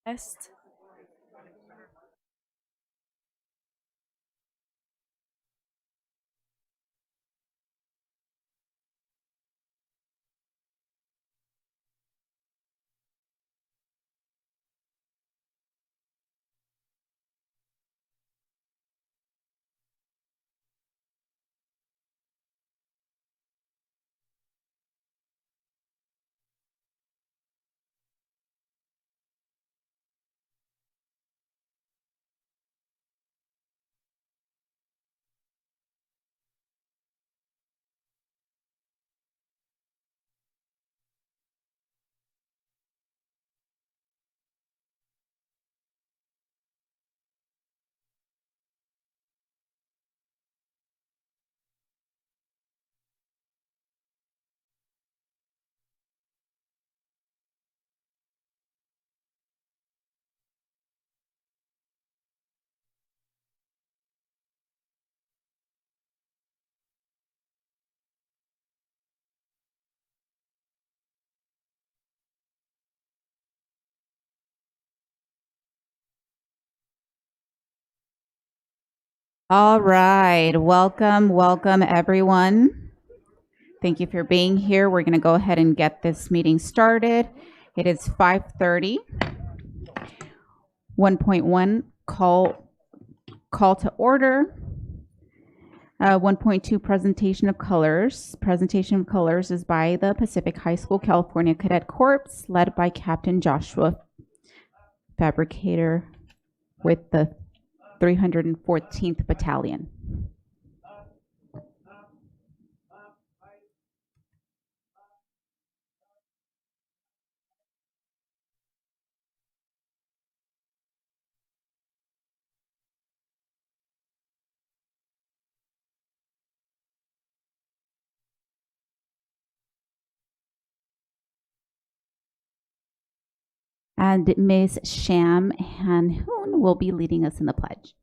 Est. All right, welcome everyone. Thank you for being here. We're going to go ahead and get this meeting started. It is 5:30. 1.1 call to order. 1.2 presentation of colors. Presentation of colors is by the Pacific High School California Cadet Corps, led by Captain Joshua, fabricator with the 314th Battalion. And Ms. Sham Han-hoon will be leading us in the pledge.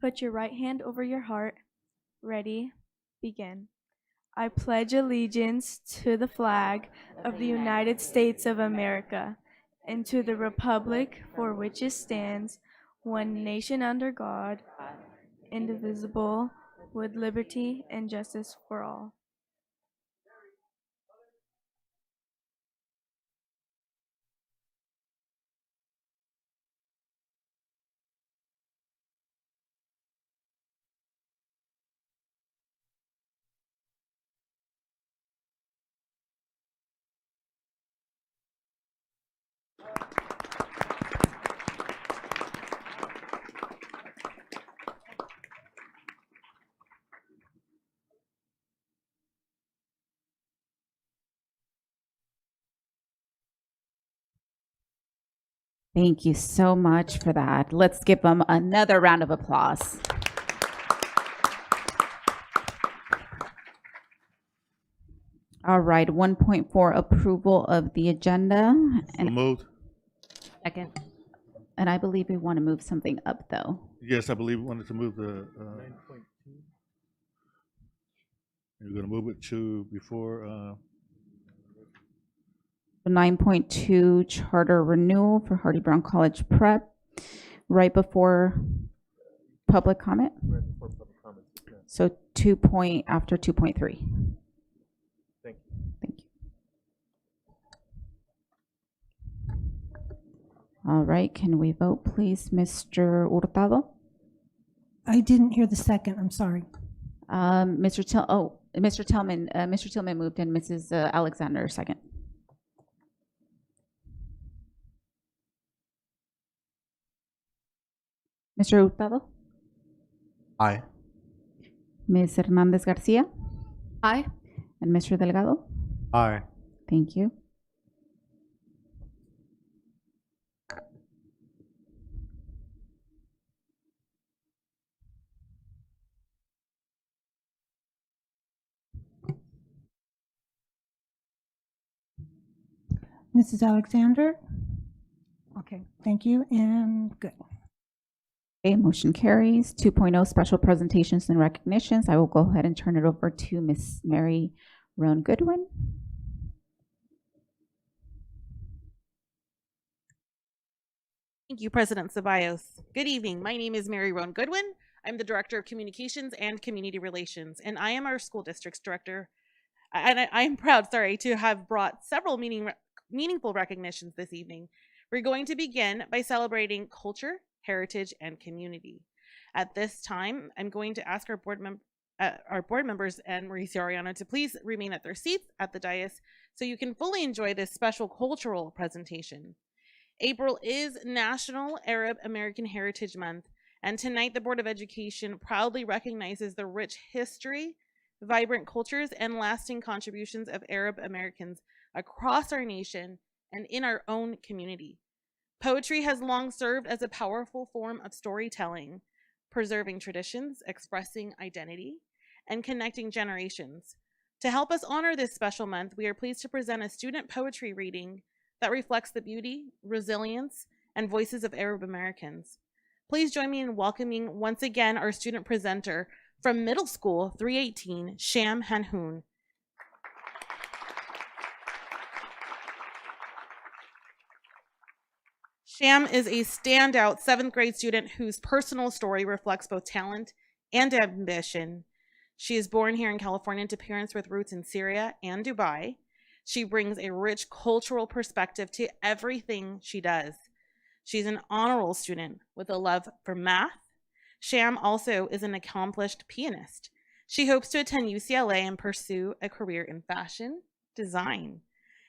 Put your right hand over your heart. Ready, begin. I pledge allegiance to the flag of the United States of America and to the republic for which it stands, one nation under God, indivisible, with liberty and justice for all. Thank you so much for that. Let's give them another round of applause. All right, 1.4 approval of the agenda. So moved. Second. And I believe we want to move something up though. Yes, I believe we wanted to move the. 9.2. You're going to move it to before. 9.2 charter renewal for Hardy Brown College Prep, right before public comment. Right before public comments. Yeah. So 2 point after 2.3. Thank you. Thank you. All right, can we vote, please, Mr. Hurtado? I didn't hear the second. I'm sorry. Mr. Tillman moved and Mrs. Alexander second. Mr. Hurtado? Aye. Ms. Hernandez Garcia? Aye. And Mr. Delgado? Aye. Thank you. Mrs. Alexander? Okay, thank you, and good. Okay, motion carries. 2.0 special presentations and recognitions. I will go ahead and turn it over to Miss Mary Roan Goodwin. Thank you, President Ceballos. Good evening. My name is Mary Roan Goodwin. I'm the Director of Communications and Community Relations, and I am our school district's director. And I am proud, to have brought several meaningful recognitions this evening. We're going to begin by celebrating culture, heritage, and community. At this time, I'm going to ask our board members and Mauricio Ariano to please remain at their seats at the dais so you can fully enjoy this special cultural presentation. April is National Arab American Heritage Month, and tonight the Board of Education proudly recognizes the rich history, vibrant cultures, and lasting contributions of Arab Americans across our nation and in our own community. Poetry has long served as a powerful form of storytelling, preserving traditions, expressing identity, and connecting generations. To help us honor this special month, we are pleased to present a student poetry reading that reflects the beauty, resilience, and voices of Arab Americans. Please join me in welcoming once again our student presenter from Middle School 318, Sham Hanhoun. Sham is a standout 7th grade student whose personal story reflects both talent and ambition. She is born here in California to parents with roots in Syria and Dubai. She brings a rich cultural perspective to everything she does. She's an honor roll student with a love for math. Sham also is an accomplished pianist. She hopes to attend UCLA and pursue a career in fashion design.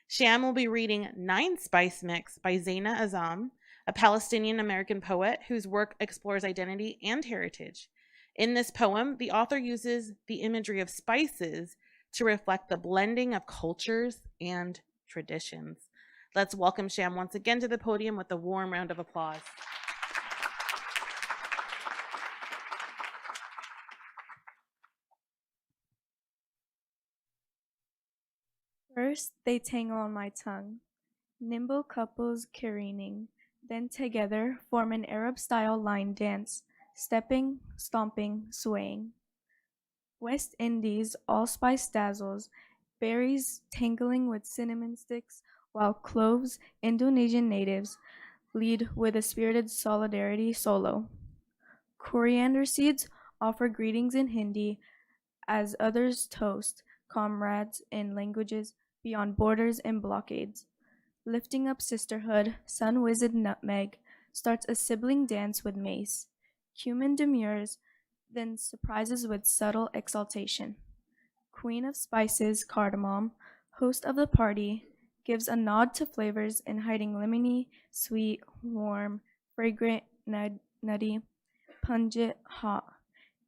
Sham will be reading 9 Spice Mix by Zaina Azam, a Palestinian-American poet whose work explores identity and heritage. In this poem, the author uses the imagery of spices to reflect the blending of cultures and traditions. Let's welcome Sham once again to the podium with a warm round of applause. First, they tangle on my tongue, nimble couples careening, then together form an Arab-style line dance, stepping, stomping, swaying. West Indies allspice dazzles, berries tangling with cinnamon sticks, while cloves, Indonesian natives, lead with a spirited solidarity solo. Coriander seeds offer greetings in Hindi as others toast comrades in languages beyond borders and blockades. Lifting up sisterhood, sun-whizzed nutmeg starts a sibling dance with mace. Cumin demurs, then surprises with subtle exaltation. Queen of spices, cardamom, host of the party, gives a nod to flavors in hiding lemony, sweet, warm, fragrant, nutty, pungent, hot.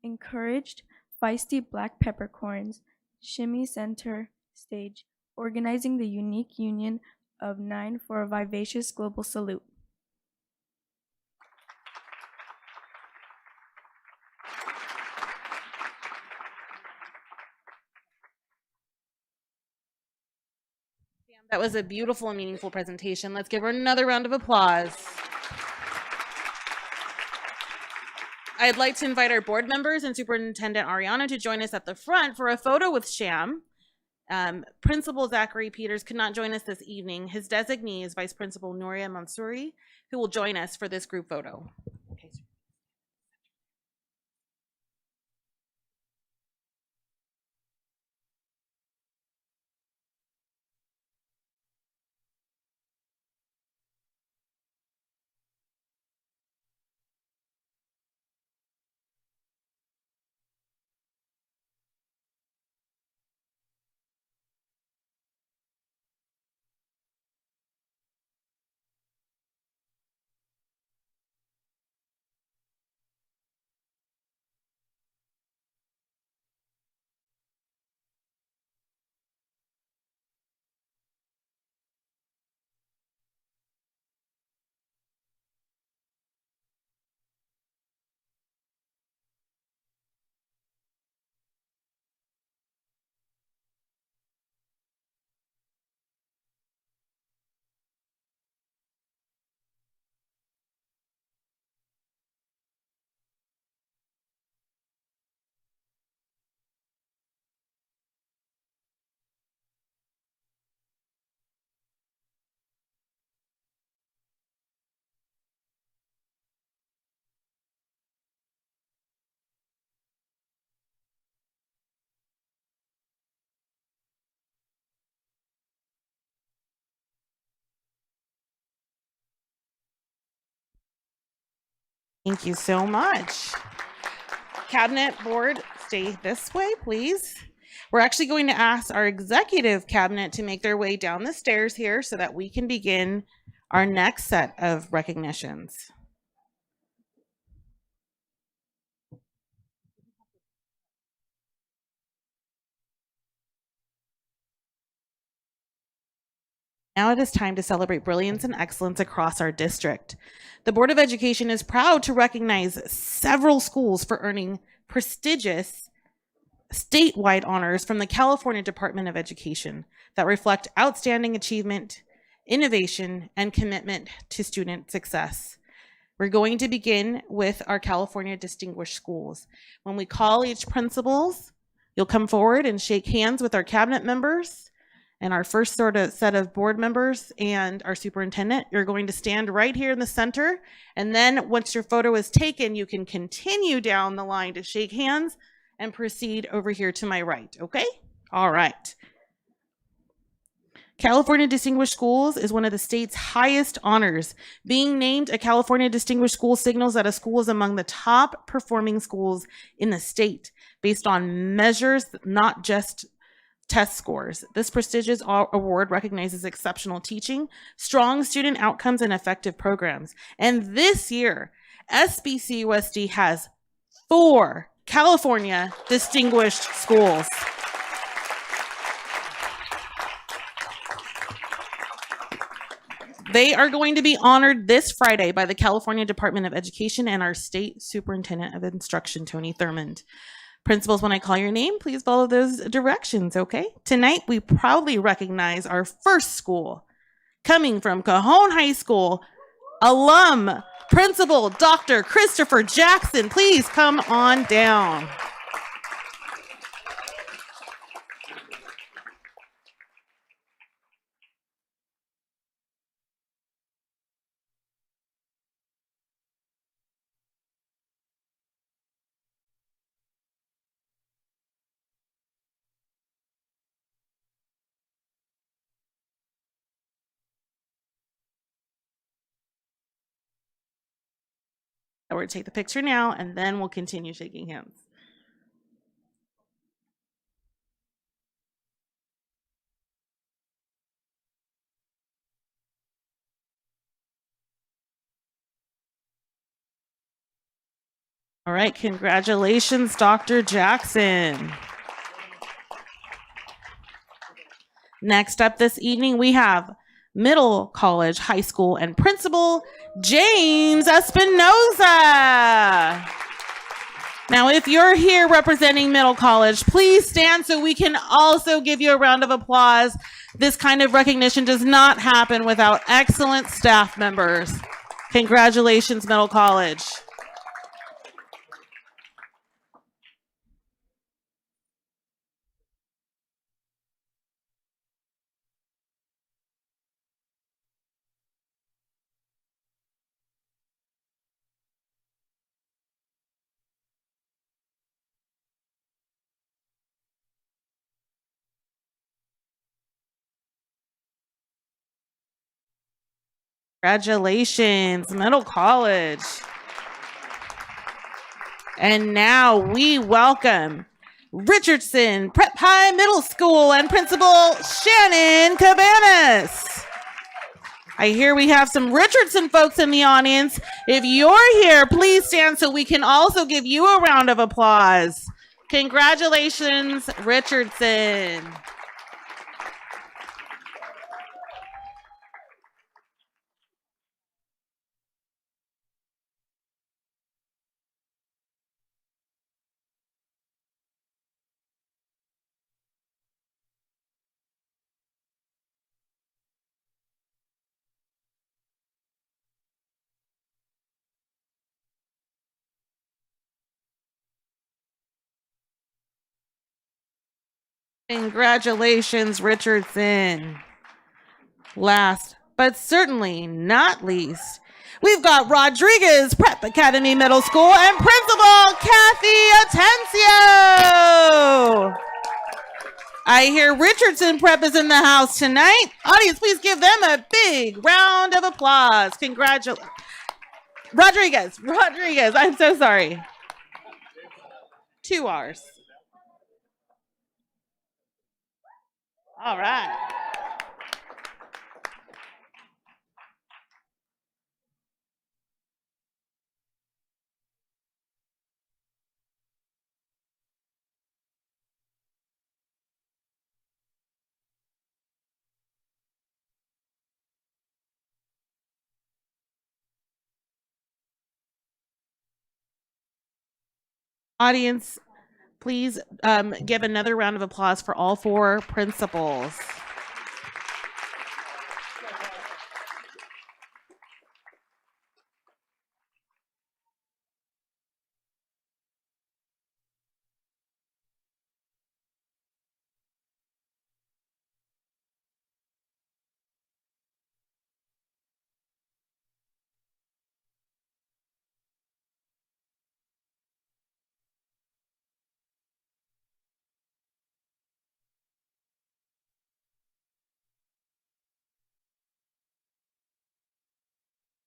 Encouraged, feisty black peppercorns, shimmy center stage, organizing the unique union of 9 for a vivacious global salute. That was a beautiful and meaningful presentation. Let's give her another round of applause. I'd like to invite our board members and Superintendent Ariana to join us at the front for a photo with Sham. Principal Zachary Peters could not join us this evening. His designee is Vice Principal Nouria Mansouri, who will join us for this group photo. Thank you so much. Cabinet board, stay this way, please. We're actually going to ask our executive cabinet to make their way down the stairs here so that we can begin our next set of recognitions. Now it is time to celebrate brilliance and excellence across our district. The Board of Education is proud to recognize several schools for earning prestigious statewide honors from the California Department of Education that reflect outstanding achievement, innovation, and commitment to student success. We're going to begin with our California Distinguished Schools. When we call each principals, you'll come forward and shake hands with our cabinet members and our first set of board members and our superintendent. You're going to stand right here in the center, and then once your photo is taken, you can continue down the line to shake hands and proceed over here to my right, okay? All right. California Distinguished Schools is one of the state's highest honors. Being named a California Distinguished School signals that a school is among the top performing schools in the state based on measures, not just test scores. This prestigious award recognizes exceptional teaching, strong student outcomes, and effective programs. And this year, SBCUSD has 4 California Distinguished Schools. They are going to be honored this Friday by the California Department of Education and our State Superintendent of Instruction, Tony Thurmond. Principals, when I call your name, please follow those directions, okay? Tonight, we proudly recognize our first school, coming from Cajon High School, alum, Principal Dr. Christopher Jackson. Please come on down. We're going to take the picture now, and then we'll continue shaking hands. All right, congratulations, Dr. Jackson. Next up this evening, we have Middle College, High School, and Principal James Espinoza. Now, if you're here representing Middle College, please stand so we can also give you a round of applause. This kind of recognition does not happen without excellent staff members. Congratulations, Middle College. Congratulations, Middle College. And now we welcome Richardson Prep High Middle School and Principal Shannon Cabanas. I hear we have some Richardson folks in the audience. If you're here, please stand so we can also give you a round of applause. Congratulations, Richardson. Congratulations, Richardson. Last, but certainly not least, we've got Rodriguez Prep Academy Middle School and Principal Kathy Atencio. I hear Richardson Prep is in the house tonight. Audience, please give them a big round of applause. Rodriguez. I'm so sorry. 2 R's. All right. Audience, please give another round of applause for all 4 principals.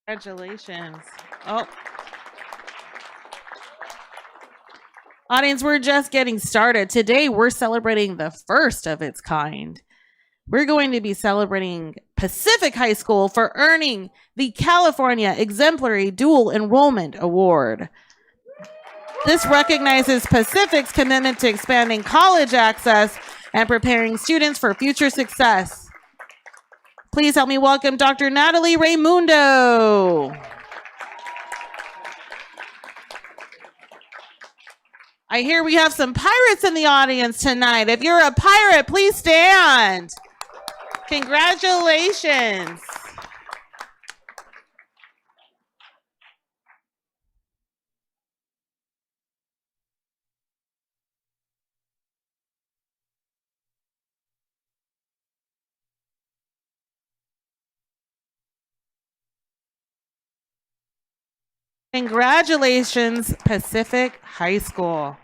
Congratulations. Oh. Audience, we're just getting started. Today, we're celebrating the first of its kind. We're going to be celebrating Pacific High School for earning the California Exemplary Dual Enrollment Award. This recognizes Pacific's commitment to expanding college access and preparing students for future success. Please help me welcome Dr. Natalie Raimundo. I hear we have some pirates in the audience tonight. If you're a pirate, please stand. Congratulations. Congratulations, Pacific High School.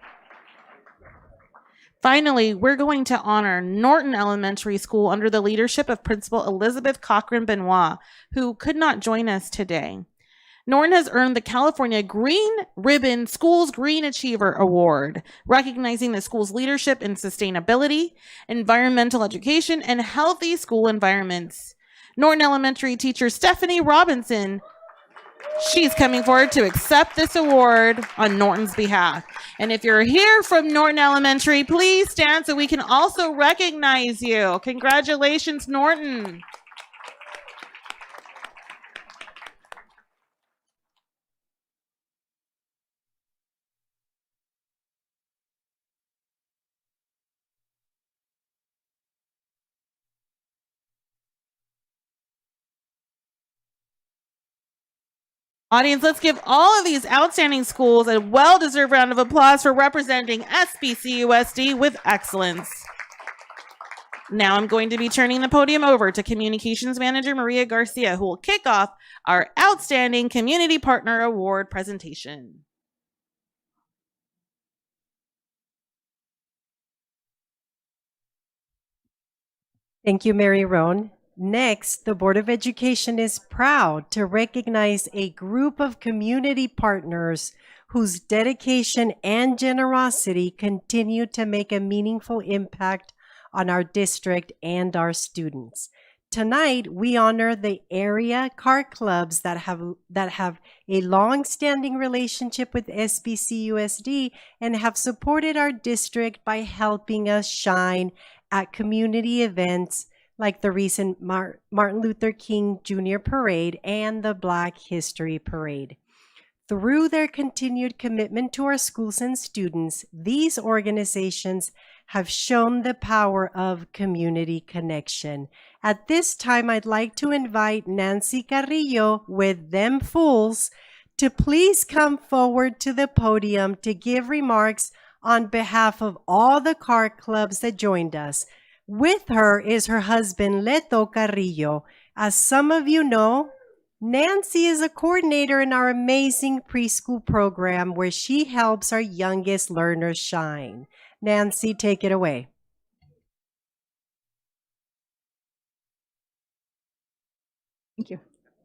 Finally, we're going to honor Norton Elementary School under the leadership of Principal Elizabeth Cochran-Benoit, who could not join us today. Norton has earned the California Green Ribbon Schools Green Achiever Award, recognizing the school's leadership in sustainability, environmental education, and healthy school environments. Norton Elementary teacher Stephanie Robinson, she's coming forward to accept this award on Norton's behalf. And if you're here from Norton Elementary, please stand so we can also recognize you. Congratulations, Norton. Audience, let's give all of these outstanding schools a well-deserved round of applause for representing SBCUSD with excellence. Now I'm going to be turning the podium over to Communications Manager Maria Garcia, who will kick off our Outstanding Community Partner Award presentation. Thank you, Mary Roan. Next, the Board of Education is proud to recognize a group of community partners whose dedication and generosity continue to make a meaningful impact on our district and our students. Tonight, we honor the area car clubs that have a long-standing relationship with SBCUSD and have supported our district by helping us shine at community events like the recent Martin Luther King Jr. Parade and the Black History Parade. Through their continued commitment to our schools and students, these organizations have shown the power of community connection. At this time, I'd like to invite Nancy Carrillo with Them Fools to please come forward to the podium to give remarks on behalf of all the car clubs that joined us. With her is her husband, Leto Carrillo. As some of you know, Nancy is a coordinator in our amazing preschool program where she helps our youngest learners shine. Nancy, take it away. Thank you.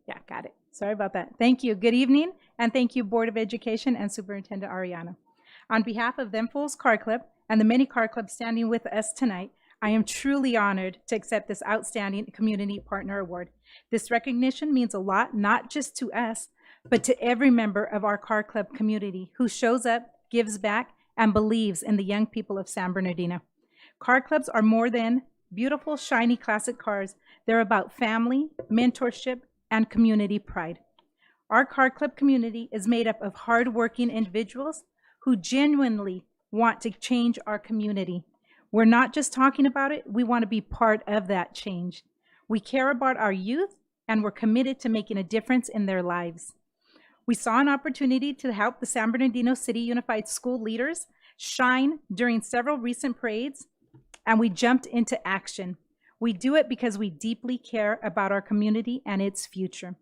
Yeah, got it. Sorry about that. Thank you. Good evening, and thank you, Board of Education and Superintendent Ariano. On behalf of Them Fools Car Club and the many car clubs standing with us tonight, I am truly honored to accept this outstanding Community Partner Award. This recognition means a lot, not just to us, but to every member of our car club community who shows up, gives back, and believes in the young people of San Bernardino. Car clubs are more than beautiful, shiny, classic cars. They're about family, mentorship, and community pride. Our car club community is made up of hardworking individuals who genuinely want to change our community. We're not just talking about it, we want to be part of that change. We care about our youth, and we're committed to making a difference in their lives. We saw an opportunity to help the San Bernardino City Unified School leaders shine during several recent parades, and we jumped into action. We do it because we deeply care about our community and its future.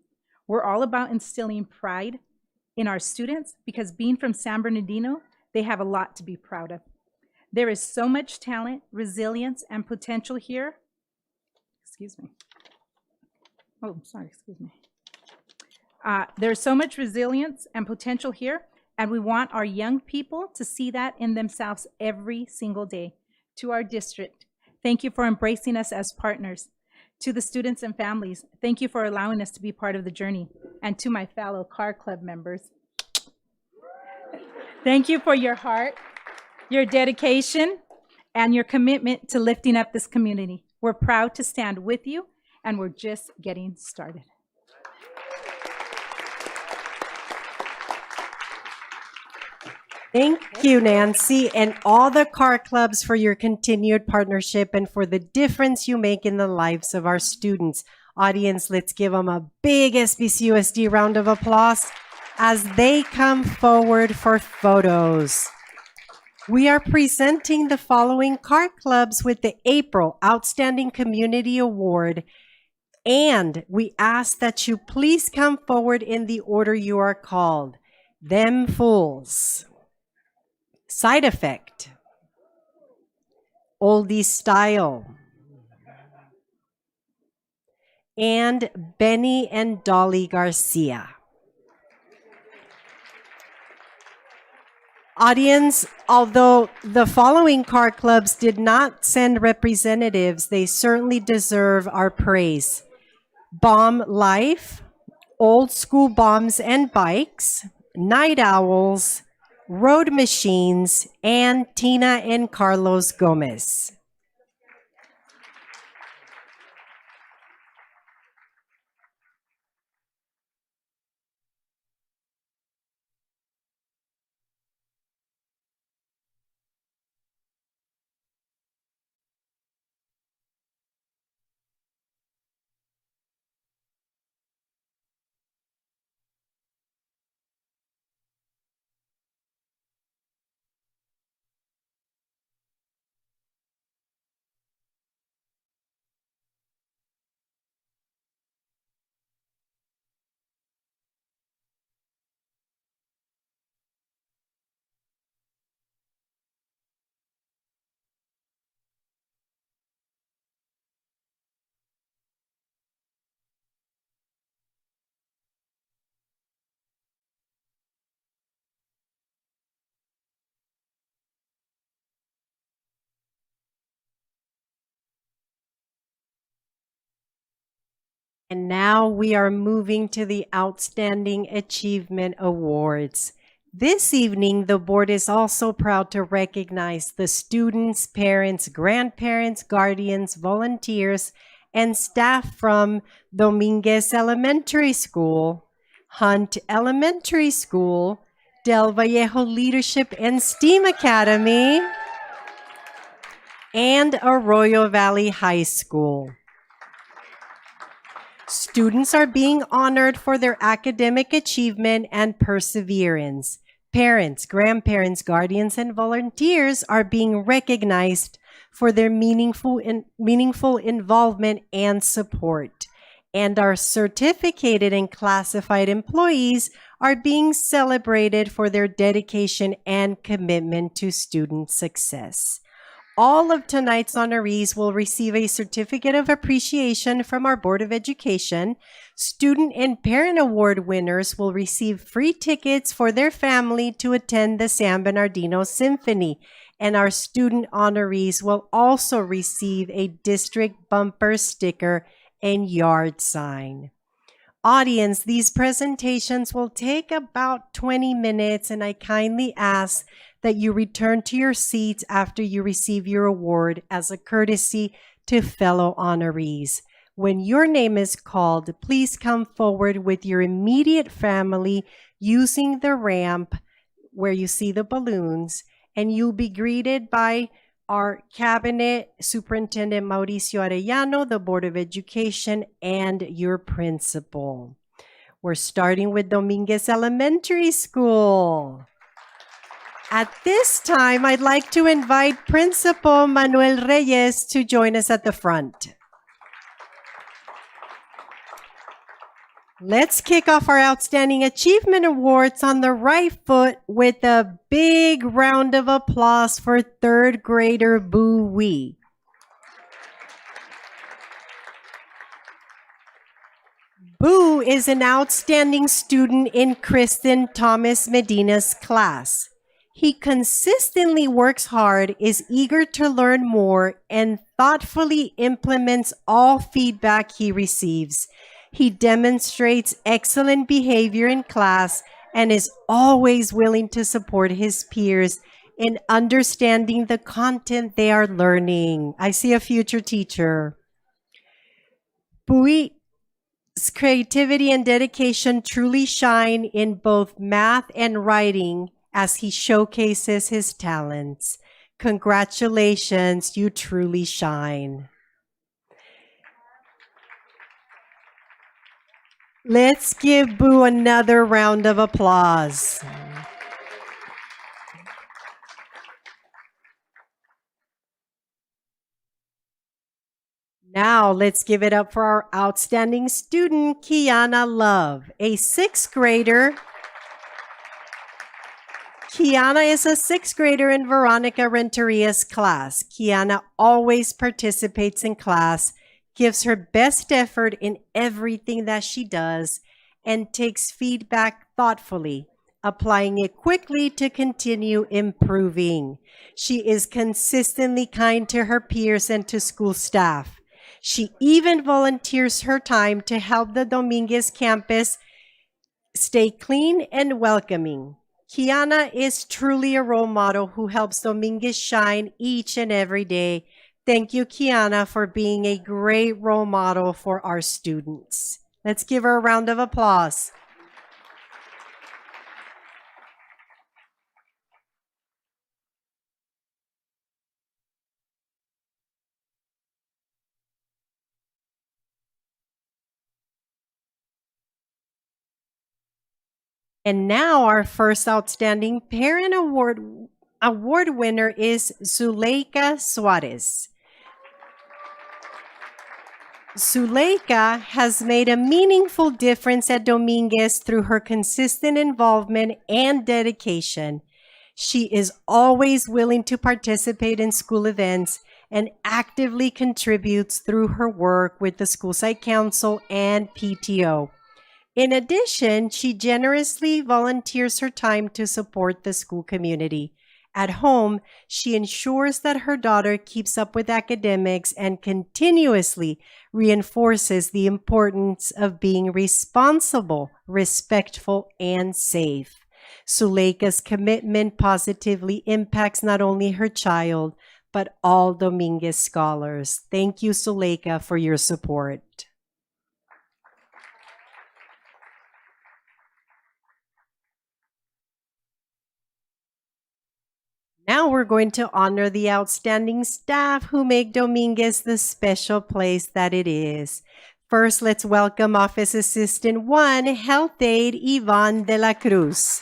We're all about instilling pride in our students because being from San Bernardino, they have a lot to be proud of. There is so much talent, resilience, and potential here. Excuse me. Oh, sorry, excuse me. There's so much resilience and potential here, and we want our young people to see that in themselves every single day. To our district, thank you for embracing us as partners. To the students and families, thank you for allowing us to be part of the journey. And to my fellow car club members, thank you for your heart, your dedication, and your commitment to lifting up this community. We're proud to stand with you, and we're just getting started. Thank you, Nancy, and all the car clubs for your continued partnership and for the difference you make in the lives of our students. Audience, let's give them a big SBCUSD round of applause as they come forward for photos. We are presenting the following car clubs with the April Outstanding Community Award, and we ask that you please come forward in the order you are called. Them Fools, Side Effect, Oldie Style, and Benny and Dolly Garcia. Audience, although the following car clubs did not send representatives, they certainly deserve our praise. Bomb Life, Old School Bombs and Bikes, Night Owls, Road Machines, and Tina and Carlos Gomez. And now we are moving to the Outstanding Achievement Awards. This evening, the board is also proud to recognize the students, parents, grandparents, guardians, volunteers, and staff from Dominguez Elementary School, Hunt Elementary School, Del Vallejo Leadership and STEAM Academy, and Arroyo Valley High School. Students are being honored for their academic achievement and perseverance. Parents, grandparents, guardians, and volunteers are being recognized for their meaningful involvement and support. And our certificated and classified employees are being celebrated for their dedication and commitment to student success. all of tonight's honorees will receive a certificate of appreciation from our Board of Education. Student and parent award winners will receive free tickets for their family to attend the San Bernardino Symphony. And our student honorees will also receive a district bumper sticker and yard sign. Audience, these presentations will take about 20 minutes, and I kindly ask that you return to your seats after you receive your award as a courtesy to fellow honorees. When your name is called, please come forward with your immediate family using the ramp where you see the balloons, and you'll be greeted by our Cabinet Superintendent Mauricio Arellano, the Board of Education, and your principal. We're starting with Dominguez Elementary School. At this time, I'd like to invite Principal Manuel Reyes to join us at the front. Let's kick off our Outstanding Achievement Awards on the right foot with a big round of applause for third grader Boo Wee. Boo is an outstanding student in Kristen Thomas Medina's class. He consistently works hard, is eager to learn more, and thoughtfully implements all feedback he receives. He demonstrates excellent behavior in class and is always willing to support his peers in understanding the content they are learning. I see a future teacher. Bui's creativity and dedication truly shine in both math and writing as he showcases his talents. Congratulations, you truly shine. Let's give Boo another round of applause. Now let's give it up for our outstanding student, Kiana Love, a sixth grader. Kiana is a sixth grader in Veronica Renteria's class. Kiana always participates in class, gives her best effort in everything that she does, and takes feedback thoughtfully, applying it quickly to continue improving. She is consistently kind to her peers and to school staff. She even volunteers her time to help the Dominguez campus stay clean and welcoming. Kiana is truly a role model who helps Dominguez shine each and every day. Thank you, Kiana, for being a great role model for our students. Let's give her a round of applause. And now our first outstanding parent award winner is Zuleika Suarez. Zuleika has made a meaningful difference at Dominguez through her consistent involvement and dedication. She is always willing to participate in school events and actively contributes through her work with the School Site Council and PTO. In addition, she generously volunteers her time to support the school community. At home, she ensures that her daughter keeps up with academics and continuously reinforces the importance of being responsible, respectful, and safe. Zuleika's commitment positively impacts not only her child, but all Dominguez scholars. Thank you, Zuleika, for your support. Now we're going to honor the outstanding staff who make Dominguez the special place that it is. First, let's welcome Office Assistant 1, Health Aide Yvonne de la Cruz.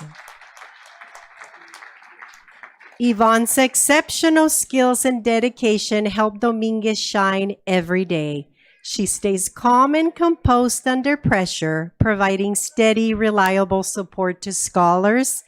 Yvonne's exceptional skills and dedication help Dominguez shine every day. She stays calm and composed under pressure, providing steady, reliable support to scholars,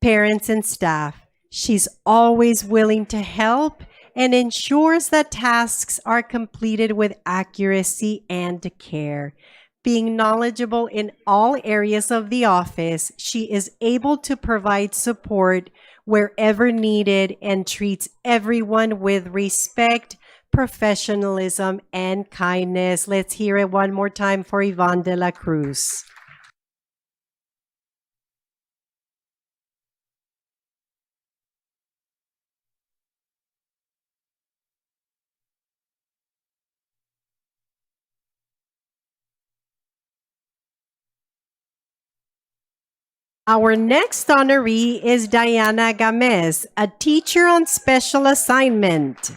parents, and staff. She's always willing to help and ensures that tasks are completed with accuracy and care. Being knowledgeable in all areas of the office, she is able to provide support wherever needed and treats everyone with respect, professionalism, and kindness. Let's hear it one more time for Yvonne de la Cruz. Our next honoree is Diana Gamez, a teacher on special assignment.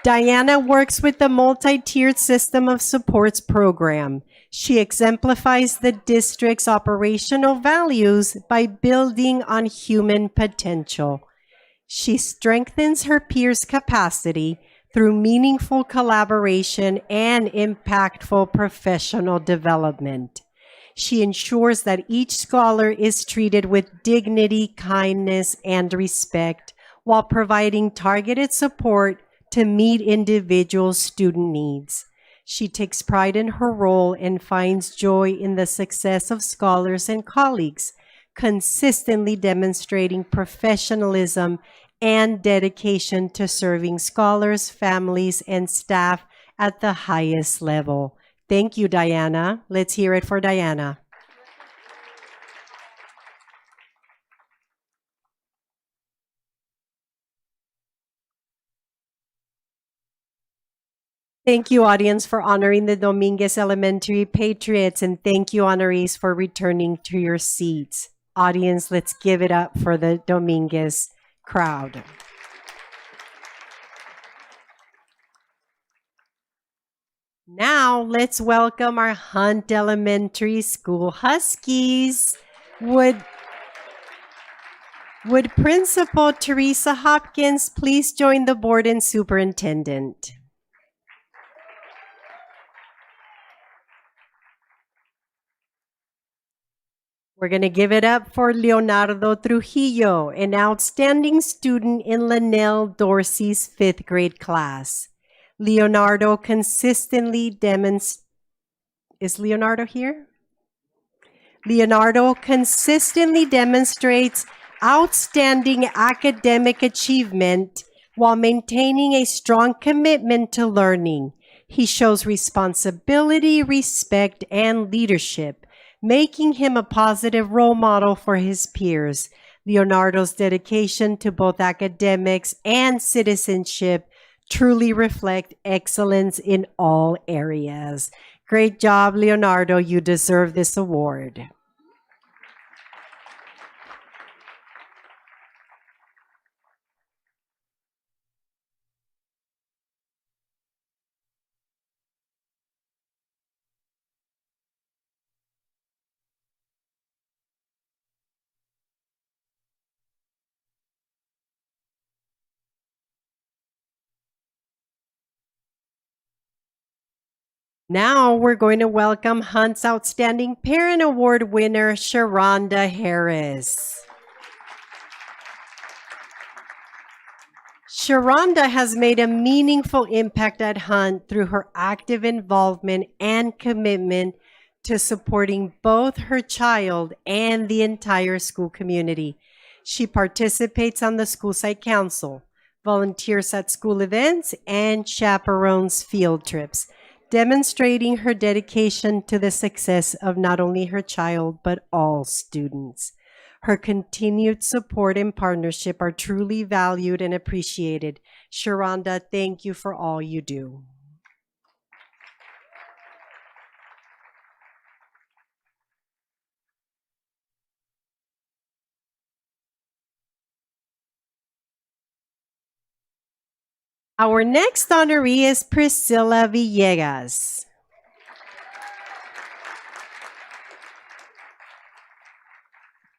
Diana works with the multi-tiered system of supports program. She exemplifies the district's operational values by building on human potential. She strengthens her peers' capacity through meaningful collaboration and impactful professional development. She ensures that each scholar is treated with dignity, kindness, and respect while providing targeted support to meet individual student needs. She takes pride in her role and finds joy in the success of scholars and colleagues, consistently demonstrating professionalism and dedication to serving scholars, families, and staff at the highest level. Thank you, Diana. Let's hear it for Diana. Thank you, audience, for honoring the Dominguez Elementary Patriots, and thank you, honorees, for returning to your seats. Audience, let's give it up for the Dominguez crowd. Now, let's welcome our Hunt Elementary School Huskies. Would Principal Teresa Hopkins please join the board and superintendent? We're going to give it up for Leonardo Trujillo, an outstanding student in Linnell Dorsey's 5th grade class. Leonardo consistently demonstrates. Is Leonardo here? Leonardo consistently demonstrates outstanding academic achievement while maintaining a strong commitment to learning. He shows responsibility, respect, and leadership, making him a positive role model for his peers. Leonardo's dedication to both academics and citizenship truly reflect excellence in all areas. Great job, Leonardo. You deserve this award. Now we're going to welcome Hunt's Outstanding Parent Award winner, Sharonda Harris. Sharonda has made a meaningful impact at Hunt through her active involvement and commitment to supporting both her child and the entire school community. She participates on the school site council, volunteers at school events, and chaperones field trips, demonstrating her dedication to the success of not only her child, but all students. Her continued support and partnership are truly valued and appreciated. Sharonda, thank you for all you do. Our next honoree is Priscilla Villegas.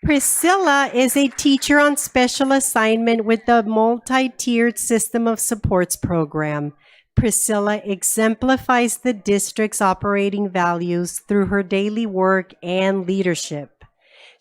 Priscilla is a teacher on special assignment with the multi-tiered system of supports program. Priscilla exemplifies the district's operating values through her daily work and leadership.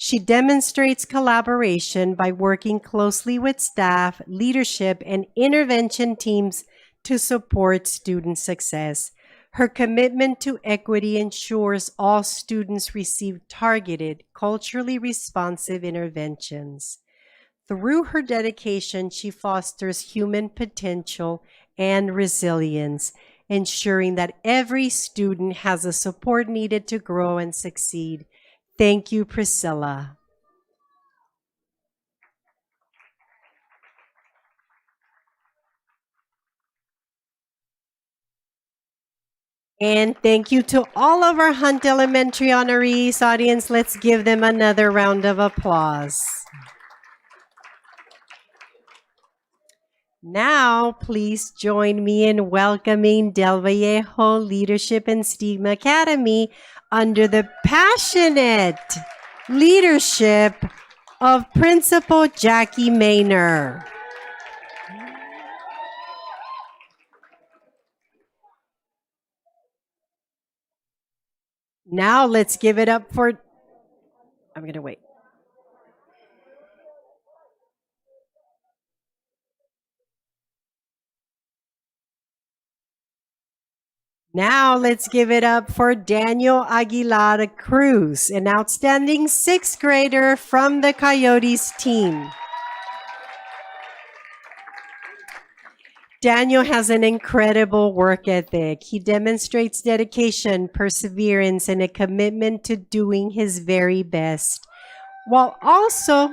She demonstrates collaboration by working closely with staff, leadership, and intervention teams to support student success. Her commitment to equity ensures all students receive targeted, culturally responsive interventions. Through her dedication, she fosters human potential and resilience, ensuring that every student has the support needed to grow and succeed. Thank you, Priscilla. And thank you to all of our Hunt Elementary honorees. Audience, let's give them another round of applause. Now, please join me in welcoming Del Vallejo Leadership and STEAM Academy under the passionate leadership of Principal Jackie Maynor. Now, let's give it up for, I'm going to wait. Now let's give it up for Daniel Aguilar Cruz, an outstanding sixth grader from the Coyotes team. Daniel has an incredible work ethic. He demonstrates dedication, perseverance, and a commitment to doing his very best, while also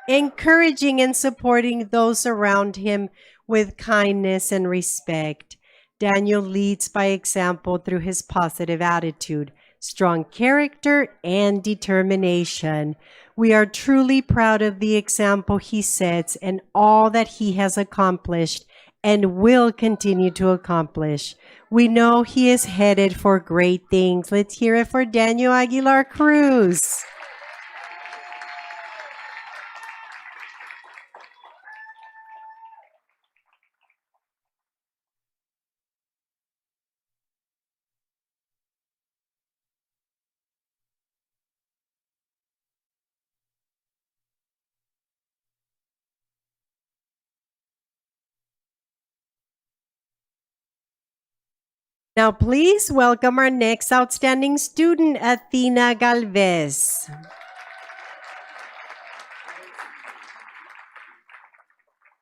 encouraging and supporting those around him with kindness and respect. Daniel leads by example through his positive attitude, strong character, and determination. We are truly proud of the example he sets and all that he has accomplished and will continue to accomplish. We know he is headed for great things. Let's hear it for Daniel Aguilar Cruz. Now, please welcome our next outstanding student, Athena Galvez.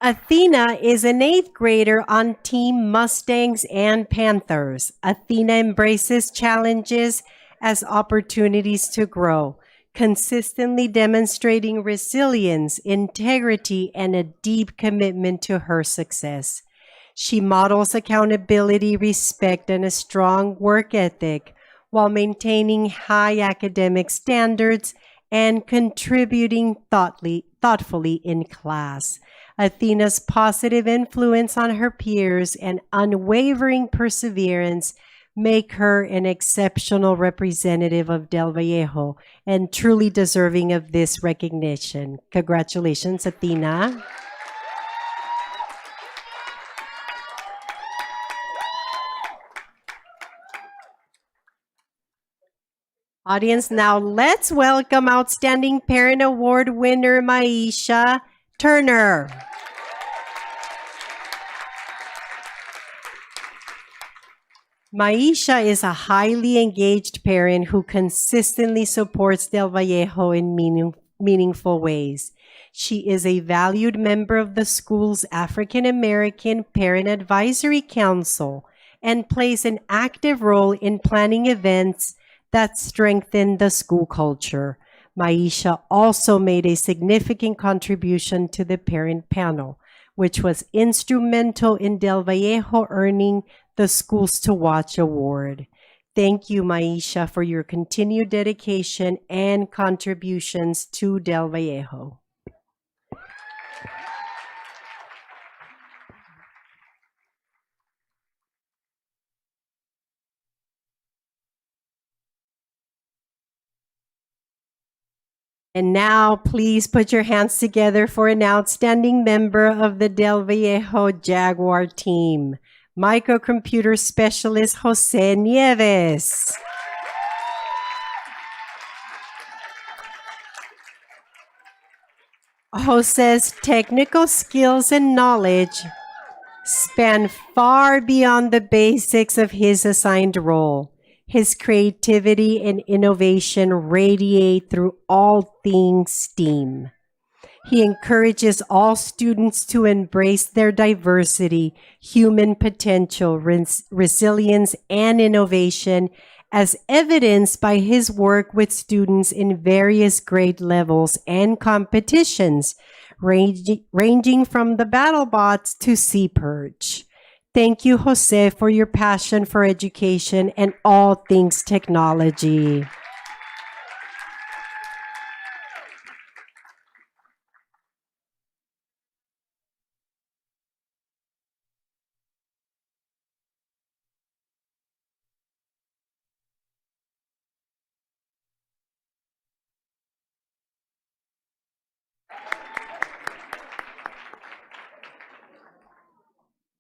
Athena is an eighth grader on Team Mustangs and Panthers. Athena embraces challenges as opportunities to grow, consistently demonstrating resilience, integrity, and a deep commitment to her success. She models accountability, respect, and a strong work ethic while maintaining high academic standards and contributing thoughtfully in class. Athena's positive influence on her peers and unwavering perseverance make her an exceptional representative of Del Vallejo and truly deserving of this recognition. Congratulations, Athena. Audience, now let's welcome Outstanding Parent Award winner, Maisha Turner. Maisha is a highly engaged parent who consistently supports Del Vallejo in meaningful ways. She is a valued member of the school's African American Parent Advisory Council and plays an active role in planning events that strengthen the school culture. Maisha also made a significant contribution to the parent panel, which was instrumental in Del Vallejo earning the Schools to Watch Award. Thank you, Maisha, for your continued dedication and contributions to Del Vallejo. And now, please put your hands together for an outstanding member of the Del Vallejo Jaguar team, microcomputer specialist Jose Nieves. Jose's technical skills and knowledge span far beyond the basics of his assigned role. His creativity and innovation radiate through all things STEAM. He encourages all students to embrace their diversity, human potential, resilience, and innovation, as evidenced by his work with students in various grade levels and competitions, ranging from the BattleBots to Sea Perch. Thank you, Jose, for your passion for education and all things technology.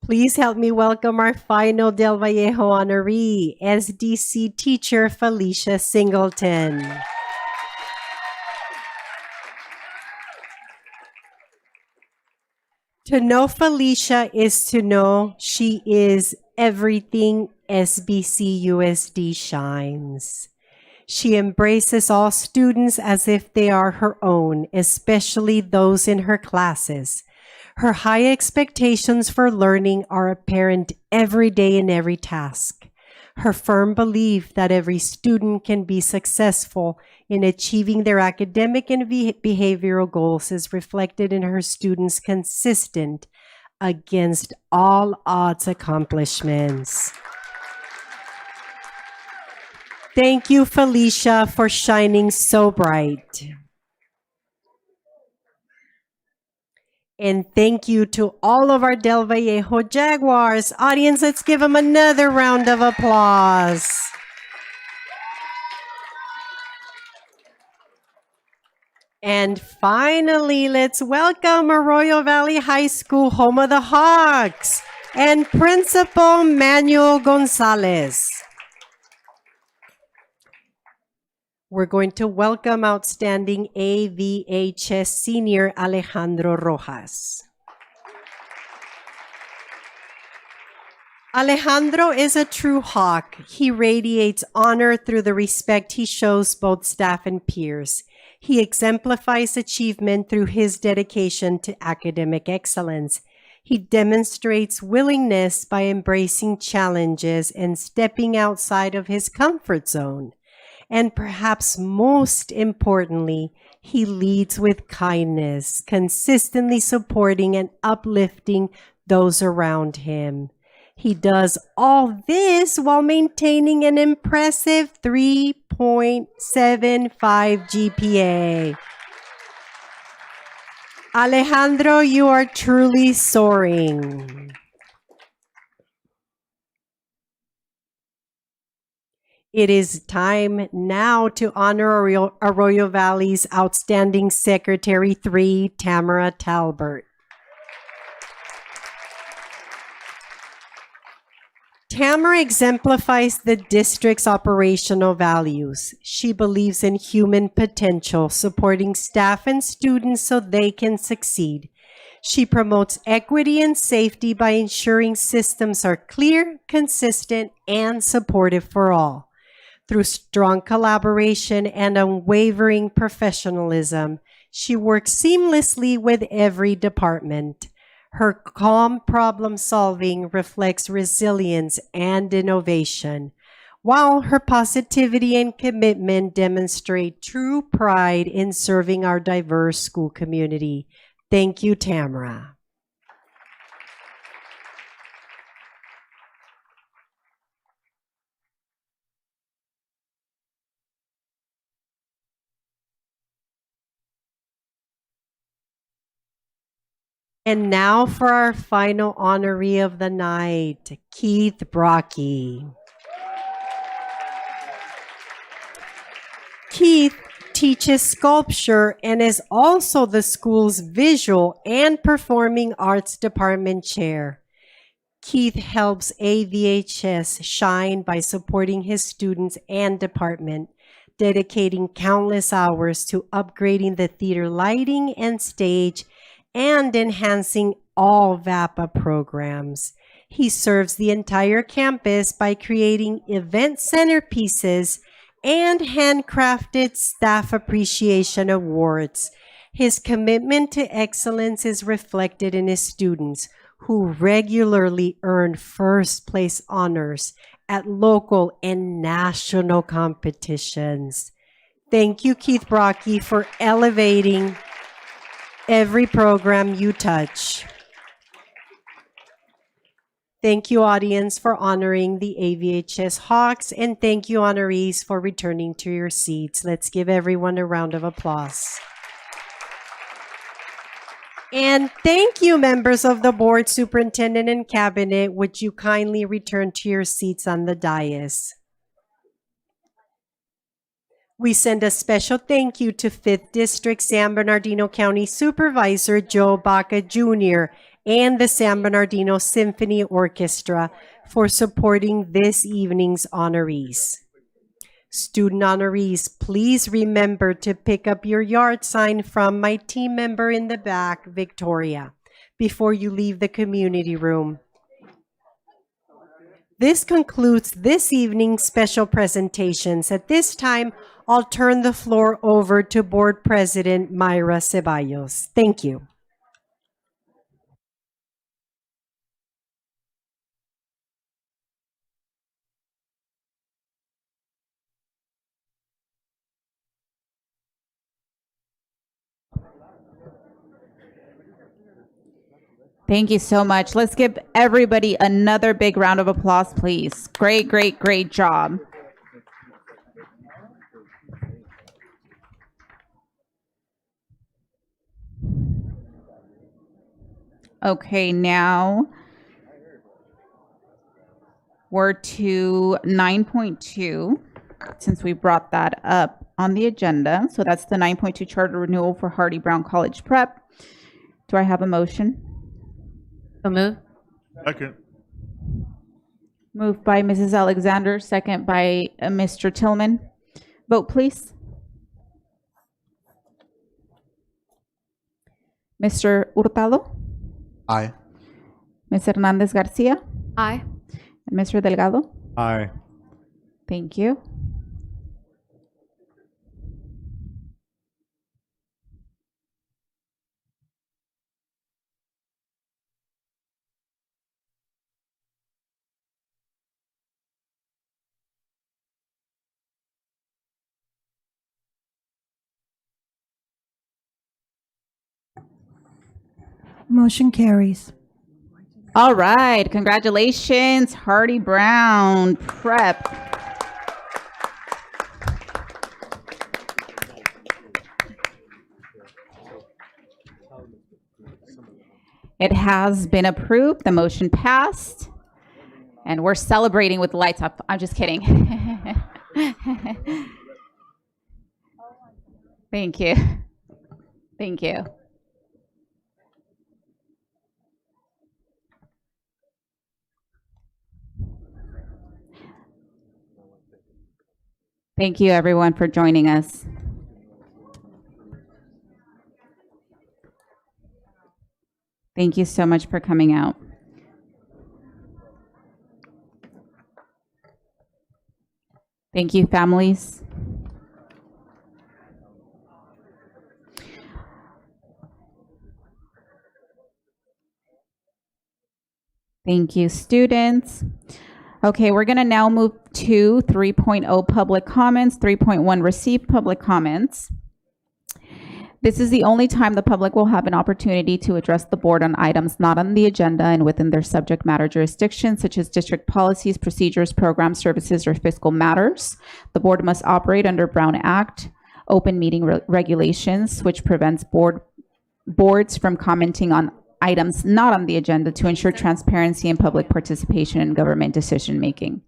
Please help me welcome our final Del Vallejo honoree, SDC teacher Felicia Singleton. To know Felicia is to know she is everything SBC USD shines. She embraces all students as if they are her own, especially those in her classes. Her high expectations for learning are apparent every day in every task. Her firm belief that every student can be successful in achieving their academic and behavioral goals is reflected in her students' consistent, against all odds accomplishments. Thank you, Felicia, for shining so bright. And thank you to all of our Del Vallejo Jaguars. Audience, let's give them another round of applause. And finally, let's welcome Arroyo Valley High School, home of the Hawks, and Principal Manuel Gonzalez. We're going to welcome outstanding AVHS senior Alejandro Rojas. Alejandro is a true Hawk. He radiates honor through the respect he shows both staff and peers. He exemplifies achievement through his dedication to academic excellence. He demonstrates willingness by embracing challenges and stepping outside of his comfort zone. And perhaps most importantly, he leads with kindness, consistently supporting and uplifting those around him. He does all this while maintaining an impressive 3.75 GPA. Alejandro, you are truly soaring. It is time now to honor Arroyo Valley's outstanding Secretary 3, Tamara Talbert. Tamara exemplifies the district's operational values. She believes in human potential, supporting staff and students so they can succeed. She promotes equity and safety by ensuring systems are clear, consistent, and supportive for all. Through strong collaboration and unwavering professionalism, she works seamlessly with every department. Her calm problem solving reflects resilience and innovation, while her positivity and commitment demonstrate true pride in serving our diverse school community. Thank you, Tamara. And now for our final honoree of the night, Keith Brocky. Keith teaches sculpture and is also the school's visual and performing arts department chair. Keith helps AVHS shine by supporting his students and department. dedicating countless hours to upgrading the theater lighting and stage and enhancing all VAPA programs. He serves the entire campus by creating event centerpieces and handcrafted staff appreciation awards. His commitment to excellence is reflected in his students, who regularly earn first place honors at local and national competitions. Thank you, Keith Brocky, for elevating every program you touch. Thank you, audience, for honoring the AVHS Hawks, and thank you, honorees, for returning to your seats. Let's give everyone a round of applause. And thank you, members of the board, superintendent, and cabinet. Would you kindly return to your seats on the dais? We send a special thank you to 5th District San Bernardino County Supervisor Joe Baca Jr. and the San Bernardino Symphony Orchestra for supporting this evening's honorees. Student honorees, please remember to pick up your yard sign from my team member in the back, Victoria, before you leave the community room. This concludes this evening's special presentations. At this time, I'll turn the floor over to Board President Myra Ceballos. Thank you. Thank you so much. Let's give everybody another big round of applause, please. Great, great, great job. Okay, now we're to 9.2, since we brought that up on the agenda. So that's the 9.2 charter renewal for Hardy Brown College Prep. Do I have a motion? So move. Second. Moved by Mrs. Alexander, second by Mr. Tillman. Vote, please. Mr. Hurtado? Aye. Ms. Hernandez Garcia? Aye. And Mr. Delgado? Aye. Thank you. Motion carries. All right, congratulations, Hardy Brown Prep. It has been approved, the motion passed, and we're celebrating with the lights up. I'm just kidding. Thank you. Thank you. Thank you, everyone, for joining us. Thank you so much for coming out. Thank you, families. Thank you, students. Okay, we're going to now move to 3.0 public comments, 3.1 receive public comments. This is the only time the public will have an opportunity to address the board on items not on the agenda and within their subject matter jurisdiction, such as district policies, procedures, programs, services, or fiscal matters. The board must operate under Brown Act, open meeting regulations, which prevents boards from commenting on items not on the agenda to ensure transparency and public participation in government decision-making.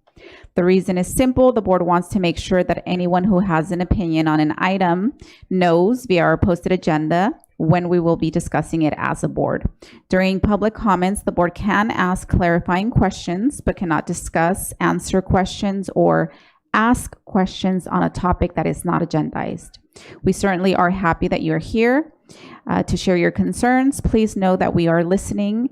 The reason is simple. The board wants to make sure that anyone who has an opinion on an item knows via our posted agenda when we will be discussing it as a board. During public comments, the board can ask clarifying questions, but cannot discuss, answer questions, or ask questions on a topic that is not agendized. We certainly are happy that you're here to share your concerns. Please know that we are listening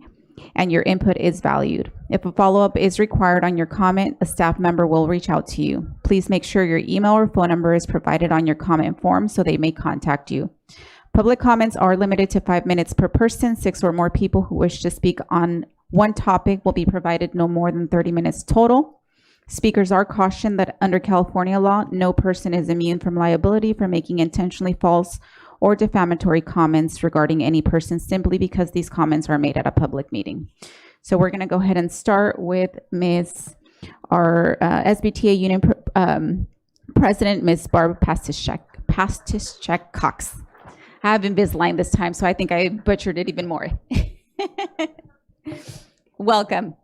and your input is valued. If a follow-up is required on your comment, a staff member will reach out to you. Please make sure your email or phone number is provided on your comment form so they may contact you. Public comments are limited to 5 minutes per person. 6 or more people who wish to speak on one topic will be provided no more than 30 minutes total. Speakers are cautioned that under California law, no person is immune from liability for making intentionally false or defamatory comments regarding any person simply because these comments are made at a public meeting. So we're going to go ahead and start with our SBTA Union President, Ms. Barb Pastischek Cox. I have Invisalign this time, so I think I butchered it even more. Welcome.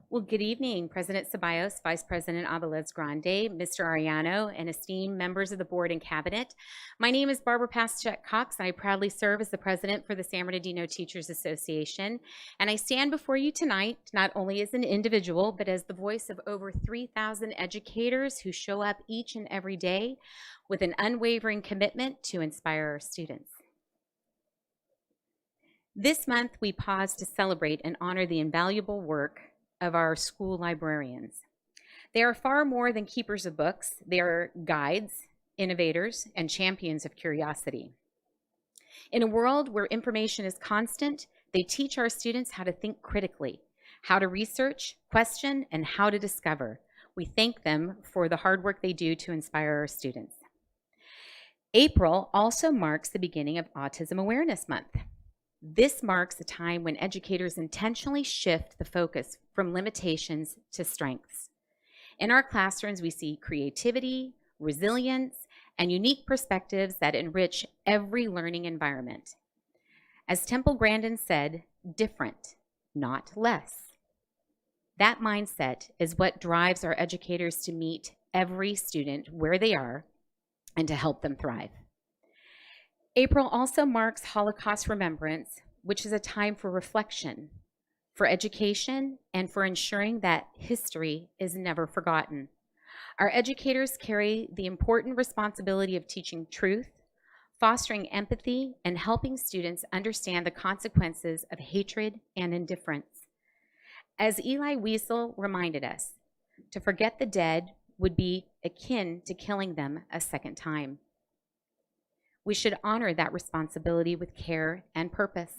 Well, good evening, President Ceballos, Vice President Avilés Grande, Mr. Arellano, and esteemed members of the board and cabinet. My name is Barbara Pastischek Cox, and I proudly serve as the president for the San Bernardino Teachers Association. And I stand before you tonight, not only as an individual, but as the voice of over 3,000 educators who show up each and every day with an unwavering commitment to inspire our students. This month, we pause to celebrate and honor the invaluable work of our school librarians. They are far more than keepers of books. They are guides, innovators, and champions of curiosity. In a world where information is constant, they teach our students how to think critically, how to research, question, and how to discover. We thank them for the hard work they do to inspire our students. April also marks the beginning of Autism Awareness Month. This marks a time when educators intentionally shift the focus from limitations to strengths. In our classrooms, we see creativity, resilience, and unique perspectives that enrich every learning environment. As Temple Grandin said, different, not less. That mindset is what drives our educators to meet every student where they are and to help them thrive. April also marks Holocaust Remembrance, which is a time for reflection, for education, and for ensuring that history is never forgotten. Our educators carry the important responsibility of teaching truth, fostering empathy, and helping students understand the consequences of hatred and indifference. As Eli Wiesel reminded us, to forget the dead would be akin to killing them a second time. We should honor that responsibility with care and purpose.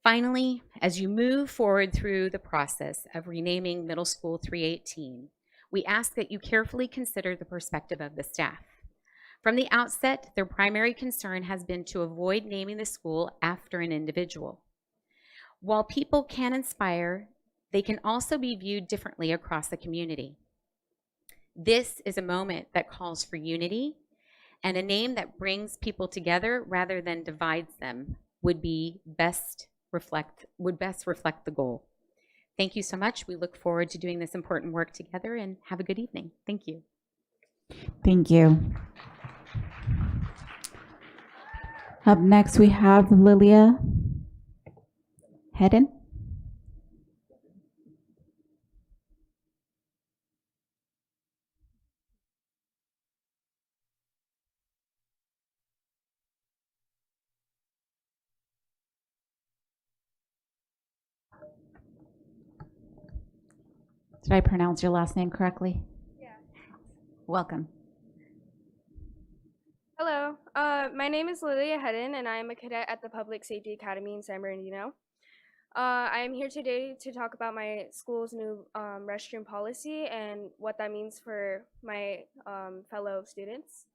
Finally, as you move forward through the process of renaming Middle School 318, we ask that you carefully consider the perspective of the staff. From the outset, their primary concern has been to avoid naming the school after an individual. While people can inspire, they can also be viewed differently across the community. This is a moment that calls for unity, and a name that brings people together rather than divides them would best reflect the goal. Thank you so much. We look forward to doing this important work together, and have a good evening. Thank you. Thank you. Up next, we have Lilia Hedden. Did I pronounce your last name correctly? Yeah. Welcome. Hello, my name is Lilia Hedden, and I am a cadet at the Public Safety Academy in San Bernardino. I am here today to talk about my school's new restroom policy and what that means for my fellow students.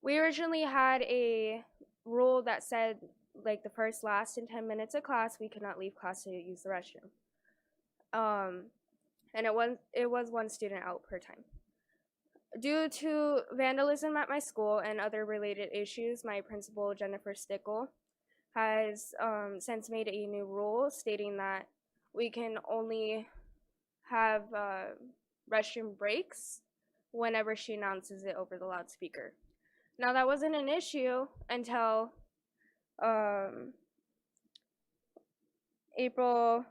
We originally had a rule that said, like, the first, last, and 10 minutes of class, we could not leave class to use the restroom. And it was one student out per time. Due to vandalism at my school and other related issues, my principal, Jennifer Stickle, has since made a new rule stating that we can only have restroom breaks whenever she announces it over the loudspeaker. Now, that wasn't an issue until April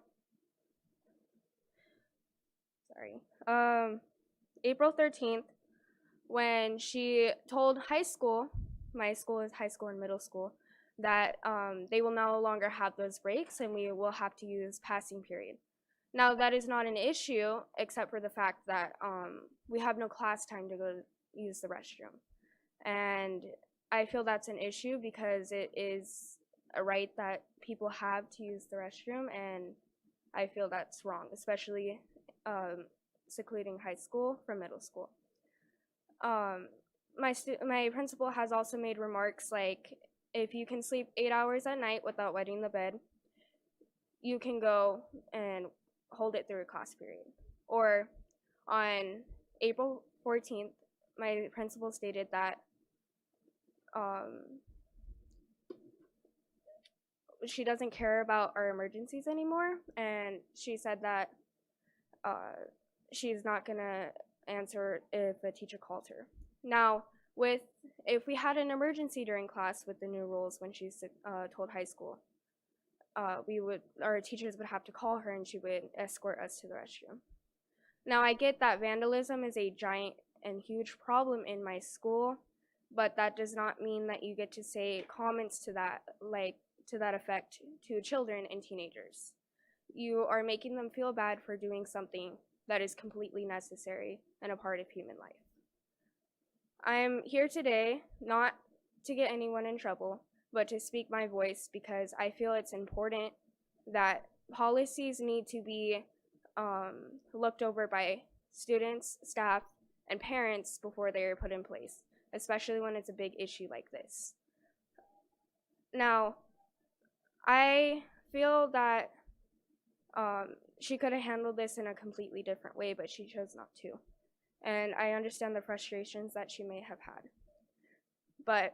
April 13th, when she told high school, my school is high school and middle school, that they will no longer have those breaks and we will have to use passing period. Now, that is not an issue, except for the fact that we have no class time to go use the restroom. And I feel that's an issue because it is a right that people have to use the restroom, and I feel that's wrong, especially secluding high school from middle school. My principal has also made remarks like, if you can sleep 8 hours at night without wetting the bed, you can go and hold it through a class period. Or on April 14th, my principal stated that she doesn't care about our emergencies anymore, and she said that she's not gonna answer if a teacher calls her. Now, if we had an emergency during class with the new rules when she's told high school, our teachers would have to call her and she would escort us to the restroom. Now, I get that vandalism is a giant and huge problem in my school, but that does not mean that you get to say comments to that, like to that effect, to children and teenagers. You are making them feel bad for doing something that is completely necessary and a part of human life. I'm here today not to get anyone in trouble, but to speak my voice because I feel it's important that policies need to be looked over by students, staff, and parents before they are put in place, especially when it's a big issue like this. Now, I feel that she could have handled this in a completely different way, but she chose not to. And I understand the frustrations that she may have had. But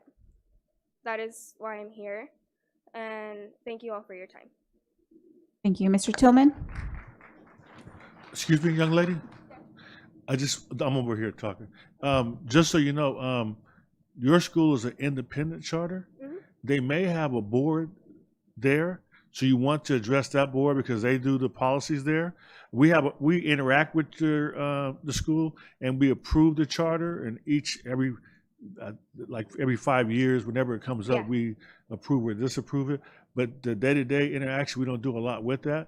that is why I'm here, and thank you all for your time. Thank you. Mr. Tillman? Excuse me, young lady? I'm over here talking. Just so you know, your school is an independent charter. Mm-hmm. They may have a board there, so you want to address that board because they do the policies there. We interact with the school and we approve the charter, and every 5 years, whenever it comes up, we approve or disapprove it. But the day-to-day interaction, we don't do a lot with that.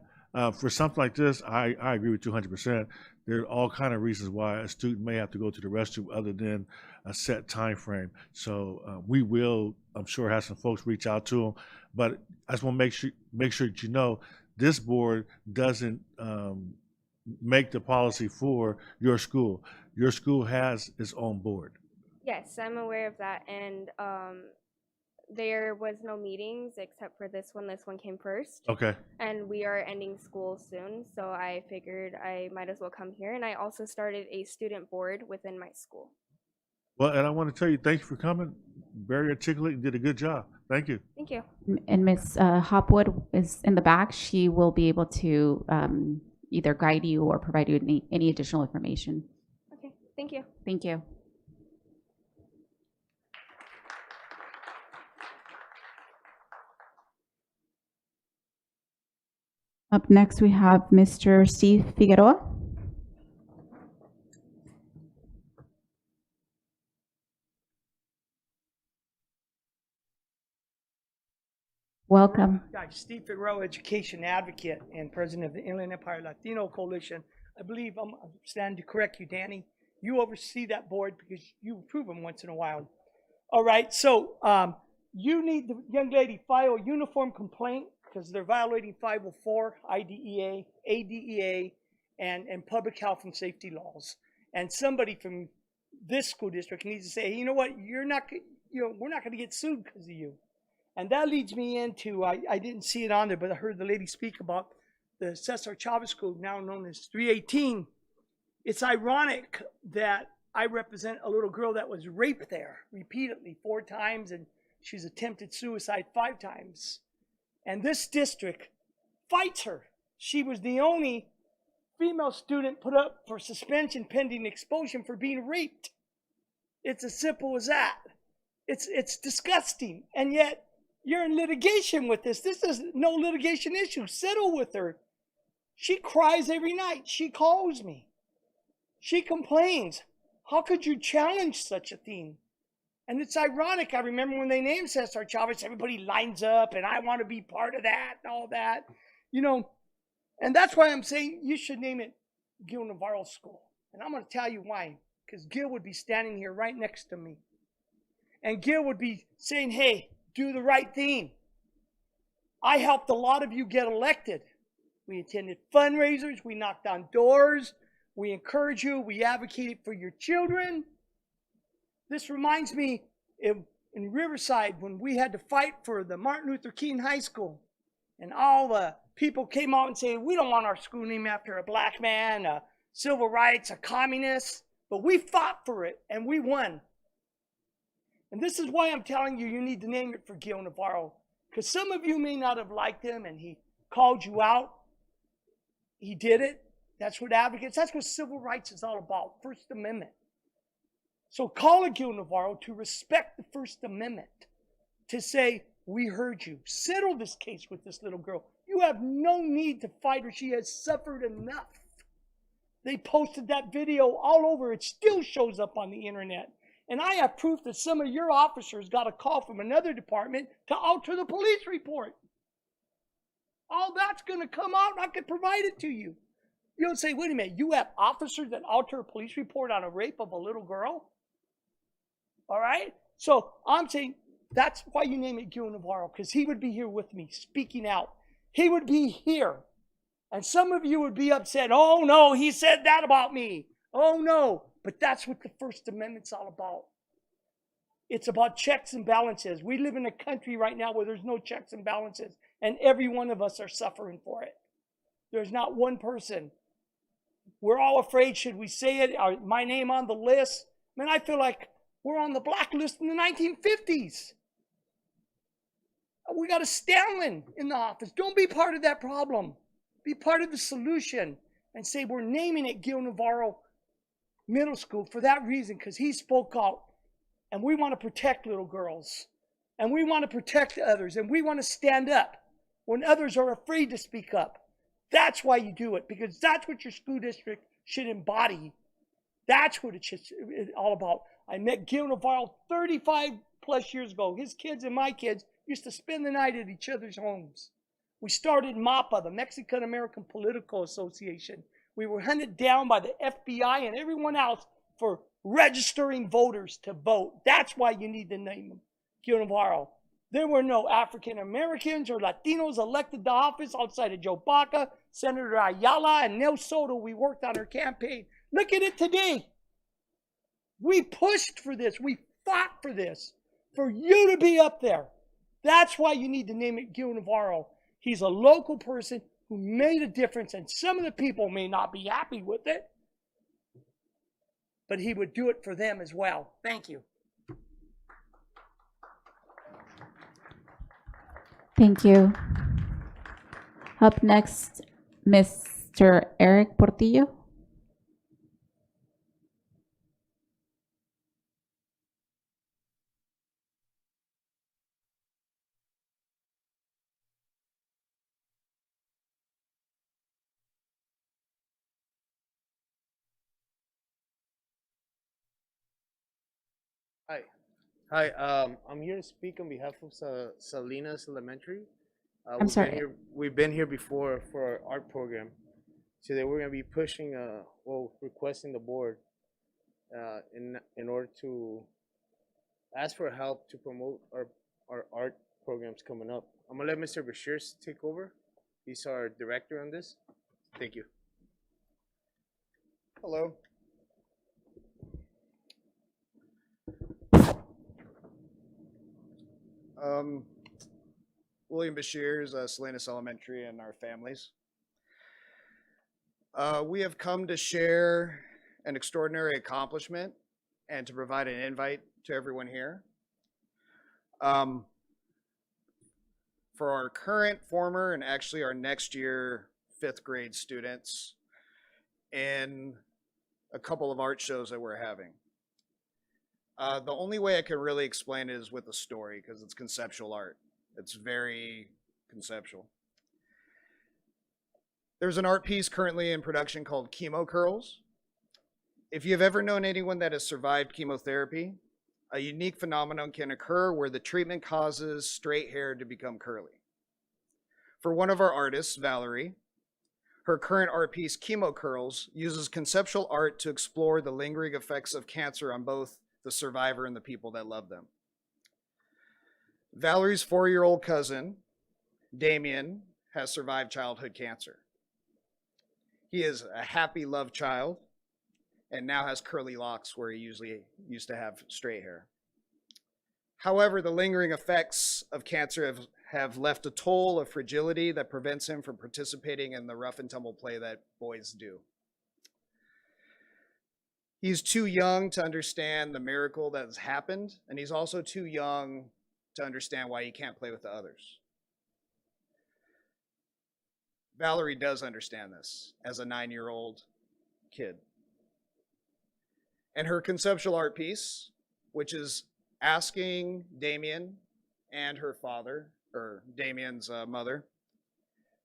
For something like this, I agree with you 100%. There are all kind of reasons why a student may have to go to the restroom other than a set time frame. So we will, I'm sure, have some folks reach out to them. But I just want to make sure that you know this board doesn't make the policy for your school. Your school has its own board. Yes, I'm aware of that, and there was no meetings except for this one. This one came first. Okay. And we are ending school soon, so I figured I might as well come here. And I also started a student board within my school. Well, and I want to tell you, thank you for coming. Very articulate and did a good job. Thank you. Thank you. And Ms. Hopwood is in the back. She will be able to either guide you or provide you any additional information. Okay, thank you. Thank you. Up next, we have Mr. Steve Figueroa. Welcome. Steve Figueroa, education advocate and president of the Inland Empire Latino Coalition. I believe I'm stand to correct you, Danny. You oversee that board because you approve them once in a while. All right, so you need the young lady file a uniform complaint because they're violating 504, IDEA, ADEA, and public health and safety laws. And somebody from this school district needs to say, hey, you know what, we're not going to get sued because of you. And that leads me into, I didn't see it on there, but I heard the lady speak about the Cesar Chavez School, now known as 318. It's ironic that I represent a little girl that was raped there repeatedly 4 times, and she's attempted suicide 5 times. And this district fights her. She was the only female student put up for suspension pending expulsion for being raped. It's as simple as that. It's disgusting. And yet, you're in litigation with this. This is no litigation issue. Settle with her. She cries every night. She calls me. She complains. How could you challenge such a thing? And it's ironic. I remember when they named Cesar Chavez, everybody lines up and I want to be part of that and all that. You know, and that's why I'm saying you should name it Gil Navarro School. And I'm going to tell you why. Because Gil would be standing here right next to me. And Gil would be saying, hey, do the right thing. I helped a lot of you get elected. We attended fundraisers. We knocked on doors. We encourage you. We advocated for your children. This reminds me in Riverside when we had to fight for the Martin Luther King High School. And all the people came out and said, we don't want our school named after a black man, a civil rights, a communist. But we fought for it and we won. And this is why I'm telling you, you need to name it for Gil Navarro. Because some of you may not have liked him and he called you out. He did it. That's what advocates, that's what civil rights is all about, First Amendment. So call it Gil Navarro to respect the First Amendment. To say, we heard you. Settle this case with this little girl. You have no need to fight her. She has suffered enough. They posted that video all over. It still shows up on the internet. And I have proof that some of your officers got a call from another department to alter the police report. All that's going to come out, and I can provide it to you. You don't say, wait a minute, you have officers that alter a police report on a rape of a little girl? All right? So I'm saying that's why you name it Gil Navarro, because he would be here with me speaking out. He would be here. And some of you would be upset. Oh, no, he said that about me. Oh, no. But that's what the First Amendment's all about. It's about checks and balances. We live in a country right now where there's no checks and balances, and every one of us are suffering for it. There's not one person. We're all afraid, should we say it? My name on the list? Man, I feel like we're on the blacklist in the 1950s. We got a Stalin in the office. Don't be part of that problem. Be part of the solution and say we're naming it Gil Navarro Middle School for that reason, because he spoke out. And we want to protect little girls. And we want to protect others. And we want to stand up when others are afraid to speak up. That's why you do it, because that's what your school district should embody. That's what it's all about. I met Gil Navarro 35 plus years ago. His kids and my kids used to spend the night at each other's homes. We started MAPA, the Mexican American Political Association. We were hunted down by the FBI and everyone else for registering voters to vote. That's why you need to name him Gil Navarro. There were no African Americans or Latinos elected to office outside of Joe Baca, Senator Ayala, and Nel Soto. We worked on her campaign. Look at it today. We pushed for this. We fought for this, for you to be up there. That's why you need to name it Gil Navarro. He's a local person who made a difference, and some of the people may not be happy with it, but he would do it for them as well. Thank you. Thank you. Up next, Mr. Eric Portillo. Hi, I'm here to speak on behalf of Salinas Elementary. I'm sorry. We've been here before for our art program. Today we're going to be pushing, requesting the board in order to ask for help to promote our art programs coming up. I'm going to let Mr. Bashir take over. He's our director on this. Thank you. Hello. William Bashir's Salinas Elementary and our families. We have come to share an extraordinary accomplishment and to provide an invite to everyone here. For our current, former, and actually our next year 5th grade students in a couple of art shows that we're having. The only way I can really explain it is with a story, because it's conceptual art. It's very conceptual. There's an art piece currently in production called Chemo Curls. If you've ever known anyone that has survived chemotherapy, a unique phenomenon can occur where the treatment causes straight hair to become curly. For one of our artists, Valerie, her current art piece, Chemo Curls, uses conceptual art to explore the lingering effects of cancer on both the survivor and the people that love them. Valerie's 4-year-old cousin, Damien, has survived childhood cancer. He is a happy, loved child and now has curly locks where he usually used to have straight hair. However, the lingering effects of cancer have left a toll of fragility that prevents him from participating in the rough and tumble play that boys do. He's too young to understand the miracle that has happened, and he's also too young to understand why he can't play with the others. Valerie does understand this as a 9-year-old kid. And her conceptual art piece, which is asking Damien and her father, or Damien's mother,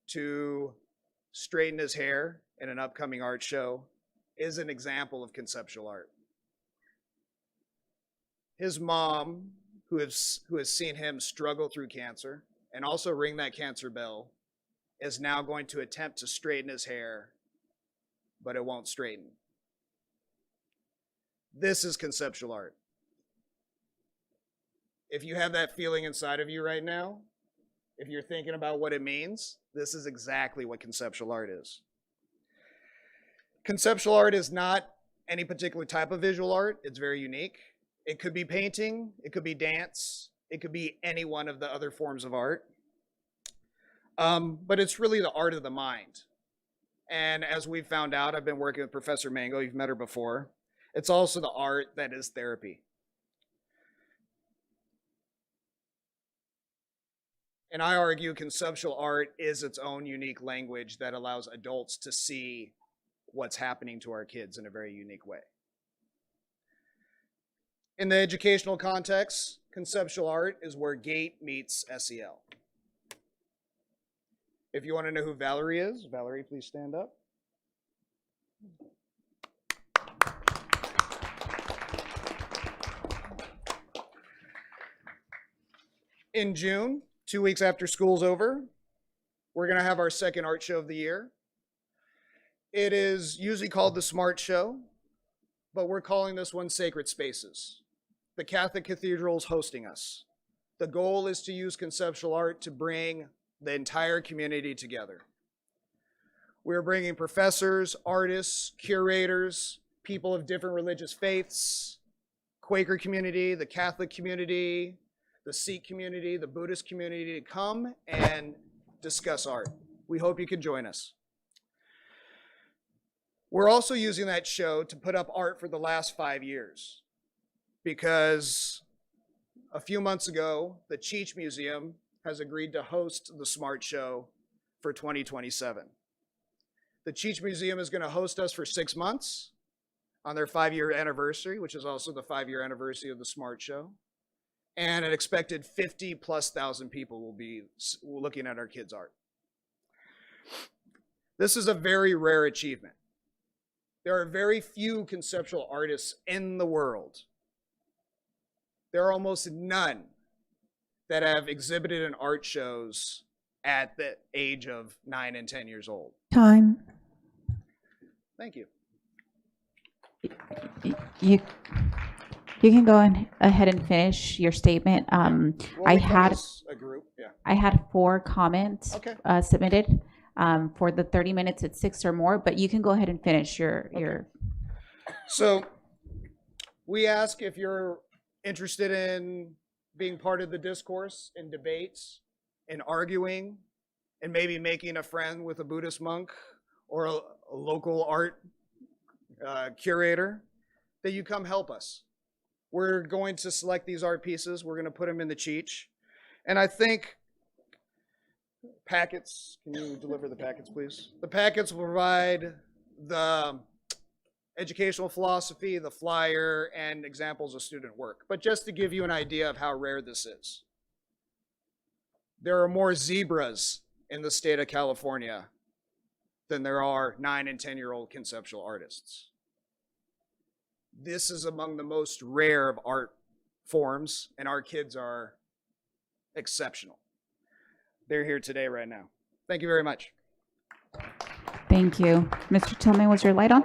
to straighten his hair in an upcoming art show, is an example of conceptual art. His mom, who has seen him struggle through cancer and also ring that cancer bell, is now going to attempt to straighten his hair, but it won't straighten. This is conceptual art. If you have that feeling inside of you right now, if you're thinking about what it means, this is exactly what conceptual art is. Conceptual art is not any particular type of visual art. It's very unique. It could be painting, it could be dance, it could be any one of the other forms of art. But it's really the art of the mind. And as we've found out, I've been working with Professor Mango, you've met her before. It's also the art that is therapy. And I argue conceptual art is its own unique language that allows adults to see what's happening to our kids in a very unique way. In the educational context, conceptual art is where GATE meets SEL. If you want to know who Valerie is, Valerie, please stand up. In June, 2 weeks after school's over, we're going to have our second art show of the year. It is usually called the Smart Show, but we're calling this one Sacred Spaces. The Catholic Cathedral is hosting us. The goal is to use conceptual art to bring the entire community together. We're bringing professors, artists, curators, people of different religious faiths, Quaker community, the Catholic community, the Sikh community, the Buddhist community to come and discuss art. We hope you can join us. We're also using that show to put up art for the last 5 years because a few months ago, the Cheech Museum has agreed to host the Smart Show for 2027. The Cheech Museum is going to host us for 6 months on their 5-year anniversary, which is also the 5-year anniversary of the Smart Show. And an expected 50,000+ people will be looking at our kids' art. This is a very rare achievement. There are very few conceptual artists in the world. There are almost none that have exhibited in art shows at the age of 9 and 10 years old. Time. Thank you. You can go ahead and finish your statement. I had a group. Yeah. I had 4 comments submitted for the 30 minutes at 6 or more, but you can go ahead and finish your. So we ask if you're interested in being part of the discourse in debates, in arguing, and maybe making a friend with a Buddhist monk or a local art curator, that you come help us. We're going to select these art pieces. We're going to put them in the Cheech. And I think packets, can you deliver the packets, please? The packets will provide the educational philosophy, the flyer, and examples of student work. But just to give you an idea of how rare this is, there are more zebras in the state of California than there are 9 and 10-year-old conceptual artists. this is among the most rare of art forms, and our kids are exceptional. They're here today right now. Thank you very much. Thank you. Mr. Tillman, was your light on?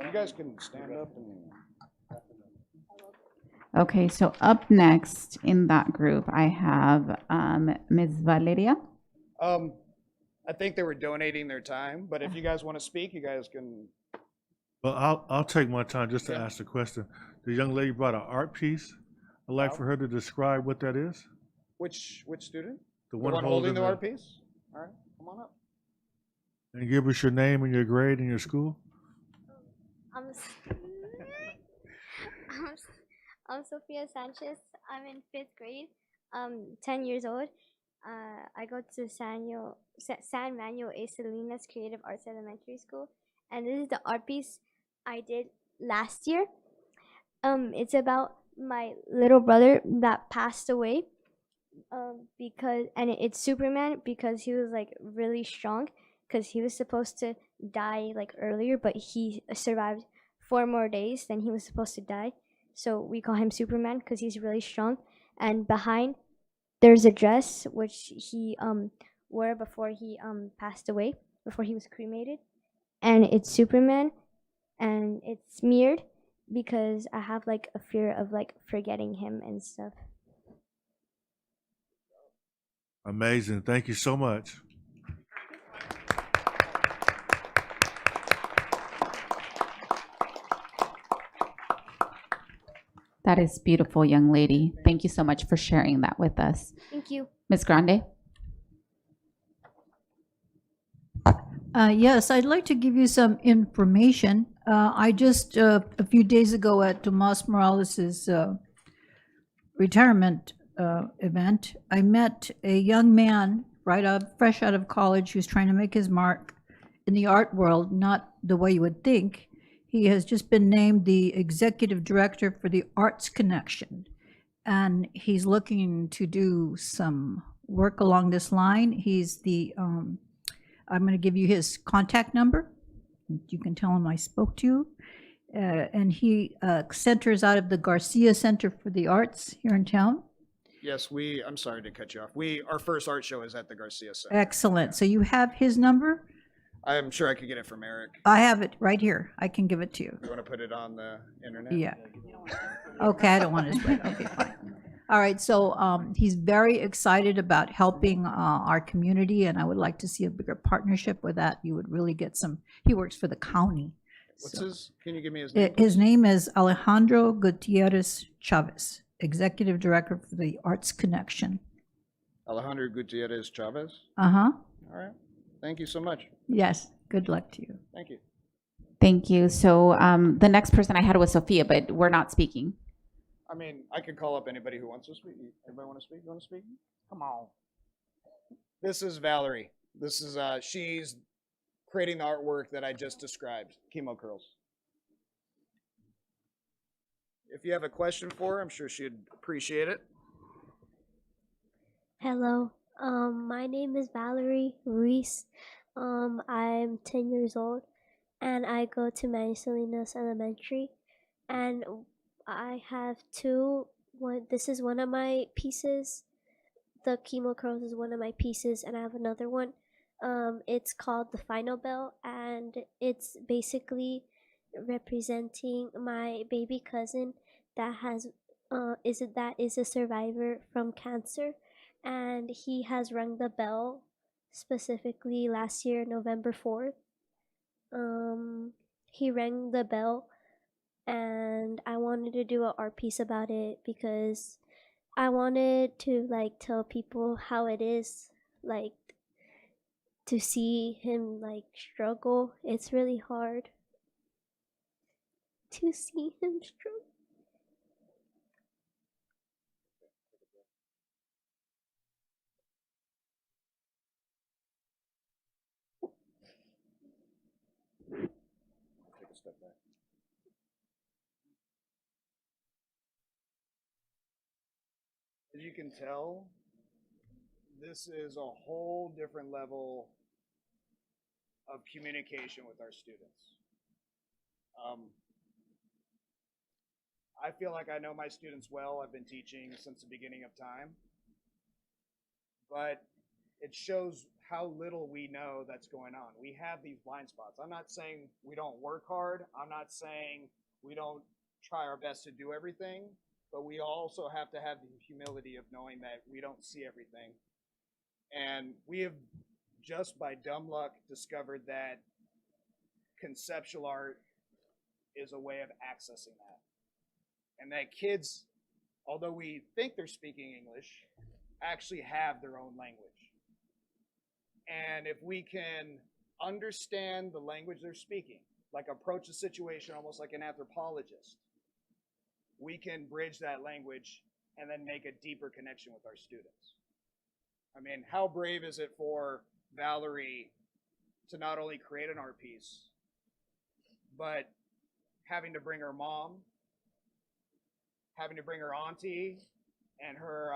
You guys can stand up and... Okay, so up next in that group, I have Ms. Valeria. I think they were donating their time, but if you guys want to speak, you guys can. Well, I'll take my time just to ask the question. The young lady brought an art piece. I'd like for her to describe what that is. Which student? The The one one holding the art piece? All right, come on up. And give us your name and your grade and your school. I'm, S- I'm Sophia Sanchez. I'm in 5th grade. 10 years old. I go to San Manuel A. Salinas Creative Arts Elementary School. And this is the art piece I did last year. It's about my little brother that passed away. It's Superman because he was like really strong because he was supposed to die like earlier, but he survived 4 more days than he was supposed to die. So we call him Superman because he's really strong. And behind there's a dress which he wore before he passed away, before he was cremated. And it's Superman, and it's mirrored because I have like a fear of like forgetting him and stuff. Amazing. Thank you so much. That is beautiful, young lady. Thank you so much for sharing that with us. Thank you. Ms. Grande? Yes, I'd like to give you some information. I just, a few days ago at Tomas Morales' retirement event, I met a young man fresh out of college who's trying to make his mark in the art world, not the way you would think. He has just been named the executive director for the Arts Connection, and he's looking to do some work along this line. He's the, I'm going to give you his contact number. You can tell him I spoke to you. And he centers out of the Garcia Center for the Arts here in town. Yes, I'm sorry to cut you off. Our first art show is at the Garcia Center. Excellent. So you have his number? I'm sure I could get it from Eric. I have it right here. I can give it to you. You want to put it on the internet? Yeah. Okay, I don't want to spread. Okay, fine. All right, so he's very excited about helping our community, and I would like to see a bigger partnership with that. You would really get some, he works for the county. What's his, can you give me his name? His name is Alejandro Gutierrez Chavez, Executive Director for the Arts Connection. Alejandro Gutierrez Chavez? Uh-huh. All right. Thank you so much. Yes, good luck to you. Thank you. Thank you. So the next person I had was Sophia, but we're not speaking. I mean, I could call up anybody who wants to speak. Everybody want to speak? You want to speak? Come on. This is Valerie. This is, she's creating the artwork that I just described, Chemo Curls. If you have a question for her, I'm sure she'd appreciate it. Hello. My name is Valerie Ruiz. I'm 10 years old, and I go to Manuel Salinas Elementary. And I have this is one of my pieces. The Chemo Curls is one of my pieces, and I have another one. It's called The Final Bell, and it's basically representing my baby cousin that is a survivor from cancer. And he has rung the bell specifically last year, November 4th. He rang the bell, and I wanted to do an art piece about it because I wanted to like tell people how it is like to see him like struggle. It's really hard to see him struggle. Take a step back. As you can tell, this is a whole different level of communication with our students. I feel like I know my students well. I've been teaching since the beginning of time. But it shows how little we know that's going on. We have these blind spots. I'm not saying we don't work hard. I'm not saying we don't try our best to do everything, but we also have to have the humility of knowing that we don't see everything. And we have just by dumb luck discovered that conceptual art is a way of accessing that. And that kids, although we think they're speaking English, actually have their own language. And if we can understand the language they're speaking, like approach the situation almost like an anthropologist, we can bridge that language and then make a deeper connection with our students. I mean, how brave is it for Valerie to not only create an art piece, but having to bring her mom, having to bring her auntie and her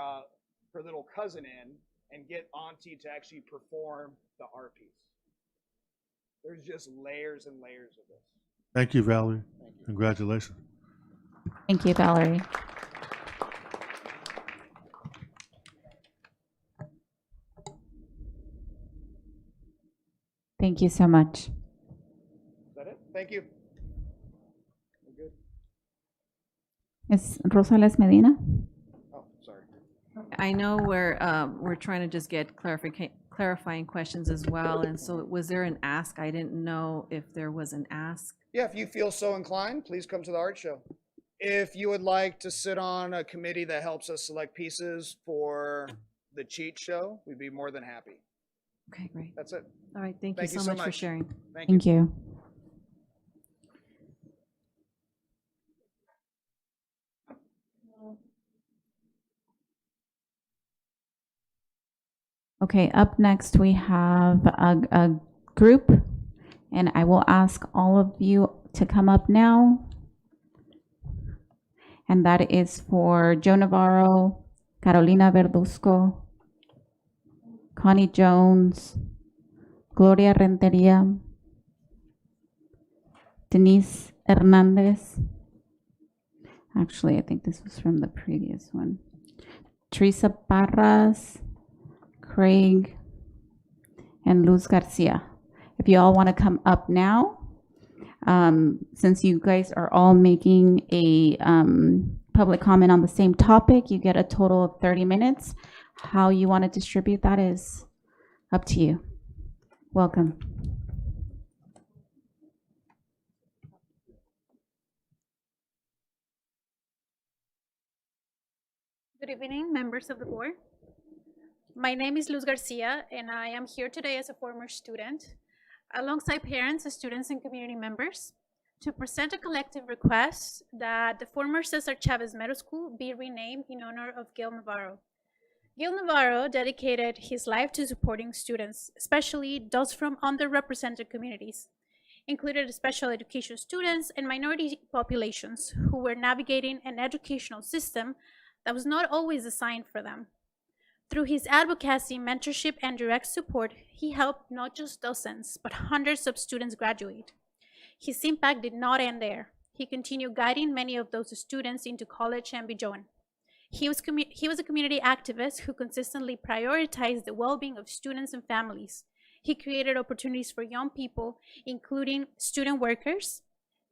little cousin in and get auntie to actually perform the art piece. There's just layers and layers of this. Thank you, Valerie. Thank you. Congratulations. Thank you, Valerie. Thank you so much. Is that it? Thank you. We're good. Is Rosales Medina? Oh, sorry. I know we're trying to just get clarifying questions as well, and so was there an ask? I didn't know if there was an ask. Yeah, if you feel so inclined, please come to the art show. If you would like to sit on a committee that helps us select pieces for the cheat show, we'd be more than happy. Okay, great. That's it. All right, thank you so much for sharing. Thank you. Okay, up next we have a group, and I will ask all of you to come up now. And that is for Joe Navarro, Carolina Verduzco, Connie Jones, Gloria Renteria, Denise Hernandez. Actually, I think this was from the previous one. Teresa Parras, Craig, and Luz Garcia. If you all want to come up now, since you guys are all making a public comment on the same topic, you get a total of 30 minutes. How you want to distribute that is up to you. Welcome. Good evening, members of the board. My name is Luz Garcia, and I am here today as a former student, alongside parents, students, and community members, to present a collective request that the former Cesar Chavez Middle School be renamed in honor of Gil Navarro. Gil Navarro dedicated his life to supporting students, especially those from underrepresented communities, included special education students and minority populations who were navigating an educational system that was not always designed for them. Through his advocacy, mentorship, and direct support, he helped not just dozens, but hundreds of students graduate. His impact did not end there. He continued guiding many of those students into college and beyond. He was a community activist who consistently prioritized the well-being of students and families. He created opportunities for young people, including student workers,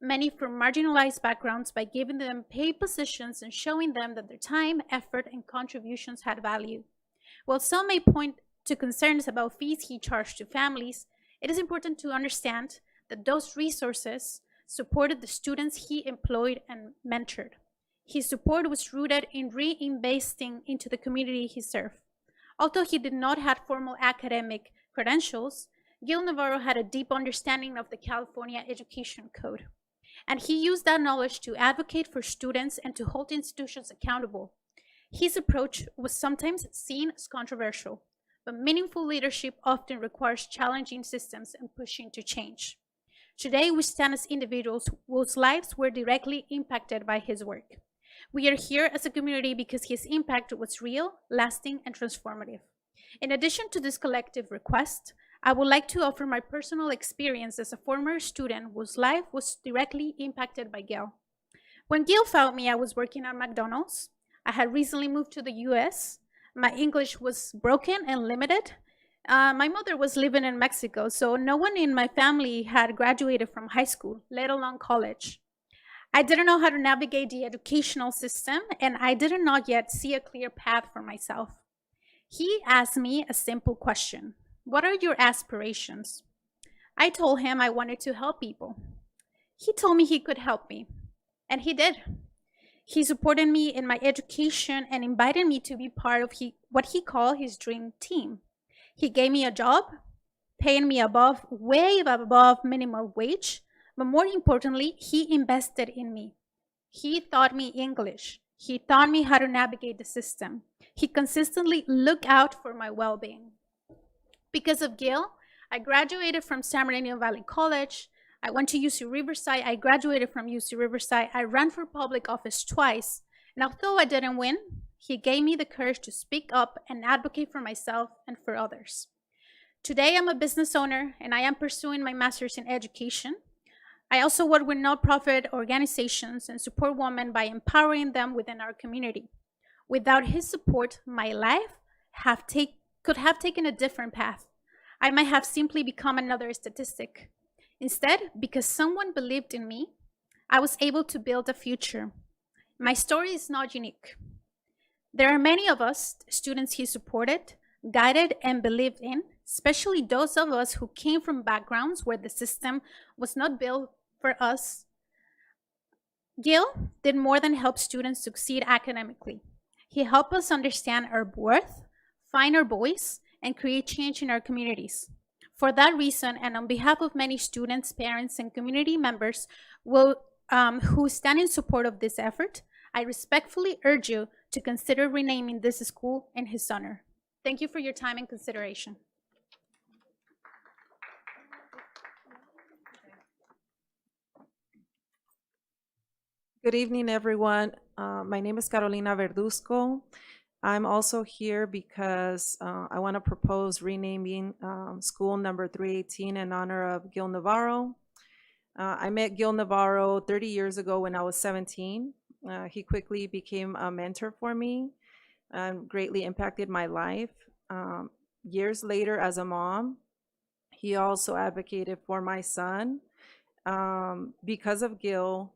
many from marginalized backgrounds, by giving them paid positions and showing them that their time, effort, and contributions had value. While some may point to concerns about fees he charged to families, it is important to understand that those resources supported the students he employed and mentored. His support was rooted in reinvesting into the community he served. Although he did not have formal academic credentials, Gil Navarro had a deep understanding of the California Education Code, and he used that knowledge to advocate for students and to hold institutions accountable. His approach was sometimes seen as controversial, but meaningful leadership often requires challenging systems and pushing to change. Today, we stand as individuals whose lives were directly impacted by his work. We are here as a community because his impact was real, lasting, and transformative. In addition to this collective request, I would like to offer my personal experience as a former student whose life was directly impacted by Gil. When Gil found me, I was working at McDonald's. I had recently moved to the US. My English was broken and limited. My mother was living in Mexico, so no one in my family had graduated from high school, let alone college. I didn't know how to navigate the educational system, and I did not yet see a clear path for myself. He asked me a simple question: what are your aspirations? I told him I wanted to help people. He told me he could help me, and he did. He supported me in my education and invited me to be part of what he called his dream team. He gave me a job, paying me way above minimum wage, but more importantly, he invested in me. He taught me English. He taught me how to navigate the system. He consistently looked out for my well-being. Because of Gil, I graduated from San Bernardino Valley College. I went to UC Riverside. I graduated from UC Riverside. I ran for public office twice. And although I didn't win, he gave me the courage to speak up and advocate for myself and for others. Today, I'm a business owner, and I am pursuing my master's in education. I also work with nonprofit organizations and support women by empowering them within our community. Without his support, my life could have taken a different path. I might have simply become another statistic. Instead, because someone believed in me, I was able to build a future. My story is not unique. There are many of us, students he supported, guided, and believed in, especially those of us who came from backgrounds where the system was not built for us. Gil did more than help students succeed academically. He helped us understand our worth, find our voice, and create change in our communities. For that reason, and on behalf of many students, parents, and community members who stand in support of this effort, I respectfully urge you to consider renaming this school in his honor. Thank you for your time and consideration. Good evening, everyone. My name is Carolina Verduzco. I'm also here because I want to propose renaming school number 318 in honor of Gil Navarro. I met Gil Navarro 30 years ago when I was 17. He quickly became a mentor for me and greatly impacted my life. Years later, as a mom, he also advocated for my son. Because of Gil,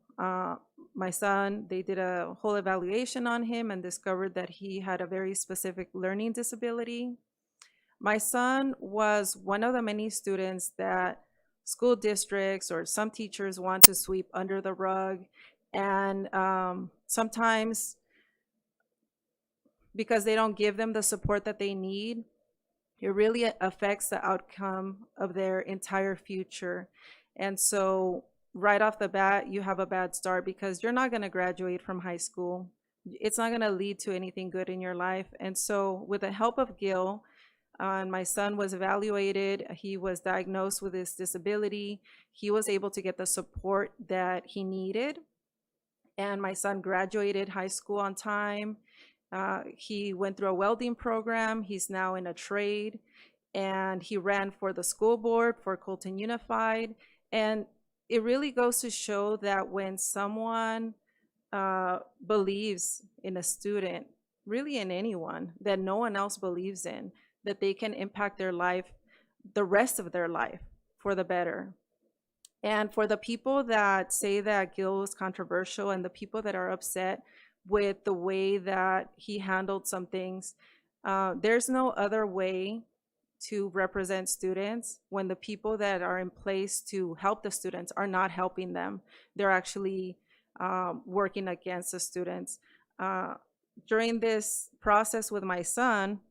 my son, they did a whole evaluation on him and discovered that he had a very specific learning disability. My son was one of the many students that school districts or some teachers want to sweep under the rug. And sometimes because they don't give them the support that they need, it really affects the outcome of their entire future. And so right off the bat, you have a bad start because you're not going to graduate from high school. It's not going to lead to anything good in your life. And so with the help of Gil, my son was evaluated. He was diagnosed with this disability. He was able to get the support that he needed. And my son graduated high school on time. He went through a welding program. He's now in a trade. And he ran for the school board for Colton Unified. And it really goes to show that when someone believes in a student, really in anyone, that no one else believes in, that they can impact their life, the rest of their life, for the better. And for the people that say that Gil was controversial and the people that are upset with the way that he handled some things, there's no other way to represent students when the people that are in place to help the students are not helping them. They're actually working against the students. During this process with my son,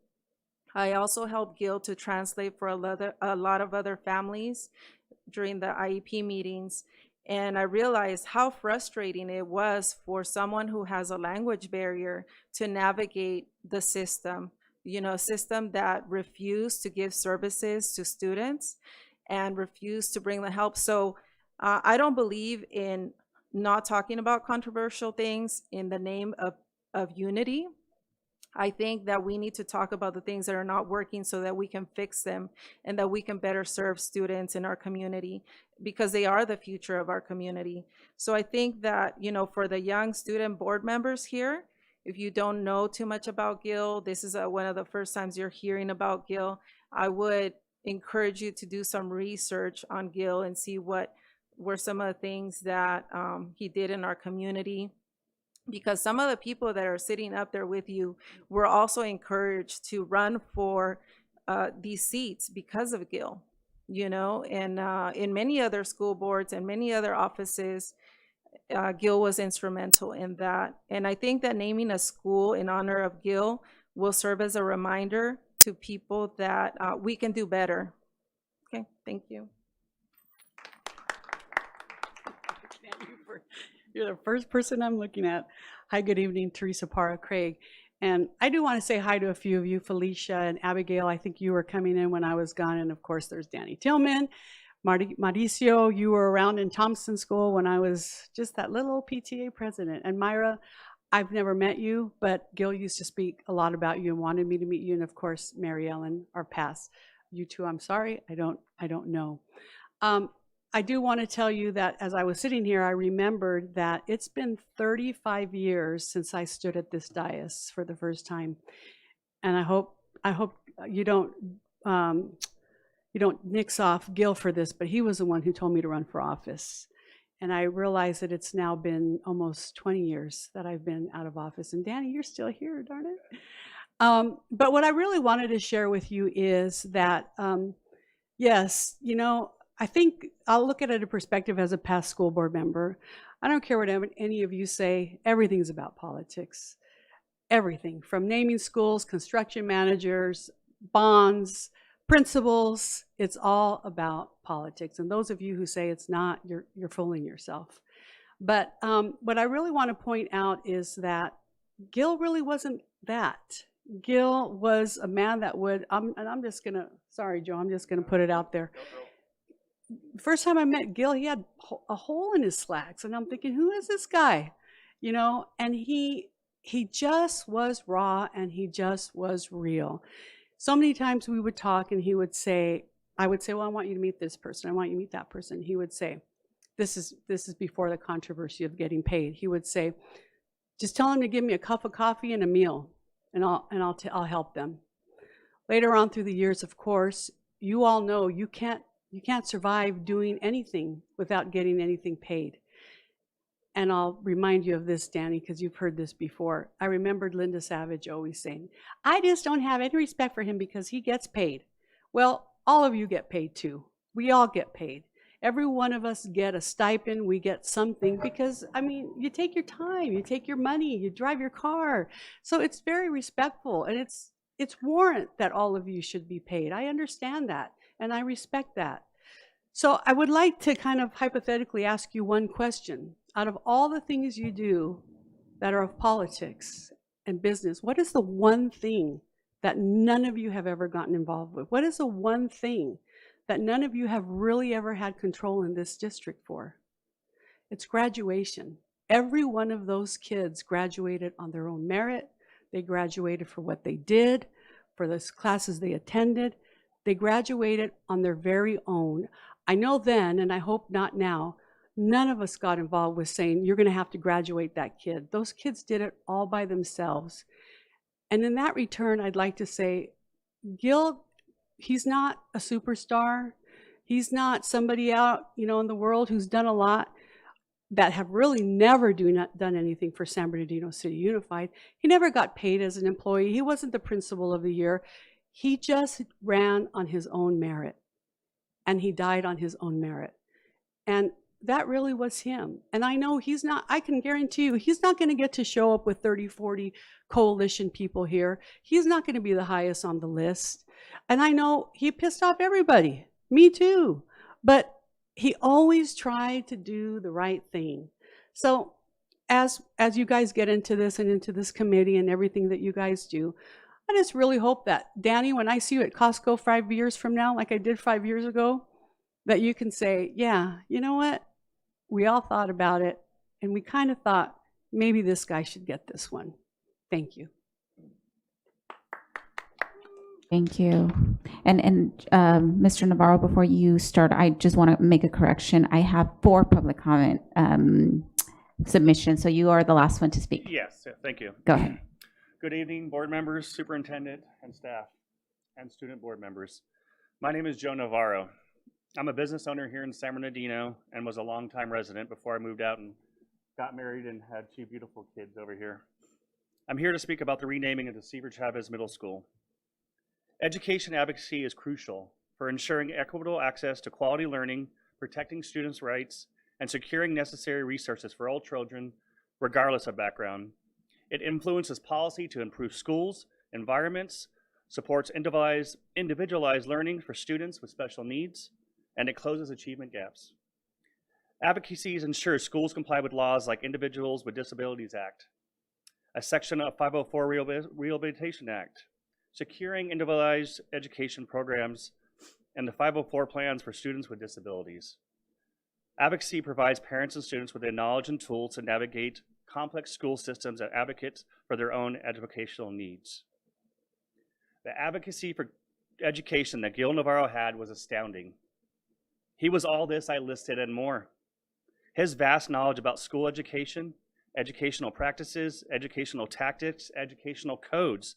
I also helped Gil to translate for a lot of other families during the IEP meetings. And I realized how frustrating it was for someone who has a language barrier to navigate the system. You know, a system that refused to give services to students and refused to bring the help. So I don't believe in not talking about controversial things in the name of unity. I think that we need to talk about the things that are not working so that we can fix them and that we can better serve students in our community, because they are the future of our community. So I think that, you know, for the young student board members here, if you don't know too much about Gil, this is one of the first times you're hearing about Gil, I would encourage you to do some research on Gil and see what were some of the things that he did in our community. Because some of the people that are sitting up there with you were also encouraged to run for these seats because of Gil, you know, and in many other school boards and many other offices, Gil was instrumental in that. And I think that naming a school in honor of Gil will serve as a reminder to people that we can do better. Okay, thank you. You're the first person I'm looking at. Hi, good evening, Teresa Parra Craig. And I do want to say hi to a few of you, Felicia and Abigail. I think you were coming in when I was gone. And of course, there's Danny Tillman. Mauricio, you were around in Thompson School when I was just that little PTA president. And Myra, I've never met you, but Gil used to speak a lot about you and wanted me to meet you. And of course, Mary Ellen, our past. You two, I'm sorry, I don't know. I do want to tell you that as I was sitting here, I remembered that it's been 35 years since I stood at this dais for the first time. And I hope you don't nix off Gil for this, but he was the one who told me to run for office. And I realize that it's now been almost 20 years that I've been out of office. And Danny, you're still here, darn it. But what I really wanted to share with you is that, yes, you know, I think I'll look at it in a perspective as a past school board member. I don't care what any of you say, everything's about politics. Everything, from naming schools, construction managers, bonds, principals, it's all about politics. And those of you who say it's not, you're fooling yourself. But what I really want to point out is that Gil really wasn't that. Gil was a man that would, and I'm just gonna, sorry Joe, I'm just gonna put it out there. First time I met Gil, he had a hole in his slacks, and I'm thinking, who is this guy? You know, and he just was raw, and he just was real. So many times we would talk, and he would say, I would say, well, I want you to meet this person, I want you to meet that person. He would say, this is before the controversy of getting paid. He would say, just tell him to give me a cup of coffee and a meal, and I'll help them. Later on through the years, of course, you all know you can't survive doing anything without getting anything paid. And I'll remind you of this, Danny, because you've heard this before. I remembered Linda Savage always saying, I just don't have any respect for him because he gets paid. Well, all of you get paid too. We all get paid. Every one of us get a stipend, we get something because, I mean, you take your time, you take your money, you drive your car. So it's very respectful, and it's warrant that all of you should be paid. I understand that, and I respect that. So I would like to kind of hypothetically ask you one question. Out of all the things you do that are of politics and business, what is the one thing that none of you have ever gotten involved with? What is the one thing that none of you have really ever had control in this district for? It's graduation. Every one of those kids graduated on their own merit. They graduated for what they did, for the classes they attended. They graduated on their very own. I know then, and I hope not now, none of us got involved with saying, you're going to have to graduate that kid. Those kids did it all by themselves. And in that return, I'd like to say, Gil, he's not a superstar. He's not somebody out, you know, in the world who's done a lot that have really never done anything for San Bernardino City Unified. He never got paid as an employee. He wasn't the principal of the year. He just ran on his own merit, and he died on his own merit. And that really was him. And I know he's not, I can guarantee you, he's not going to get to show up with 30, 40 coalition people here. He's not going to be the highest on the list. And I know he pissed off everybody, me too. But he always tried to do the right thing. So as you guys get into this and into this committee and everything that you guys do, I just really hope that, Danny, when I see you at Costco 5 years from now, like I did 5 years ago, that you can say, yeah, you know what? We all thought about it, and we kind of thought maybe this guy should get this one. Thank you. Thank you. And Mr. Navarro, before you start, I just want to make a correction. I have 4 public comment submissions, so you are the last one to speak. Yes, thank you. Go ahead. Good evening, board members, superintendent, and staff, and student board members. My name is Joe Navarro. I'm a business owner here in San Bernardino and was a longtime resident before I moved out and got married and had 2 beautiful kids over here. I'm here to speak about the renaming of the Cesar Chavez Middle School. Education advocacy is crucial for ensuring equitable access to quality learning, protecting students' rights, and securing necessary resources for all children, regardless of background. It influences policy to improve schools, environments, supports individualized learning for students with special needs, and it closes achievement gaps. Advocacy ensures schools comply with laws like Individuals with Disabilities Act, a section of 504 Rehabilitation Act, securing individualized education programs, and the 504 plans for students with disabilities. Advocacy provides parents and students with the knowledge and tools to navigate complex school systems and advocate for their own educational needs. The advocacy for education that Gil Navarro had was astounding. He was all this I listed and more. His vast knowledge about school education, educational practices, educational tactics, educational codes,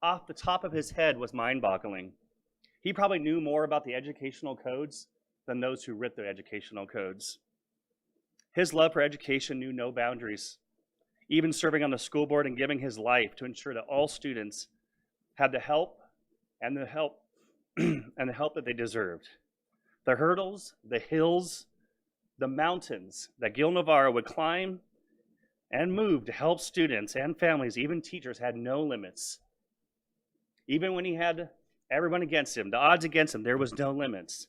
off the top of his head was mind-boggling. He probably knew more about the educational codes than those who writ the educational codes. His love for education knew no boundaries, even serving on the school board and giving his life to ensure that all students had the help and the help that they deserved. The hurdles, the hills, the mountains that Gil Navarro would climb and move to help students and families, even teachers, had no limits. Even when he had everyone against him, the odds against him, there was no limits.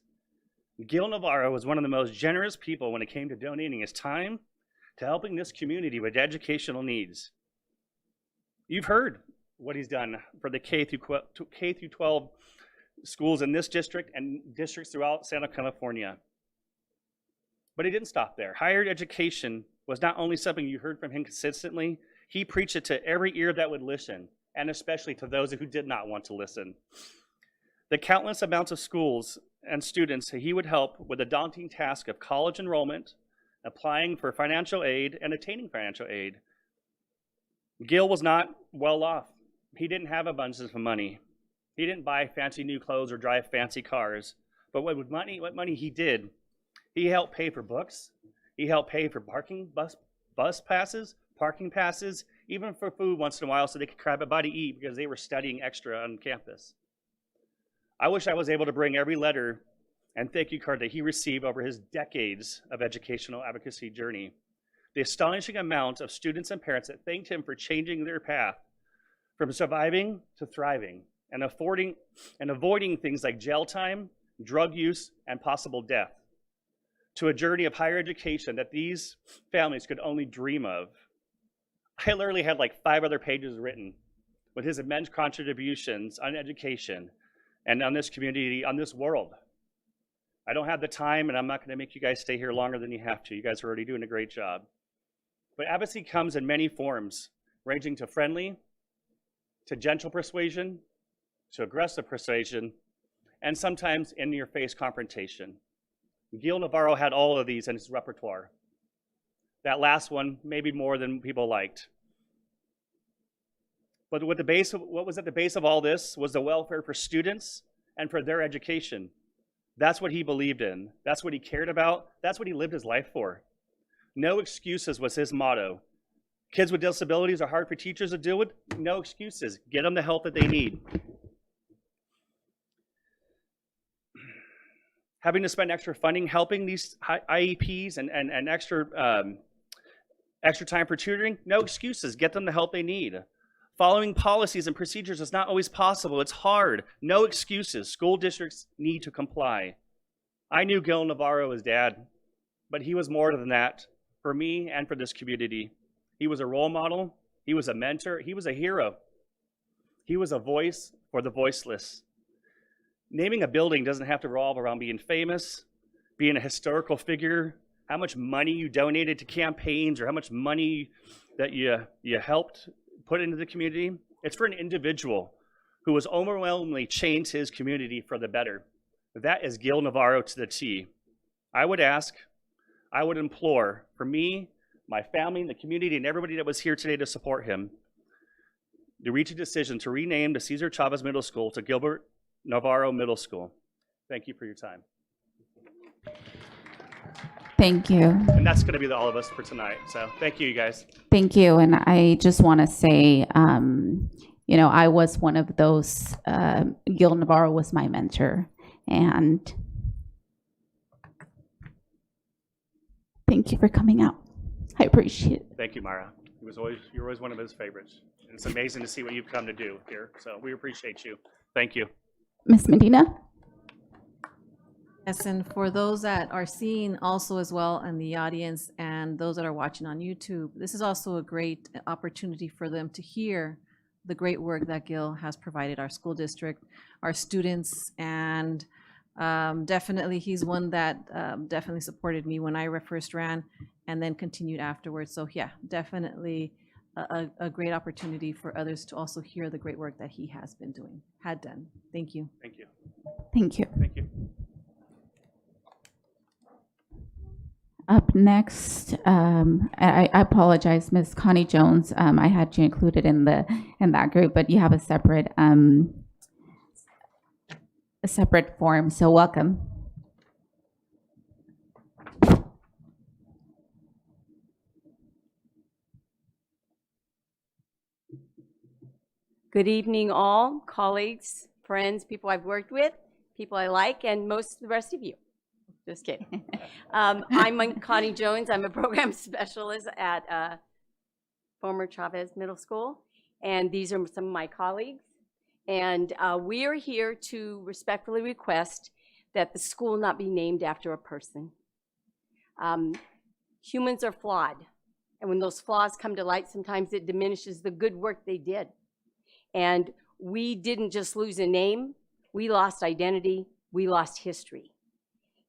Gil Navarro was one of the most generous people when it came to donating his time to helping this community with educational needs. You've heard what he's done for the K through 12 schools in this district and districts throughout Santa California. But he didn't stop there. Higher education was not only something you heard from him consistently, he preached it to every ear that would listen, and especially to those who did not want to listen. The countless amounts of schools and students he would help with the daunting task of college enrollment, applying for financial aid, and attaining financial aid. Gil was not well off. He didn't have abundance of money. He didn't buy fancy new clothes or drive fancy cars. But what money he did, he helped pay for books. He helped pay for bus passes, parking passes, even for food once in a while so they could grab a bite to eat because they were studying extra on campus. I wish I was able to bring every letter and thank you card that he received over his decades of educational advocacy journey. The astonishing amount of students and parents that thanked him for changing their path from surviving to thriving and avoiding things like jail time, drug use, and possible death, to a journey of higher education that these families could only dream of. I literally had like 5 other pages written with his immense contributions on education and on this community, on this world. I don't have the time, and I'm not going to make you guys stay here longer than you have to. You guys are already doing a great job. But advocacy comes in many forms, ranging to friendly, to gentle persuasion, to aggressive persuasion, and sometimes in-your-face confrontation. Gil Navarro had all of these in his repertoire. That last one, maybe more than people liked. But what was at the base of all this was the welfare for students and for their education. That's what he believed in. That's what he cared about. That's what he lived his life for. No excuses was his motto. Kids with disabilities are hard for teachers to deal with. No excuses. Get them the help that they need. Having to spend extra funding helping these IEPs and extra time for tutoring, no excuses. Get them the help they need. Following policies and procedures is not always possible. It's hard. No excuses. School districts need to comply. I knew Gil Navarro as dad, but he was more than that for me and for this community. He was a role model. He was a mentor. He was a hero. He was a voice for the voiceless. Naming a building doesn't have to revolve around being famous, being a historical figure, how much money you donated to campaigns, or how much money that you helped put into the community. It's for an individual who has overwhelmingly changed his community for the better. That is Gil Navarro to the T. I would implore for me, my family, and the community, and everybody that was here today to support him, to reach a decision to rename the Cesar Chavez Middle School to Gilbert Navarro Middle School. Thank you for your time. Thank you. And that's going to be all of us for tonight. So thank you, you guys. Thank you. And I just want to say, you know, I was one of those, Gil Navarro was my mentor. And thank you for coming out. I appreciate it. Thank you, Mara. You're always one of his favorites. And it's amazing to see what you've come to do here. So we appreciate you. Thank you. Ms. Medina? Yes, and for those that are seeing also as well in the audience and those that are watching on YouTube, this is also a great opportunity for them to hear the great work that Gil has provided our school district, our students, and definitely he's one that definitely supported me when I first ran and then continued afterwards. So yeah, definitely a great opportunity for others to also hear the great work that he has been doing, had done. Thank you. Thank you. Thank you. Thank you. Up next, I apologize, Ms. Connie Jones. I had you included in that group, but you have a separate form. So welcome. Good evening, all colleagues, friends, people I've worked with, people I like, and most of the rest of you. Just kidding. I'm Connie Jones. I'm a program specialist at former Chavez Middle School, and these are some of my colleagues. And we are here to respectfully request that the school not be named after a person. Humans are flawed, and when those flaws come to light, sometimes it diminishes the good work they did. And we didn't just lose a name, we lost identity, we lost history.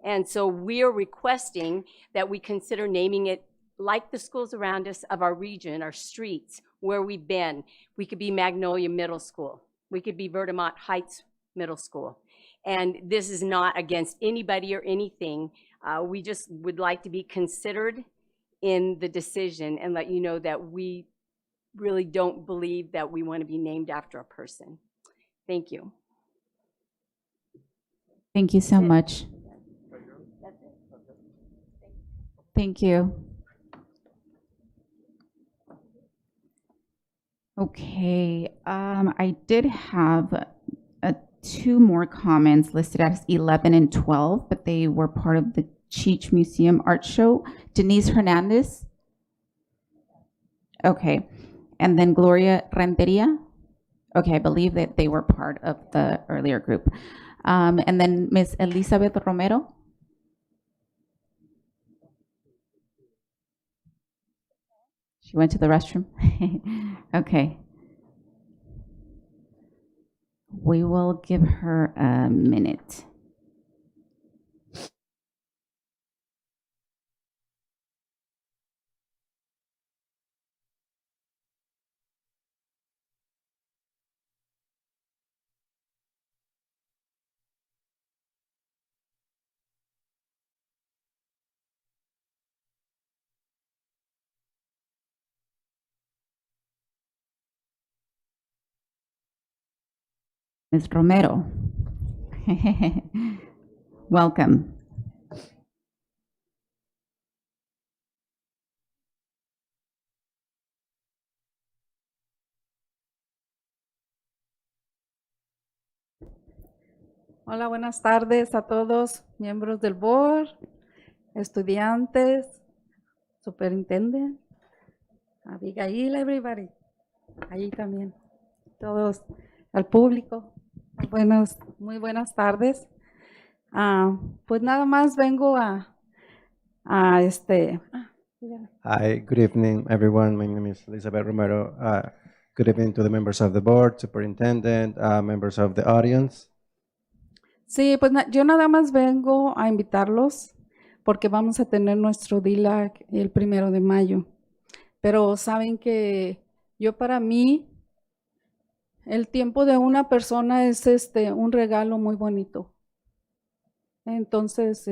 And so we're requesting that we consider naming it like the schools around us of our region, our streets, where we've been. We could be Magnolia Middle School. We could be Vermont Heights Middle School. And this is not against anybody or anything. We just would like to be considered in the decision and let you know that we really don't believe that we want to be named after a person. Thank you. Thank you so much. Thank you. Okay, I did have two more comments listed as 11 and 12, but they were part of the Cheech Museum Art Show. Denise Hernandez. Okay, and then Gloria Renteria. Okay, I believe that they were part of the earlier group. And then Ms. Elizabeth Romero. She went to the restroom. Okay. We will give her a minute. Ms. Romero. Welcome. Hola, buenas tardes a todos, miembros del board, estudiantes, superintendente, Abigail, everybody, allí también, todos, al público. Muy buenas tardes. Pues nada más vengo a Hi, good evening, everyone. My name is Elizabeth Romero. Good evening to the members of the board, superintendent, members of the audience. Sí, pues yo nada más vengo a invitarlos porque vamos a tener nuestro DILAC el 1 de mayo. Pero saben que yo para mí el tiempo de una persona es un regalo muy bonito. Entonces,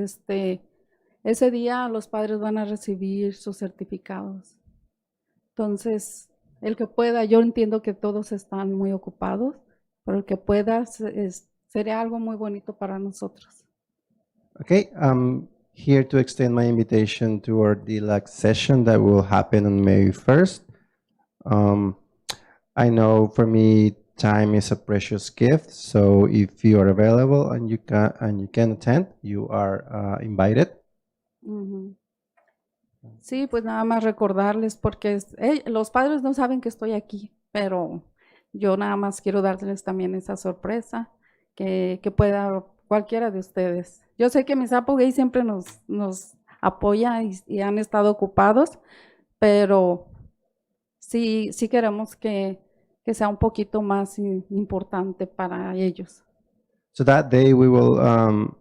ese día los padres van a recibir sus certificados. Entonces, el que pueda, yo entiendo que todos están muy ocupados, pero el que pueda sería algo muy bonito para nosotros. Okay, I'm here to extend my invitation to our DLAC session that will happen on May 1st. I know for me, time is a precious gift, so if you are available and you can attend, you are invited. Ujú. Sí, pues nada más recordarles porque los padres no saben que estoy aquí, pero yo nada más quiero darles también esa sorpresa que pueda cualquiera de ustedes. Yo sé que mis Applegate siempre nos apoya y han estado ocupados, pero sí queremos que sea un poquito más importante para ellos. So that day we will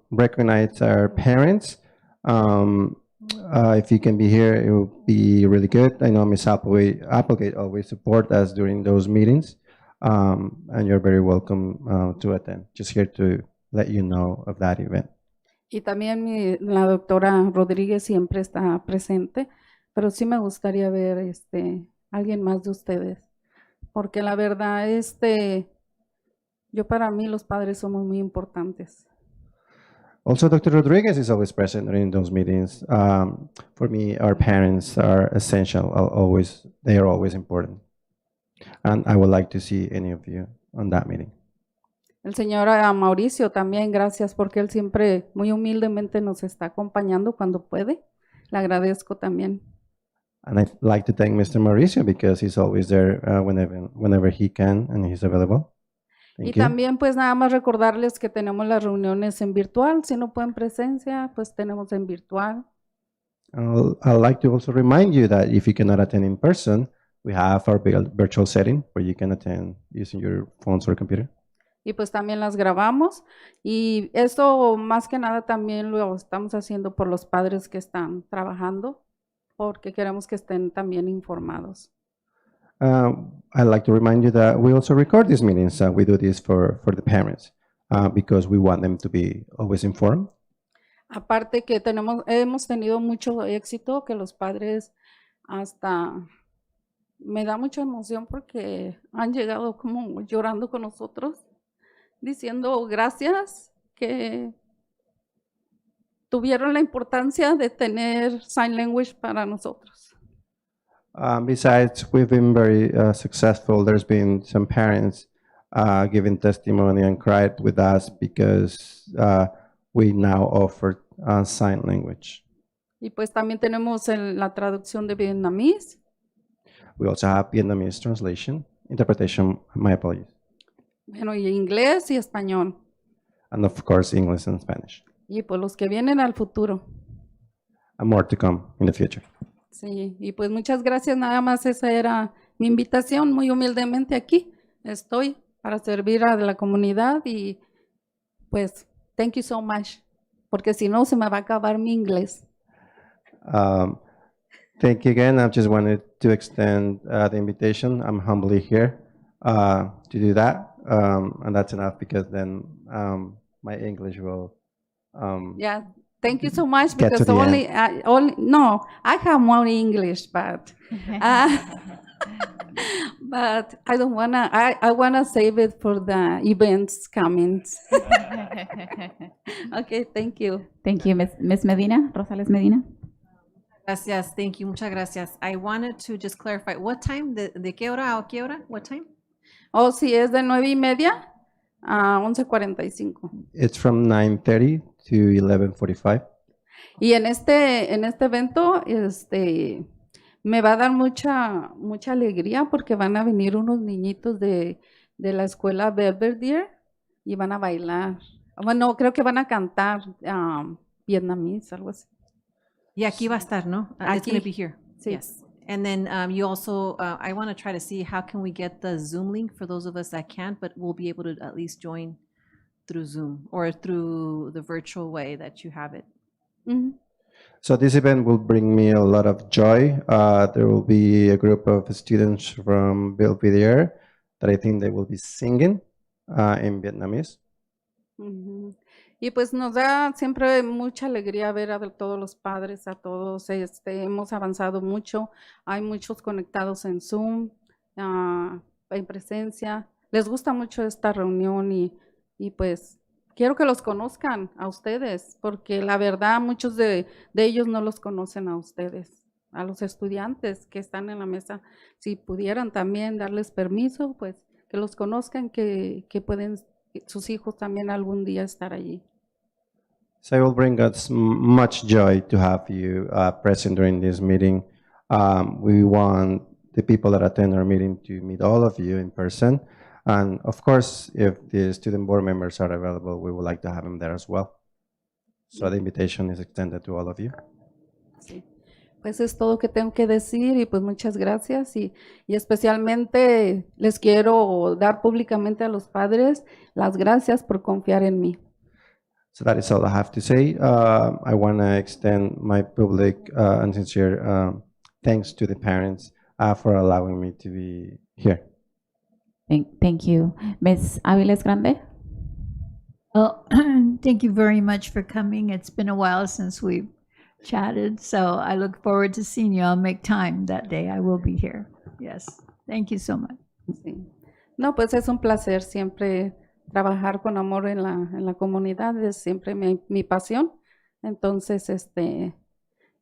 recognize our parents. If you can be here, it will be really good. I know Ms. Applegate always support us during those meetings, and you're very welcome to attend. Just here to let you know of that event. Y también la doctora Rodríguez siempre está presente, pero sí me gustaría ver alguien más de ustedes, porque la verdad yo para mí los padres somos muy importantes. Also, Dr. Rodriguez is always present during those meetings. For me, our parents are essential. They are always important. And I would like to see any of you on that meeting. El señor Mauricio también, gracias, porque él siempre muy humildemente nos está acompañando cuando puede. Le agradezco también. And I'd like to thank Mr. Mauricio because he's always there whenever he can and he's available. Y también pues nada más recordarles que tenemos las reuniones en virtual. Si no pueden presencia, pues tenemos en virtual. I'd like to also remind you that if you cannot attend in person, we have our virtual setting where you can attend using your phones or computer. Y pues también las grabamos. Y esto más que nada también lo estamos haciendo por los padres que están trabajando, porque queremos que estén también informados. I'd like to remind you that we also record these meetings. We do this for the parents because we want them to be always informed. Aparte que hemos tenido mucho éxito, que los padres hasta me da mucha emoción porque han llegado como llorando con nosotros, diciendo gracias, que tuvieron la importancia de tener sign language para nosotros. Besides, we've been very successful. There's been some parents giving testimony and cried with us because we now offer sign language. Y pues también tenemos la traducción de vietnamés. We also have Vietnamese translation, interpretation, my apologies. Bueno, y inglés y español. And of course, English and Spanish. Y pues los que vienen al futuro. And more to come in the future. Sí, y pues muchas gracias, nada más esa era mi invitación, muy humildemente aquí estoy para servir a la comunidad y pues thank you so much, porque si no se me va a acabar mi inglés. Thank you again. I just wanted to extend the invitation. I'm humbly here to do that, and that's enough because then my English will Yeah. Thank you so much Get to because the no, I have more English, but but I don't wanna. I wanna save it for the events coming. Okay, thank you. Thank you, Ms. Medina, Rosales Medina. Gracias, thank you, muchas gracias. I wanted to just clarify, what time, de qué hora a qué hora, what time? Oh, sí, es de 9:30 a 11:45. It's from 9:30 to 11:45. Y en este evento, me va a dar mucha alegría porque van a venir unos niñitos de la escuela Belvedere y van a bailar. Bueno, creo que van a cantar vietnamés, algo así. Y aquí va a estar, ¿no? It's going to be here. Sí. Yes. And then you also, I want to try to see how can we get the Zoom link for those of us that can't, but we'll be able to at least join through Zoom or through the virtual way that you have it. Mm-hmm. So this event will bring me a lot of joy. There will be a group of students from Belvedere that I think they will be singing in Vietnamese. Ujú. Y pues nos da siempre mucha alegría ver a todos los padres, a todos, hemos avanzado mucho, hay muchos conectados en Zoom, en presencia, les gusta mucho esta reunión y pues quiero que los conozcan a ustedes, porque la verdad muchos de ellos no los conocen a ustedes, a los estudiantes que están en la mesa, si pudieran también darles permiso, pues que los conozcan, que pueden sus hijos también algún día estar allí. So it will bring us much joy to have you present during this meeting. We want the people that attend our meeting to meet all of you in person. And of course, if the student board members are available, we would like to have them there as well. So the invitation is extended to all of you. Sí. Pues es todo que tengo que decir y pues muchas gracias y especialmente les quiero dar públicamente a los padres las gracias por confiar en mí. So that is all I have to say. I want to extend my public and sincere thanks to the parents for allowing me to be here. Thank you. Ms. Aviles Grande? Well, thank you very much for coming. It's been a while since we've chatted, so I look forward to seeing you. I'll make time that day. I will be here. Yes. Thank you so much. Sí. No, pues es un placer siempre trabajar con amor en la comunidad, es siempre mi pasión. Entonces,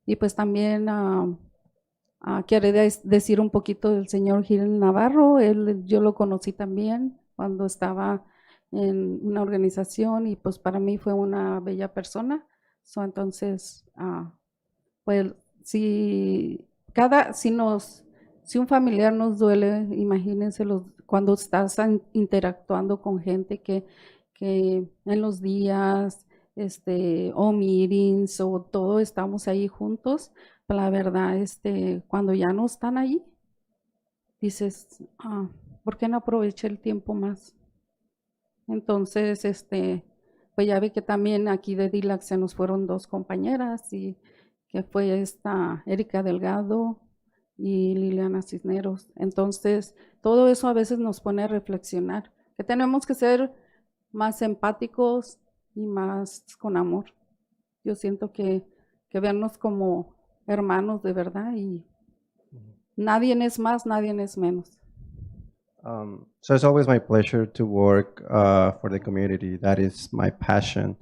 y pues también quiero decir un poquito del señor Gil Navarro. Yo lo conocí también cuando estaba en una organización y pues para mí fue una bella persona. Entonces, pues si un familiar nos duele, imagínense cuando estás interactuando con gente que en los días, o meetings o todo, estamos ahí juntos. La verdad, cuando ya no están ahí, dices, ¿por qué no aproveché el tiempo más? Entonces, pues ya ve que también aquí de DILAC se nos fueron 2 compañeras y que fue esta Erika Delgado y Liliana Cisneros. Entonces, todo eso a veces nos pone a reflexionar, que tenemos que ser más empáticos y más con amor. Yo siento que vernos como hermanos de verdad y nadie es más, nadie es menos. So it's always my pleasure to work for the community. That is my passion.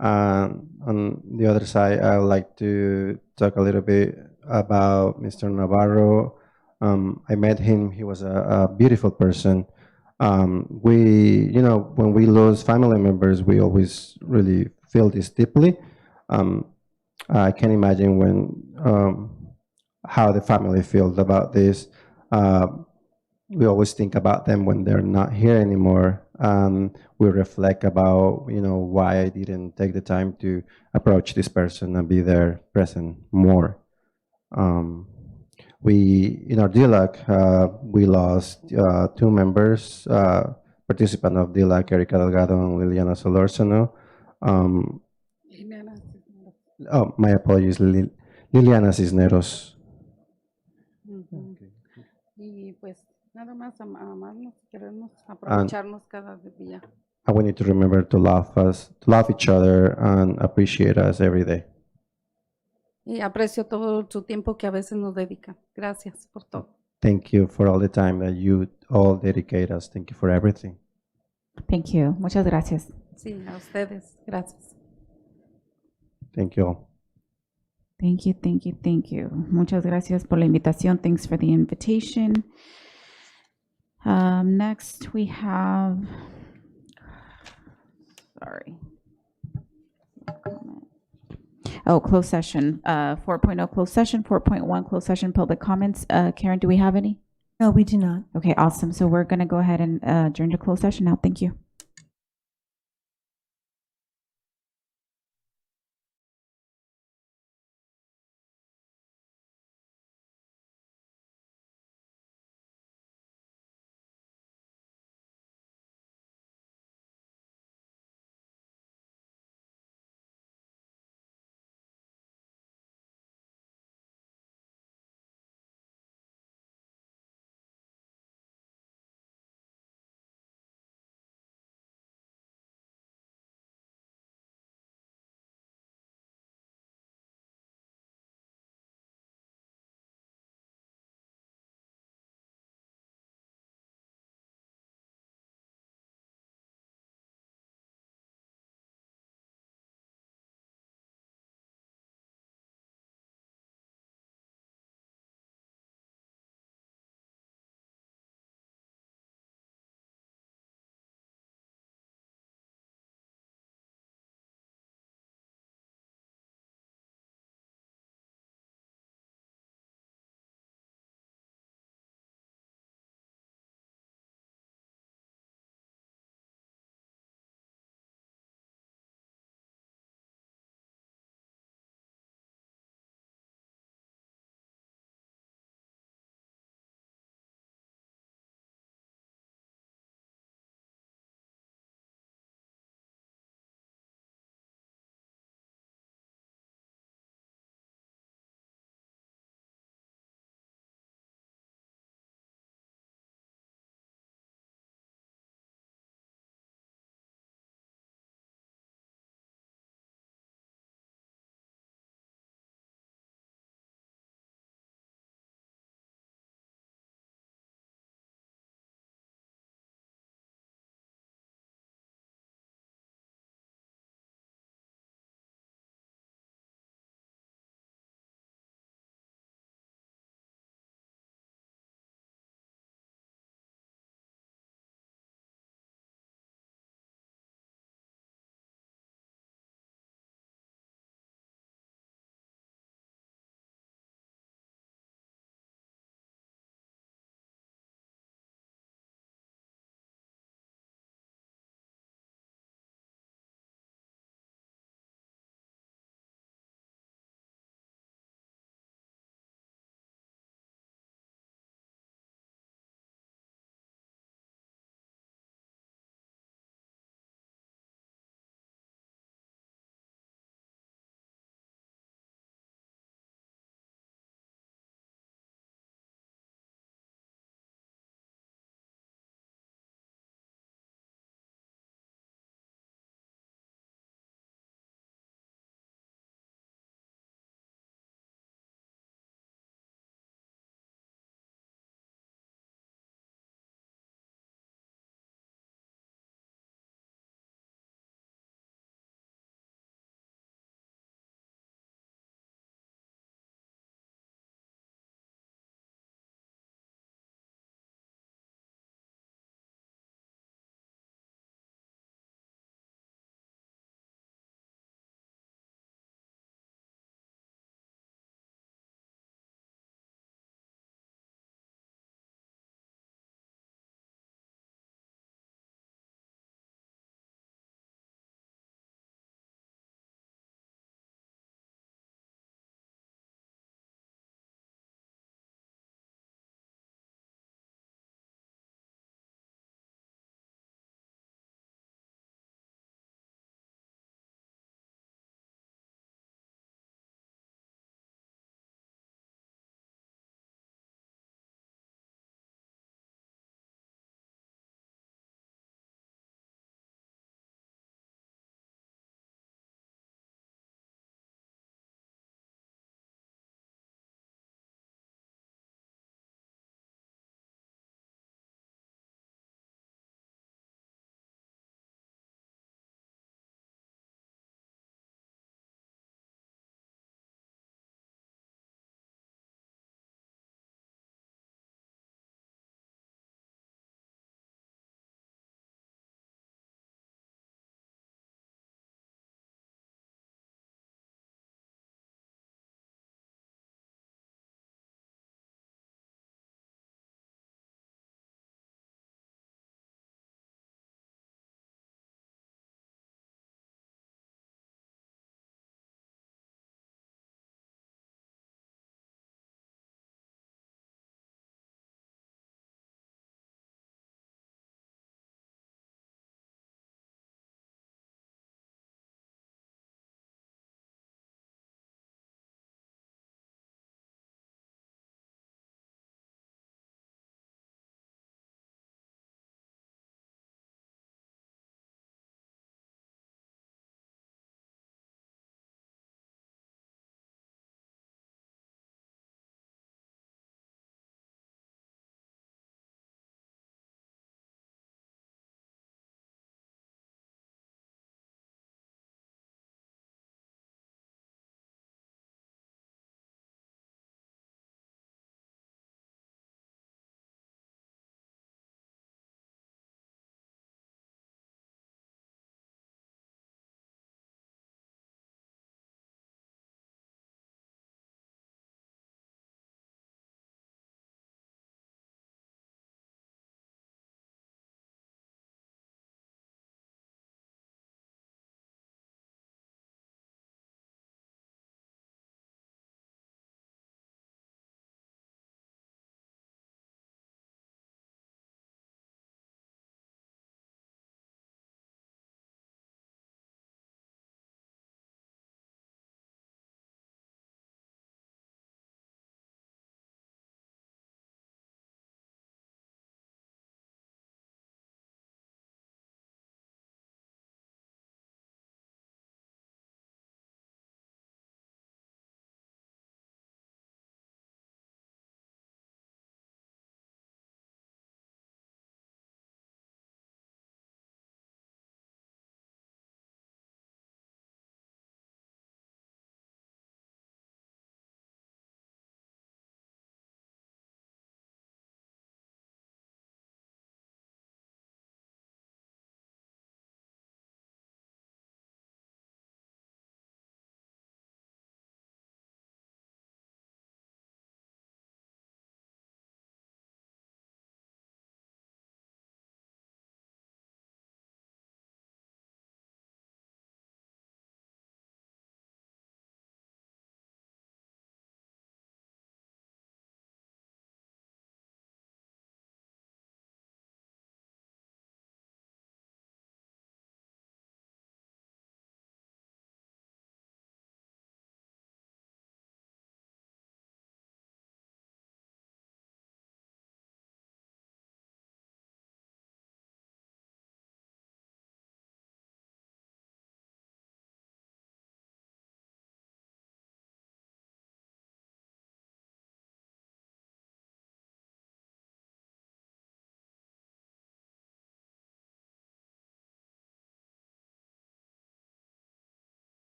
On the other side, I would like to talk a little bit about Mr. Navarro. I met him. He was a beautiful person. When we lose family members, we always really feel this deeply. I can imagine how the family feels about this. We always think about them when they're not here anymore. We reflect about, why I didn't take the time to approach this person and be there present more. In our DLAC, we lost 2 members, participant of DLAC, Erika Delgado and Liliana Solorzano. My apologies, Liliana Cisneros. Y pues nada más amarnos, querernos, aprovecharnos cada día. And we need to remember to love each other and appreciate us every day. Y aprecio todo su tiempo que a veces nos dedican. Gracias por todo. Thank you for all the time that you all dedicate us. Thank you for everything. Thank you. Muchas gracias. Sí, a ustedes. Gracias. Thank you all. Thank you, thank you, thank you. Muchas gracias por la invitación. Thanks for the invitation. Next we have, closed session, 4.0 closed session, 4.1 closed session public comments. Karen, do we have any? No, we do not. Okay, awesome. So we're going to go ahead and adjourn to closed session now. Thank you.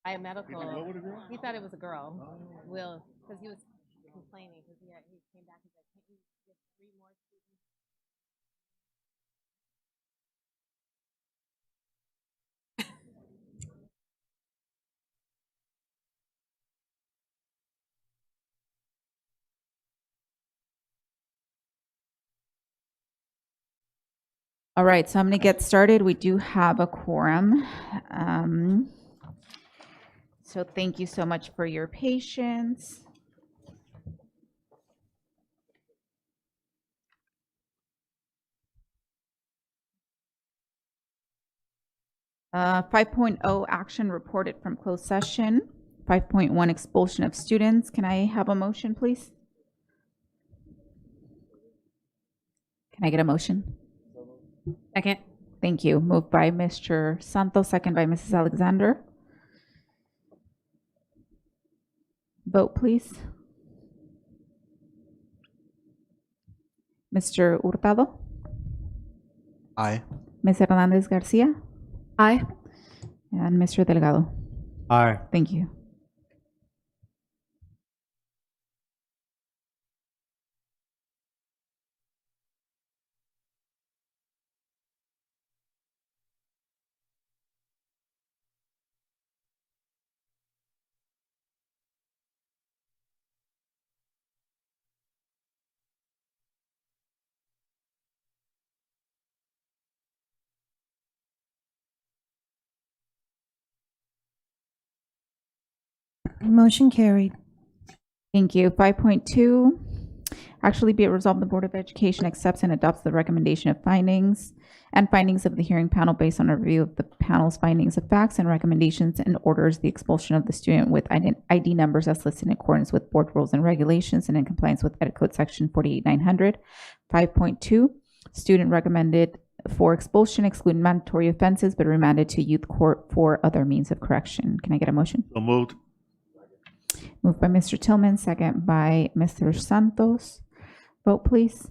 Biomedical. He thought it was a girl. Will, because he was complaining because he came back. He's like, "Can't you get 3 more students?" All right, so I'm going to get started. We do have a quorum. So thank you so much for your patience. Uh, 5.0 action reported from closed session. 5.1 expulsion of students. Can I have a motion, please? Can I get a motion? Second. Thank you. Moved by Mr. Santos, second by Mrs. Alexander. Vote, please. Mr. Hurtado? Aye. Ms. Hernandez Garcia? Aye. And Mr. Delgado? Aye. Thank you. Motion carried. Thank you. 5.2, actually be it resolved, the Board of Education accepts and adopts the recommendation of findings of the hearing panel based on a review of the panel's findings of facts and recommendations, and orders the expulsion of the student with ID numbers as listed in accordance with board rules and regulations and in compliance with Ed Code Section 48900. 5.2, student recommended for expulsion, excluding mandatory offenses, but remanded to youth court for other means of correction. Can I get a motion? So moved. Moved by Mr. Tillman, second by Mr. Santos. Vote, please.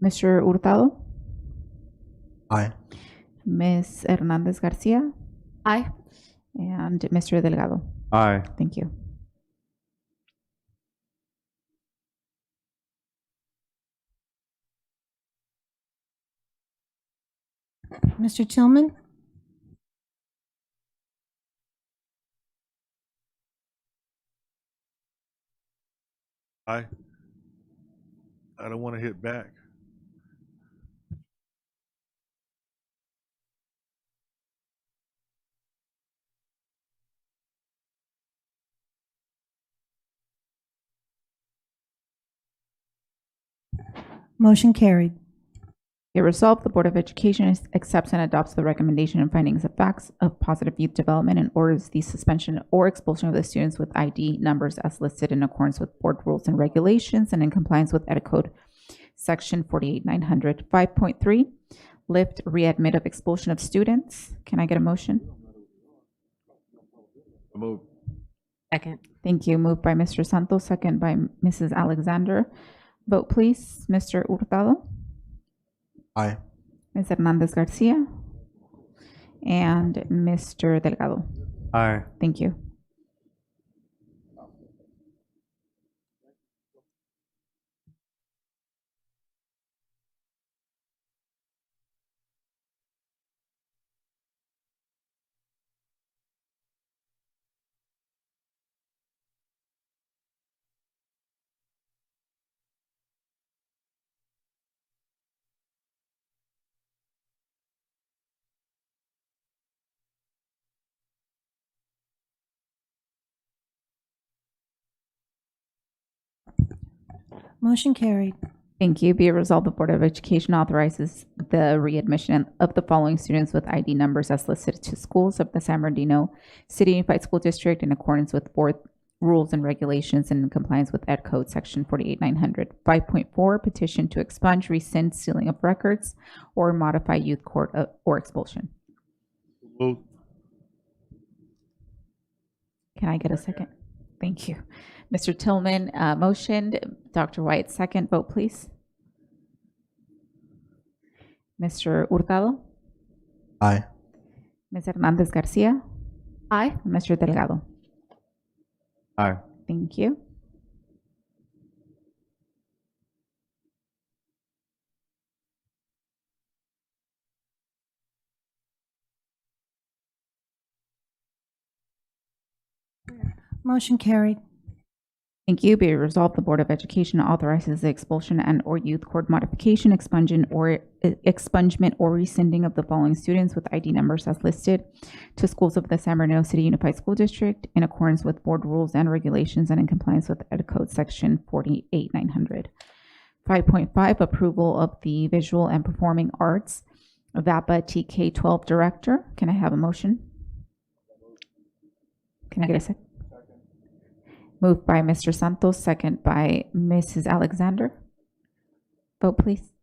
Mr. Hurtado? Aye. Ms. Hernandez Garcia? Aye. And Mr. Delgado? Aye. Thank you. Mr. Tillman? Aye. I don't want to hit back. Motion carried. Be resolved, the Board of Education accepts and adopts the recommendation and findings of facts of positive youth development and orders the suspension or expulsion of the students with ID numbers as listed in accordance with board rules and regulations and in compliance with Ed Code Section 48900. 5.3, lift, readmit of expulsion of students. Can I get a motion? Move. Second. Thank you. Moved by Mr. Santos, second by Mrs. Alexander. Vote, please. Mr. Hurtado? Aye. Ms. Hernandez Garcia? And Mr. Delgado? Aye. Thank you. Motion carried. Thank you. Be it resolved, the Board of Education authorizes the readmission of the following students with ID numbers as listed to schools of the San Bernardino City Unified School District in accordance with board rules and regulations and in compliance with Ed Code Section 48900. 5.4, petition to expunge, rescind, sealing of records, or modify youth court or expulsion. Moved. Can I get a second? Thank you. Mr. Tillman motioned. Dr. White, second. Vote, please. Mr. Hurtado, Aye. Ms. Hernandez Garcia, Aye. Mr. Delgado. Aye. Thank you. Motion carried. Thank you. Be it resolved, the Board of Education authorizes the expulsion and/or youth court modification, expungement, or rescinding of the following students with ID numbers as listed to schools of the San Bernardino City Unified School District in accordance with board rules and regulations and in compliance with Ed Code Section 48900. 5.5, approval of the Visual and Performing Arts VAPA TK-12 Director. Can I have a motion? Can I get a second? Moved by Mr. Santos, second by Mrs. Alexander. Vote, please.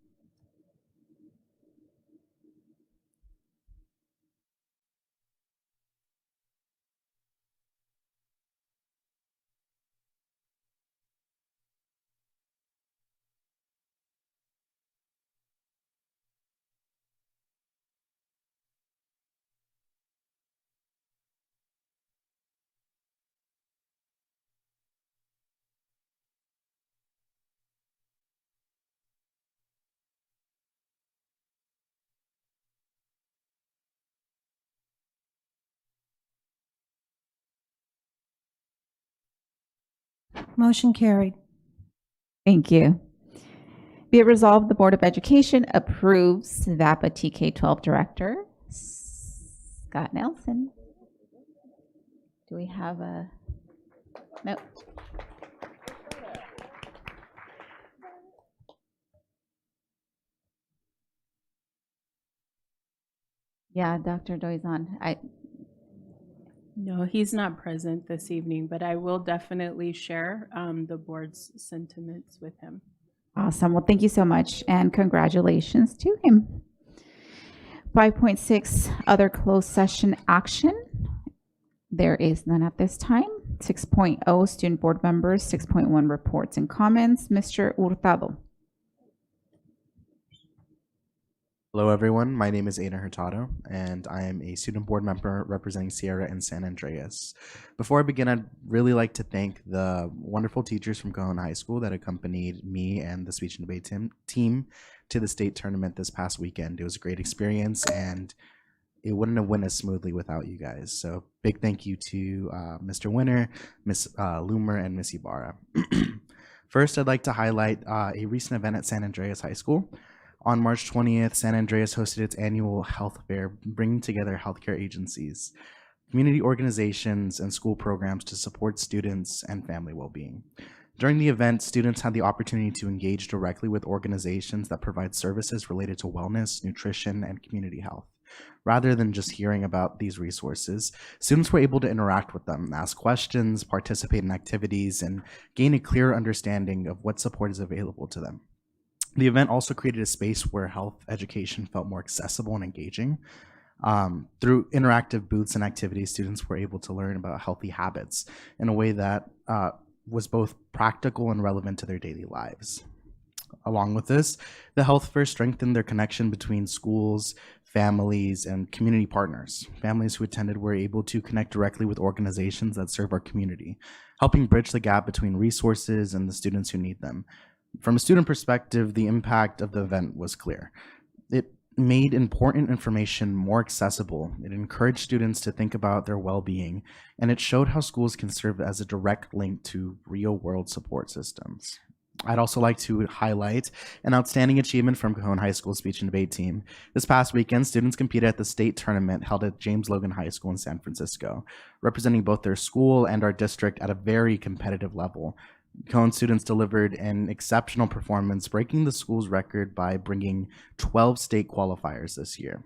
Motion carried. Thank you. Be it resolved, the Board of Education approves VAPA TK-12 Director Scott Nelson. Do we have a, no? Yeah, Dr. Doizan. No, he's not present this evening, but I will definitely share the board's sentiments with him. Awesome. Well, thank you so much and congratulations to him. 5.6, other closed session action. There is none at this time. 6.0, student board members. 6.1, reports and comments. Mr. Hurtado. Hello, everyone. My name is Aiden Hurtado, and I am a student board member representing Sierra and San Andreas. Before I begin, I'd really like to thank the wonderful teachers from Cajon High School that accompanied me and the speech and debate team to the state tournament this past weekend. It was a great experience, and it wouldn't have went as smoothly without you guys. So big thank you to Mr. Winner, Ms. Loomer, and Miss Ibarra. First, I'd like to highlight a recent event at San Andreas High School. On March 20th, San Andreas hosted its annual health fair, bringing together healthcare agencies, community organizations, and school programs to support students and family well-being. During the event, students had the opportunity to engage directly with organizations that provide services related to wellness, nutrition, and community health. Rather than just hearing about these resources, students were able to interact with them, ask questions, participate in activities, and gain a clearer understanding of what support is available to them. The event also created a space where health education felt more accessible and engaging. Through interactive booths and activities, students were able to learn about healthy habits in a way that was both practical and relevant to their daily lives. Along with this, the health fair strengthened their connection between schools, families, and community partners. Families who attended were able to connect directly with organizations that serve our community, helping bridge the gap between resources and the students who need them. From a student perspective, the impact of the event was clear. It made important information more accessible. It encouraged students to think about their well-being, and it showed how schools can serve as a direct link to real-world support systems. I'd also like to highlight an outstanding achievement from Cajon High School speech and debate team. This past weekend, students competed at the state tournament held at James Logan High School in San Francisco, representing both their school and our district at a very competitive level. Cajon students delivered an exceptional performance, breaking the school's record by bringing 12 state qualifiers this year.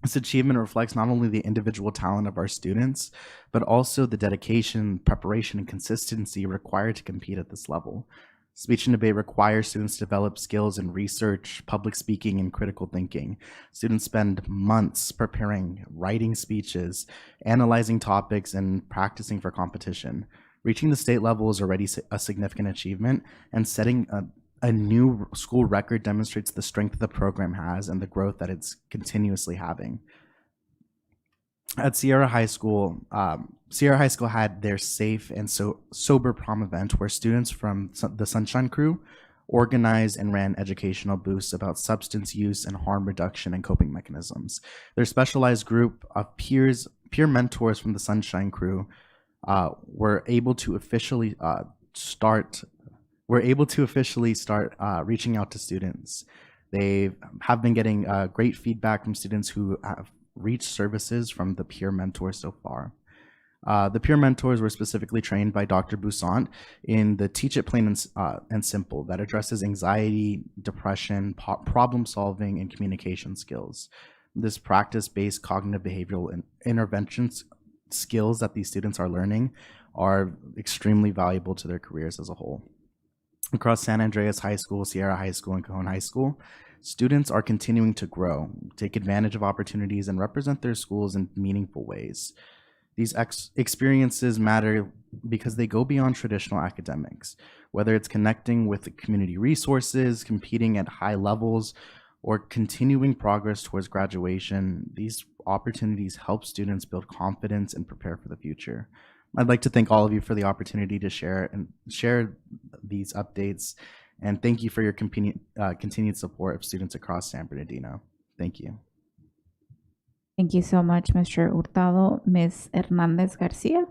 This achievement reflects not only the individual talent of our students, but also the dedication, preparation, and consistency required to compete at this level. Speech and debate requires students to develop skills in research, public speaking, and critical thinking. Students spend months preparing, writing speeches, analyzing topics, and practicing for competition. Reaching the state level is already a significant achievement, and setting a new school record demonstrates the strength the program has and the growth that it's continuously having. At Sierra High School had their safe and sober prom event where students from the Sunshine Crew organized and ran educational booths about substance use and harm reduction and coping mechanisms. Their specialized group of peer mentors from the Sunshine Crew were able to officially start reaching out to students. They have been getting great feedback from students who have reached services from the peer mentors so far. The peer mentors were specifically trained by Dr. Boussaint in the Teach It Plain and Simple that addresses anxiety, depression, problem solving, and communication skills. This practice-based cognitive behavioral interventions skills that these students are learning are extremely valuable to their careers as a whole. Across San Andreas High School, Sierra High School, and Cajon High School, students are continuing to grow, take advantage of opportunities, and represent their schools in meaningful ways. These experiences matter because they go beyond traditional academics, whether it's connecting with community resources, competing at high levels, or continuing progress towards graduation. These opportunities help students build confidence and prepare for the future. I'd like to thank all of you for the opportunity to share these updates, and thank you for your continued support of students across San Bernardino. Thank you. Thank you so much, Mr. Hurtado. Ms. Hernandez Garcia.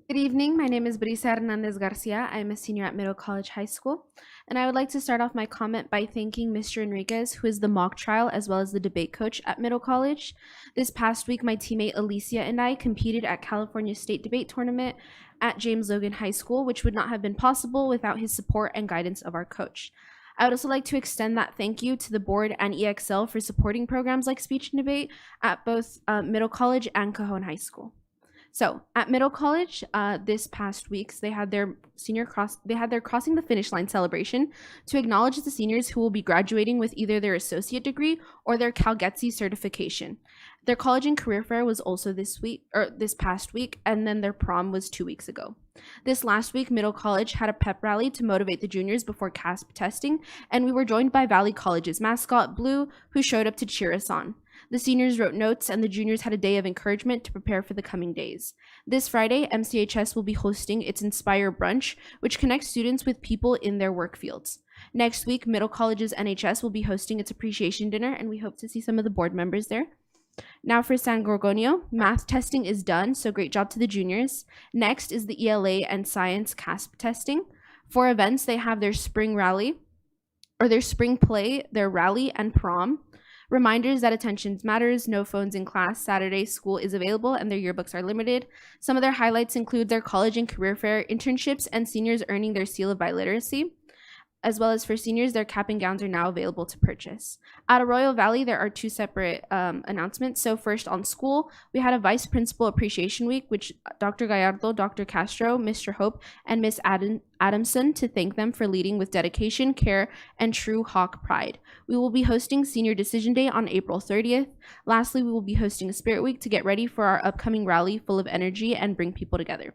Good evening. My name is Brisa Hernandez Garcia. I am a senior at Middle College High School, and I would like to start off my comment by thanking Mr. Enriquez, who is the mock trial as well as the debate coach at Middle College. This past week, my teammate Alicia and I competed at California State Debate Tournament at James Logan High School, which would not have been possible without his support and guidance of our coach. I would also like to extend that thank you to the board and EXL for supporting programs like speech and debate at both Middle College and Cajon High School. So at Middle College, this past week, they had their crossing the finish line celebration to acknowledge the seniors who will be graduating with either their associate degree or their CalGETC certification. Their college and career fair was also this past week, and then their prom was 2 weeks ago. This last week, Middle College had a pep rally to motivate the juniors before CASP testing, and we were joined by Valley College's mascot, Blue, who showed up to cheer us on. The seniors wrote notes, and the juniors had a day of encouragement to prepare for the coming days. This Friday, MCHS will be hosting its Inspire Brunch, which connects students with people in their work fields. Next week, Middle College's NHS will be hosting its appreciation dinner, and we hope to see some of the board members there. Now for San Gorgonio, math testing is done, so great job to the juniors. Next is the ELA and science CASP testing. For events, they have their spring rally, or their spring play, their rally, and prom. Reminders that attention matters, no phones in class, Saturday school is available, and their yearbooks are limited. Some of their highlights include their college and career fair internships and seniors earning their seal of biliteracy. As well as for seniors, their cap and gowns are now available to purchase. At Arroyo Valley, there are two separate announcements. So first on school, we had a Vice Principal Appreciation Week, which Dr. Gallardo, Dr. Castro, Mr. Hope, and Miss Adamson to thank them for leading with dedication, care, and true Hawk pride. We will be hosting Senior Decision Day on April 30th. Lastly, we will be hosting a Spirit Week to get ready for our upcoming rally full of energy and bring people together.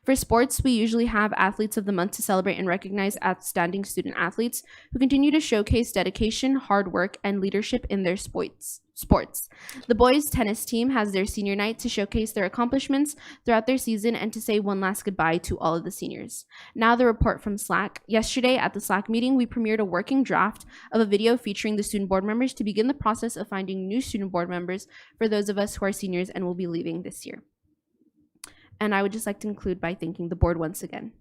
For sports, we usually have Athletes of the Month to celebrate and recognize outstanding student athletes who continue to showcase dedication, hard work, and leadership in their sports. The boys' tennis team has their senior night to showcase their accomplishments throughout their season and to say one last goodbye to all of the seniors. Now the report from SLAC. Yesterday at the SLAC meeting, we premiered a working draft of a video featuring the student board members to begin the process of finding new student board members for those of us who are seniors and will be leaving this year. And I would just like to conclude by thanking the board once again.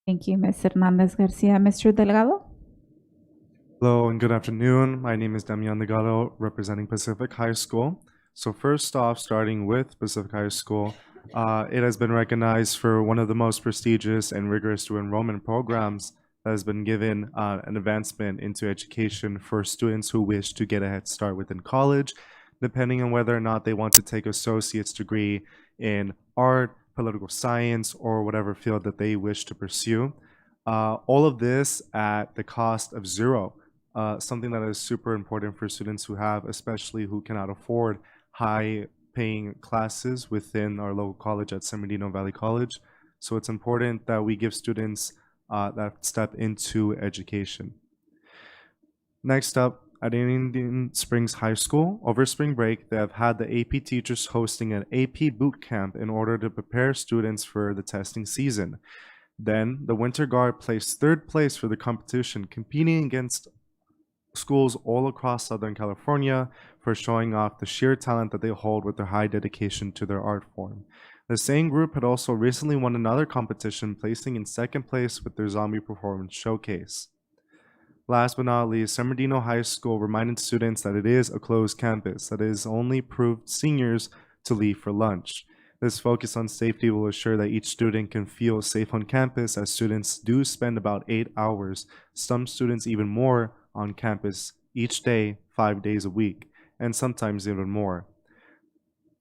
Thank you, Ms. Hernandez Garcia. Mr. Delgado? Hello and good afternoon. My name is Damian Delgado, representing Pacific High School. So first off, starting with Pacific High School, it has been recognized for one of the most prestigious and rigorous enrollment programs that has been given an advancement into education for students who wish to get a head start within college, depending on whether or not they want to take associate's degree in art, political science, or whatever field that they wish to pursue. All of this at the cost of zero, something that is super important for students who have, especially who cannot afford high-paying classes within our local college at San Bernardino Valley College. So it's important that we give students that step into education. Next up, at Indian Springs High School, over spring break, they have had the AP teachers hosting an AP boot camp in order to prepare students for the testing season. Then, the Winter Guard placed third place for the competition, competing against schools all across Southern California for showing off the sheer talent that they hold with their high dedication to their art form. The same group had also recently won another competition, placing in second place with their zombie performance showcase. Last but not least, San Bernardino High School reminded students that it is a closed campus, that it is only approved seniors to leave for lunch. This focus on safety will ensure that each student can feel safe on campus, as students do spend about 8 hours, some students even more, on campus each day, 5 days a week, and sometimes even more.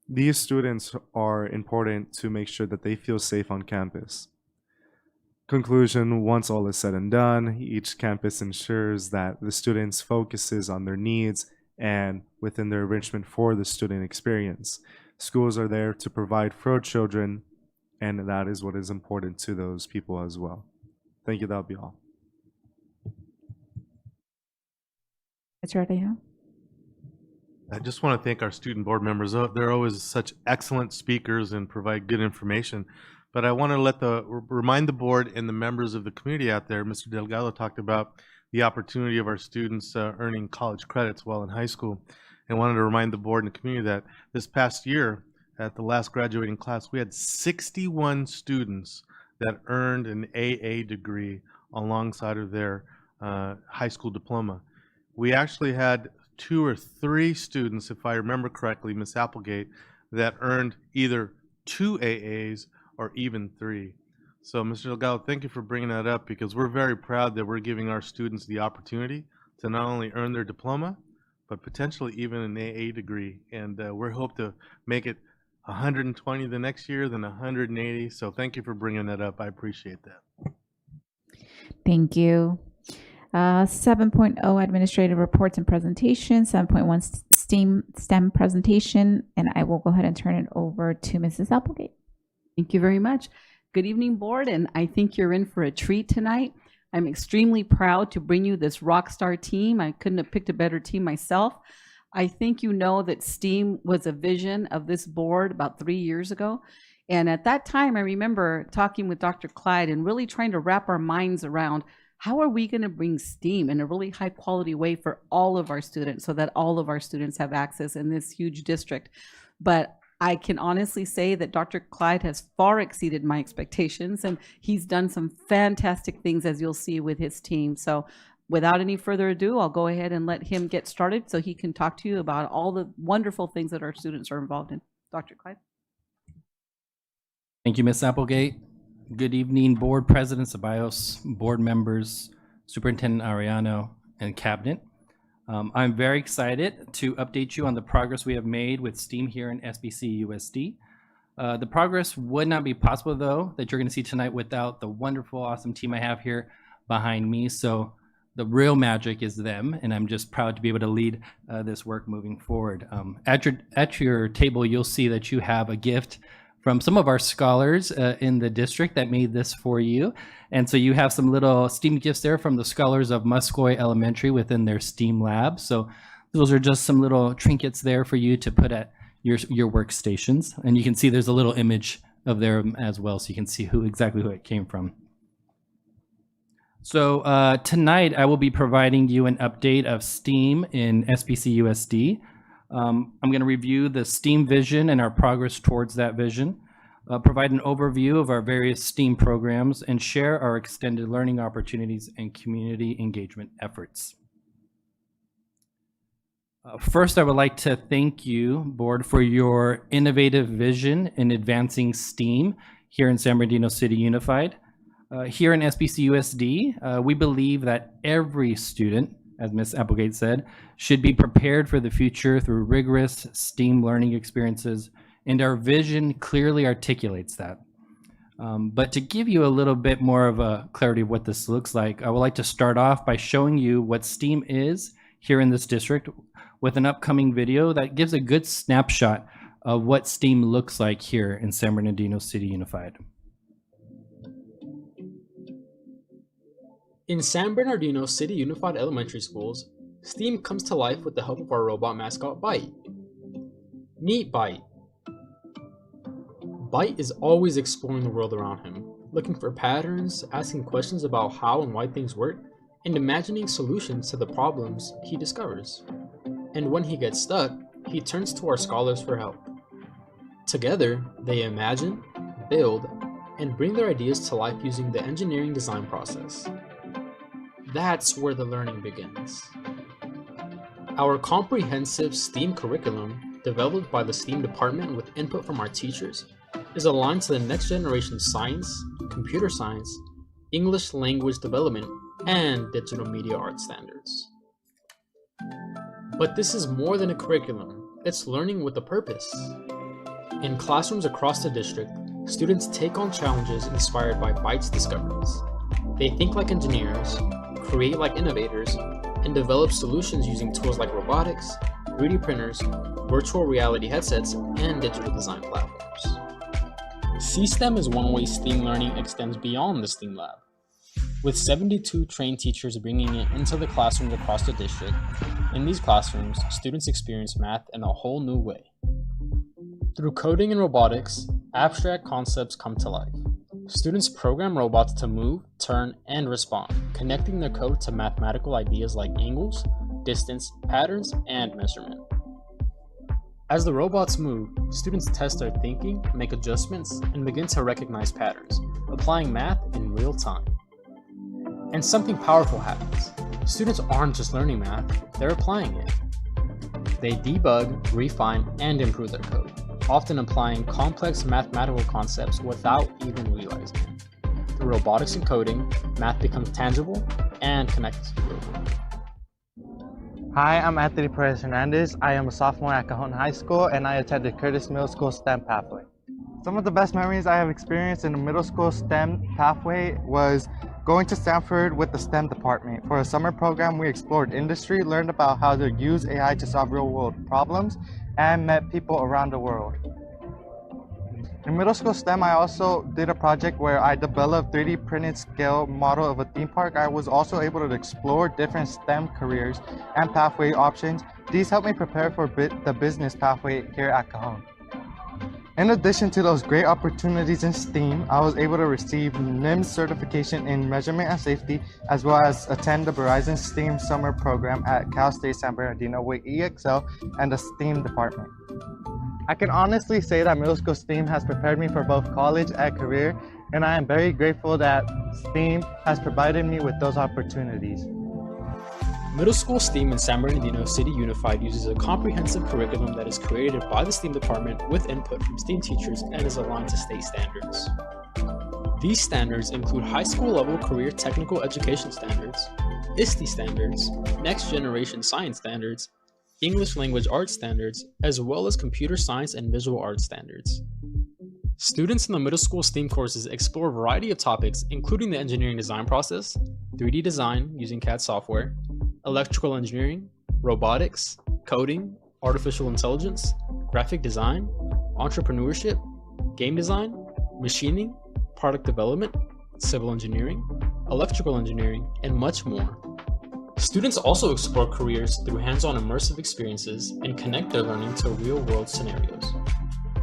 These students are important to make sure that they feel safe on campus. Conclusion, once all is said and done, each campus ensures that the students focuses on their needs and within their enrichment for the student experience. Schools are there to provide for children, and that is what is important to those people as well. Thank you, that'll be all. Mr. Ardejo? I just want to thank our student board members. They're always such excellent speakers and provide good information. But I want to remind the board and the members of the community out there, Mr. Delgado talked about the opportunity of our students earning college credits while in high school. And wanted to remind the board and the community that this past year, at the last graduating class, we had 61 students that earned an AA degree alongside of their high school diploma. We actually had 2 or 3 students, if I remember correctly, Ms. Applegate, that earned either 2 AAs or even 3. So, Mr. Delgado, thank you for bringing that up, because we're very proud that we're giving our students the opportunity to not only earn their diploma, but potentially even an AA degree. And we hope to make it 120 the next year, then 180. So thank you for bringing that up. I appreciate that. Thank you. 7.0 administrative reports and presentations, 7.1 STEM presentation, and I will go ahead and turn it over to Mrs. Applegate. Thank you very much. Good evening, board, and I think you're in for a treat tonight. I'm extremely proud to bring you this rock star team. I couldn't have picked a better team myself. I think you know that STEAM was a vision of this board about 3 years ago. And at that time, I remember talking with Dr. Clyde and really trying to wrap our minds around how are we going to bring STEAM in a really high quality way for all of our students so that all of our students have access in this huge district. But I can honestly say that Dr. Clyde has far exceeded my expectations, and he's done some fantastic things, as you'll see, with his team. So without any further ado, I'll go ahead and let him get started so he can talk to you about all the wonderful things that our students are involved in. Dr. Clyde. Thank you, Ms. Applegate. Good evening, board presidents, BIOS, board members, Superintendent Arellano, and cabinet. I'm very excited to update you on the progress we have made with STEAM here in SBC USD. The progress would not be possible, though, that you're going to see tonight without the wonderful, awesome team I have here behind me. So the real magic is them, and I'm just proud to be able to lead this work moving forward. At your table, you'll see that you have a gift from some of our scholars in the district that made this for you. And so you have some little STEAM gifts there from the scholars of Muscoy Elementary within their STEAM lab. So those are just some little trinkets there for you to put at your workstations. And you can see there's a little image of them as well, so you can see exactly who it came from. So tonight I will be providing you an update of STEAM in SBC USD. I'm going to review the STEAM vision and our progress towards that vision, provide an overview of our various STEAM programs, and share our extended learning opportunities and community engagement efforts. First, I would like to thank you, board, for your innovative vision in advancing STEAM here in San Bernardino City Unified. Here in SBC USD, we believe that every student, as Ms. Applegate said, should be prepared for the future through rigorous STEAM learning experiences, and our vision clearly articulates that. But to give you a little bit more of a clarity of what this looks like, I would like to start off by showing you what STEAM is here in this district with an upcoming video that gives a good snapshot of what STEAM looks like here in San Bernardino City Unified. In San Bernardino City Unified Elementary Schools, STEAM comes to life with the help of our robot mascot, Bite. Meet Bite. Bite is always exploring the world around him, looking for patterns, asking questions about how and why things work, and imagining solutions to the problems he discovers. And when he gets stuck, he turns to our scholars for help. Together, they imagine, build, and bring their ideas to life using the engineering design process. That's where the learning begins. Our comprehensive STEAM curriculum, developed by the STEAM department with input from our teachers, is aligned to the next generation science, computer science, English language development, and digital media art standards. But this is more than a curriculum, it's learning with a purpose. In classrooms across the district, students take on challenges inspired by Bite's discoveries. They think like engineers, create like innovators, and develop solutions using tools like robotics, 3D printers, virtual reality headsets, and digital design platforms. C-STEM is one way STEAM learning extends beyond the STEAM lab. With 72 trained teachers bringing it into the classrooms across the district, in these classrooms, students experience math in a whole new way. Through coding and robotics, abstract concepts come to life. Students program robots to move, turn, and respond, connecting their code to mathematical ideas like angles, distance, patterns, and measurement. As the robots move, students test their thinking, make adjustments, and begin to recognize patterns, applying math in real time. And something powerful happens. Students aren't just learning math, they're applying it. They debug, refine, and improve their code, often applying complex mathematical concepts without even realizing it. Through robotics and coding, math becomes tangible and connected to the real world. Hi, I'm Anthony Perez Hernandez. I am a sophomore at Cajon High School and I attended Curtis Middle School STEM pathway. Some of the best memories I have experienced in the middle school STEM pathway was going to Stanford with the STEM department. For a summer program, we explored industry, learned about how to use AI to solve real-world problems, and met people around the world. In middle school STEM, I also did a project where I developed 3D printed scale model of a theme park. I was also able to explore different STEM careers and pathway options. These helped me prepare for the business pathway here at Cajon. In addition to those great opportunities in STEAM, I was able to receive NIMS certification in measurement and safety, as well as attend the Verizon STEAM summer program at Cal State San Bernardino with EXL and the STEAM department. I can honestly say that middle school STEAM has prepared me for both college and career, and I am very grateful that STEAM has provided me with those opportunities. Middle school STEAM in San Bernardino City Unified uses a comprehensive curriculum that is created by the STEAM department with input from STEAM teachers and is aligned to state standards. These standards include high school level career technical education standards, ISTE standards, next generation science standards, English language arts standards, as well as computer science and visual arts standards. Students in the middle school STEAM courses explore a variety of topics, including the engineering design process, 3D design using CAD software, electrical engineering, robotics, coding, artificial intelligence, graphic design, entrepreneurship, game design, machining, product development, civil engineering, electrical engineering, and much more. Students also explore careers through hands-on immersive experiences and connect their learning to real-world scenarios.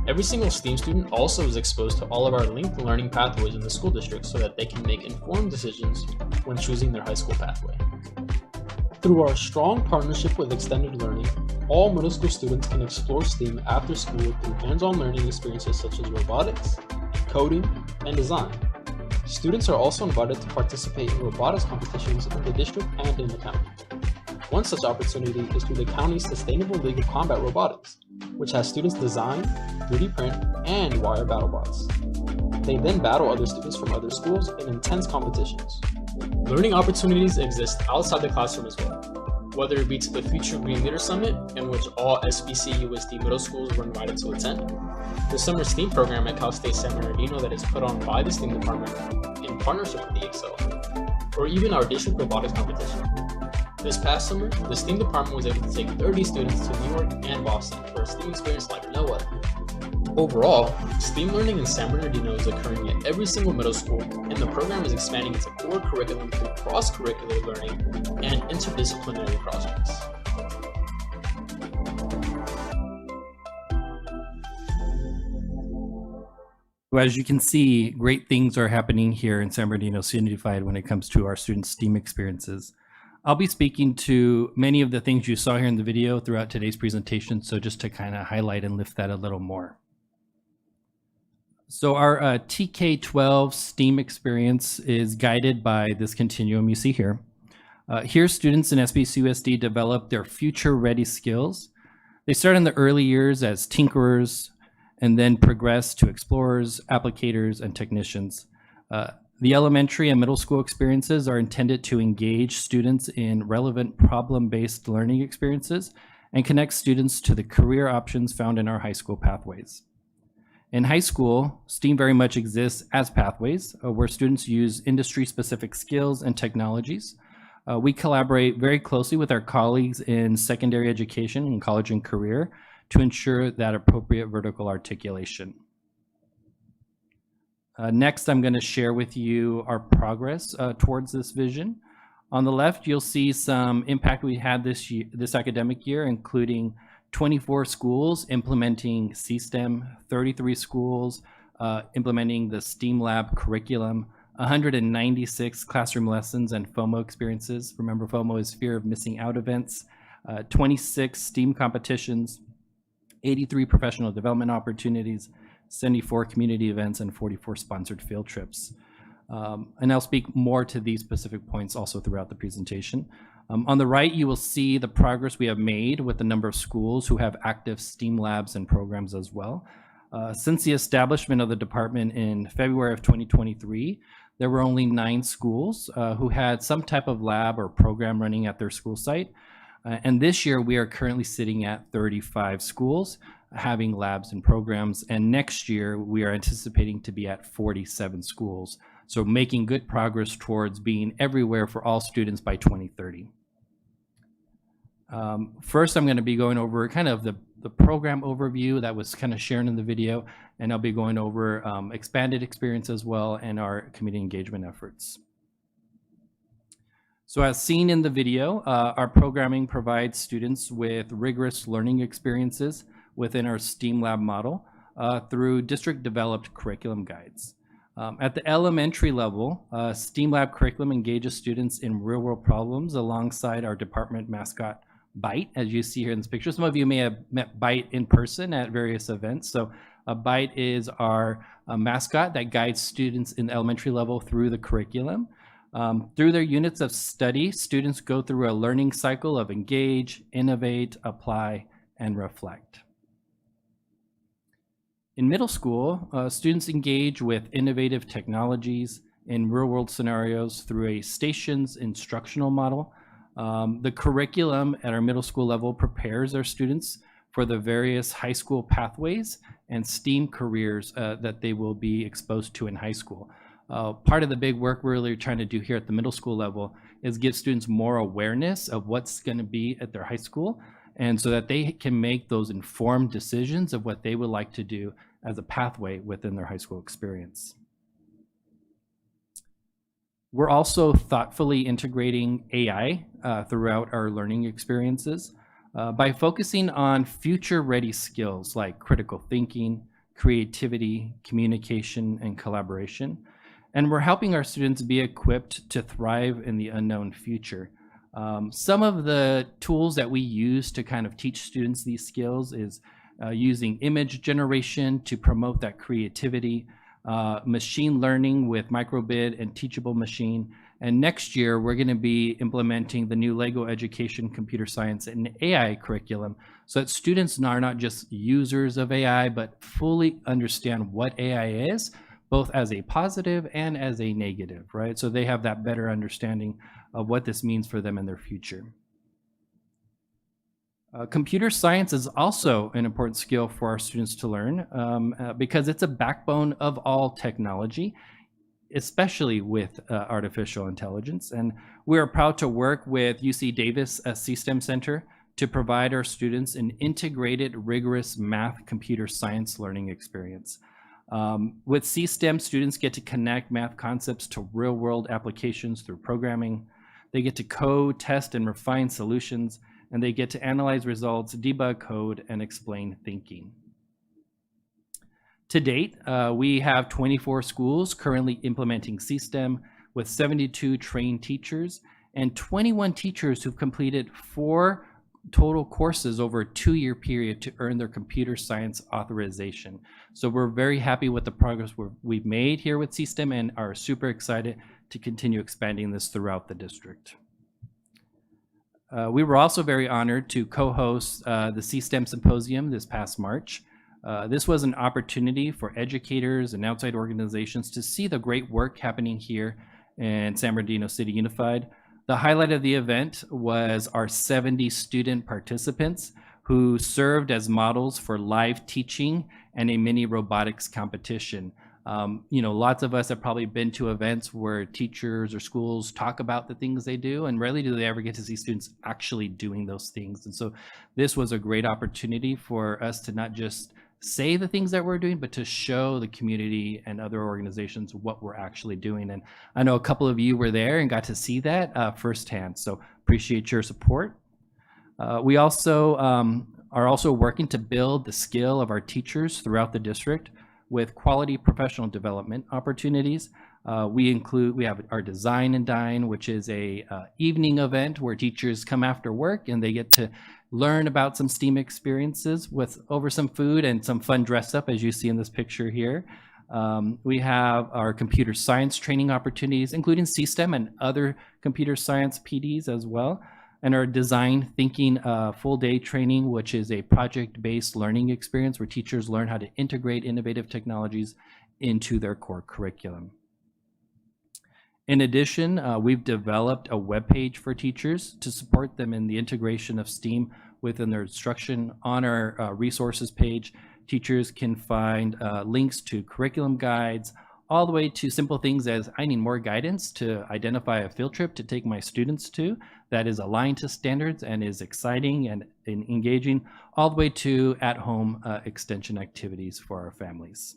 Every single STEAM student also is exposed to all of our linked learning pathways in the school district so that they can make informed decisions when choosing their high school pathway. Through our strong partnership with Extended Learning, all middle school students can explore STEAM after school through hands-on learning experiences such as robotics, coding, and design. Students are also invited to participate in robotics competitions in the district and in the county. One such opportunity is through the county's Sustainable League of Combat Robotics, which has students design, 3D print, and wire battle bots. They then battle other students from other schools in intense competitions. Learning opportunities exist outside the classroom as well, whether it be to the Future Green Leader Summit, in which all SBC USD middle schools were invited to attend, the summer STEAM program at Cal State San Bernardino that is put on by the STEAM department in partnership with EXL, or even our district robotics competition. This past summer, the STEAM department was able to take 30 students to New York and Boston for a STEAM experience like no other. Overall, STEAM learning in San Bernardino is occurring at every single middle school, and the program is expanding its core curriculum through cross-curricular learning and interdisciplinary projects. As you can see, great things are happening here in San Bernardino Unified when it comes to our students' STEAM experiences. I'll be speaking to many of the things you saw here in the video throughout today's presentation, so just to kind of highlight and lift that a little more. So our TK-12 STEAM experience is guided by this continuum you see here. Here, students in SBCUSD develop their future-ready skills. They start in the early years as tinkerers, and then progress to explorers, applicators, and technicians. The elementary and middle school experiences are intended to engage students in relevant problem-based learning experiences and connect students to the career options found in our high school pathways. In high school, STEAM very much exists as pathways where students use industry-specific skills and technologies. We collaborate very closely with our colleagues in secondary education and college and career to ensure that appropriate vertical articulation. Next, I'm going to share with you our progress towards this vision. On the left, you'll see some impact we had this academic year, including 24 schools implementing C-STEM, 33 schools implementing the STEAM Lab curriculum, 196 classroom lessons and FOMO experiences. Remember, FOMO is fear of missing out events, 26 STEAM competitions, 83 professional development opportunities, 74 community events, and 44 sponsored field trips. And I'll speak more to these specific points also throughout the presentation. On the right, you will see the progress we have made with the number of schools who have active STEAM labs and programs as well. Since the establishment of the department in February of 2023, there were only 9 schools who had some type of lab or program running at their school site. And this year, we are currently sitting at 35 schools having labs and programs. And next year, we are anticipating to be at 47 schools. So making good progress towards being everywhere for all students by 2030. First, I'm going to be going over kind of the program overview that was kind of shared in the video. And I'll be going over expanded experience as well and our community engagement efforts. So as seen in the video, our programming provides students with rigorous learning experiences within our STEAM Lab model through district-developed curriculum guides. At the elementary level, STEAM Lab curriculum engages students in real-world problems alongside our department mascot, Bite, as you see here in this picture. Some of you may have met Bite in person at various events. So Bite is our mascot that guides students in the elementary level through the curriculum. Through their units of study, students go through a learning cycle of engage, innovate, apply, and reflect. In middle school, students engage with innovative technologies in real-world scenarios through a stations instructional model. The curriculum at our middle school level prepares our students for the various high school pathways and STEAM careers that they will be exposed to in high school. Part of the big work we're really trying to do here at the middle school level is give students more awareness of what's going to be at their high school, and so that they can make those informed decisions of what they would like to do as a pathway within their high school experience. We're also thoughtfully integrating AI throughout our learning experiences by focusing on future-ready skills like critical thinking, creativity, communication, and collaboration. And we're helping our students be equipped to thrive in the unknown future. Some of the tools that we use to kind of teach students these skills is using image generation to promote that creativity, machine learning with microbit and teachable machine. And next year, we're going to be implementing the new Lego Education Computer Science and AI curriculum so that students are not just users of AI, but fully understand what AI is, both as a positive and as a negative, right? So they have that better understanding of what this means for them in their future. Computer science is also an important skill for our students to learn because it's a backbone of all technology, especially with artificial intelligence. And we are proud to work with UC Davis C-STEM Center to provide our students an integrated, rigorous math computer science learning experience. With C-STEM, students get to connect math concepts to real-world applications through programming. They get to code, test, and refine solutions, and they get to analyze results, debug code, and explain thinking. To date, we have 24 schools currently implementing C-STEM with 72 trained teachers and 21 teachers who've completed 4 total courses over a 2-year period to earn their computer science authorization. So we're very happy with the progress we've made here with C-STEM and are super excited to continue expanding this throughout the district. We were also very honored to co-host the C-STEM Symposium this past March. This was an opportunity for educators and outside organizations to see the great work happening here in San Bernardino City Unified. The highlight of the event was our 70 student participants who served as models for live teaching and a mini robotics competition. Lots of us have probably been to events where teachers or schools talk about the things they do, and rarely do they ever get to see students actually doing those things. And so this was a great opportunity for us to not just say the things that we're doing, but to show the community and other organizations what we're actually doing. And I know a couple of you were there and got to see that firsthand, so appreciate your support. We also are also working to build the skill of our teachers throughout the district with quality professional development opportunities. We have our Design and Dine, which is a evening event where teachers come after work and they get to learn about some STEAM experiences over some food and some fun dress up, as you see in this picture here. We have our computer science training opportunities, including C-STEM and other computer science PDs as well. And our design thinking full day training, which is a project-based learning experience where teachers learn how to integrate innovative technologies into their core curriculum. In addition, we've developed a webpage for teachers to support them in the integration of STEAM within their instruction. On our resources page, teachers can find links to curriculum guides, all the way to simple things as I need more guidance to identify a field trip to take my students to that is aligned to standards and is exciting and engaging, all the way to at-home extension activities for our families.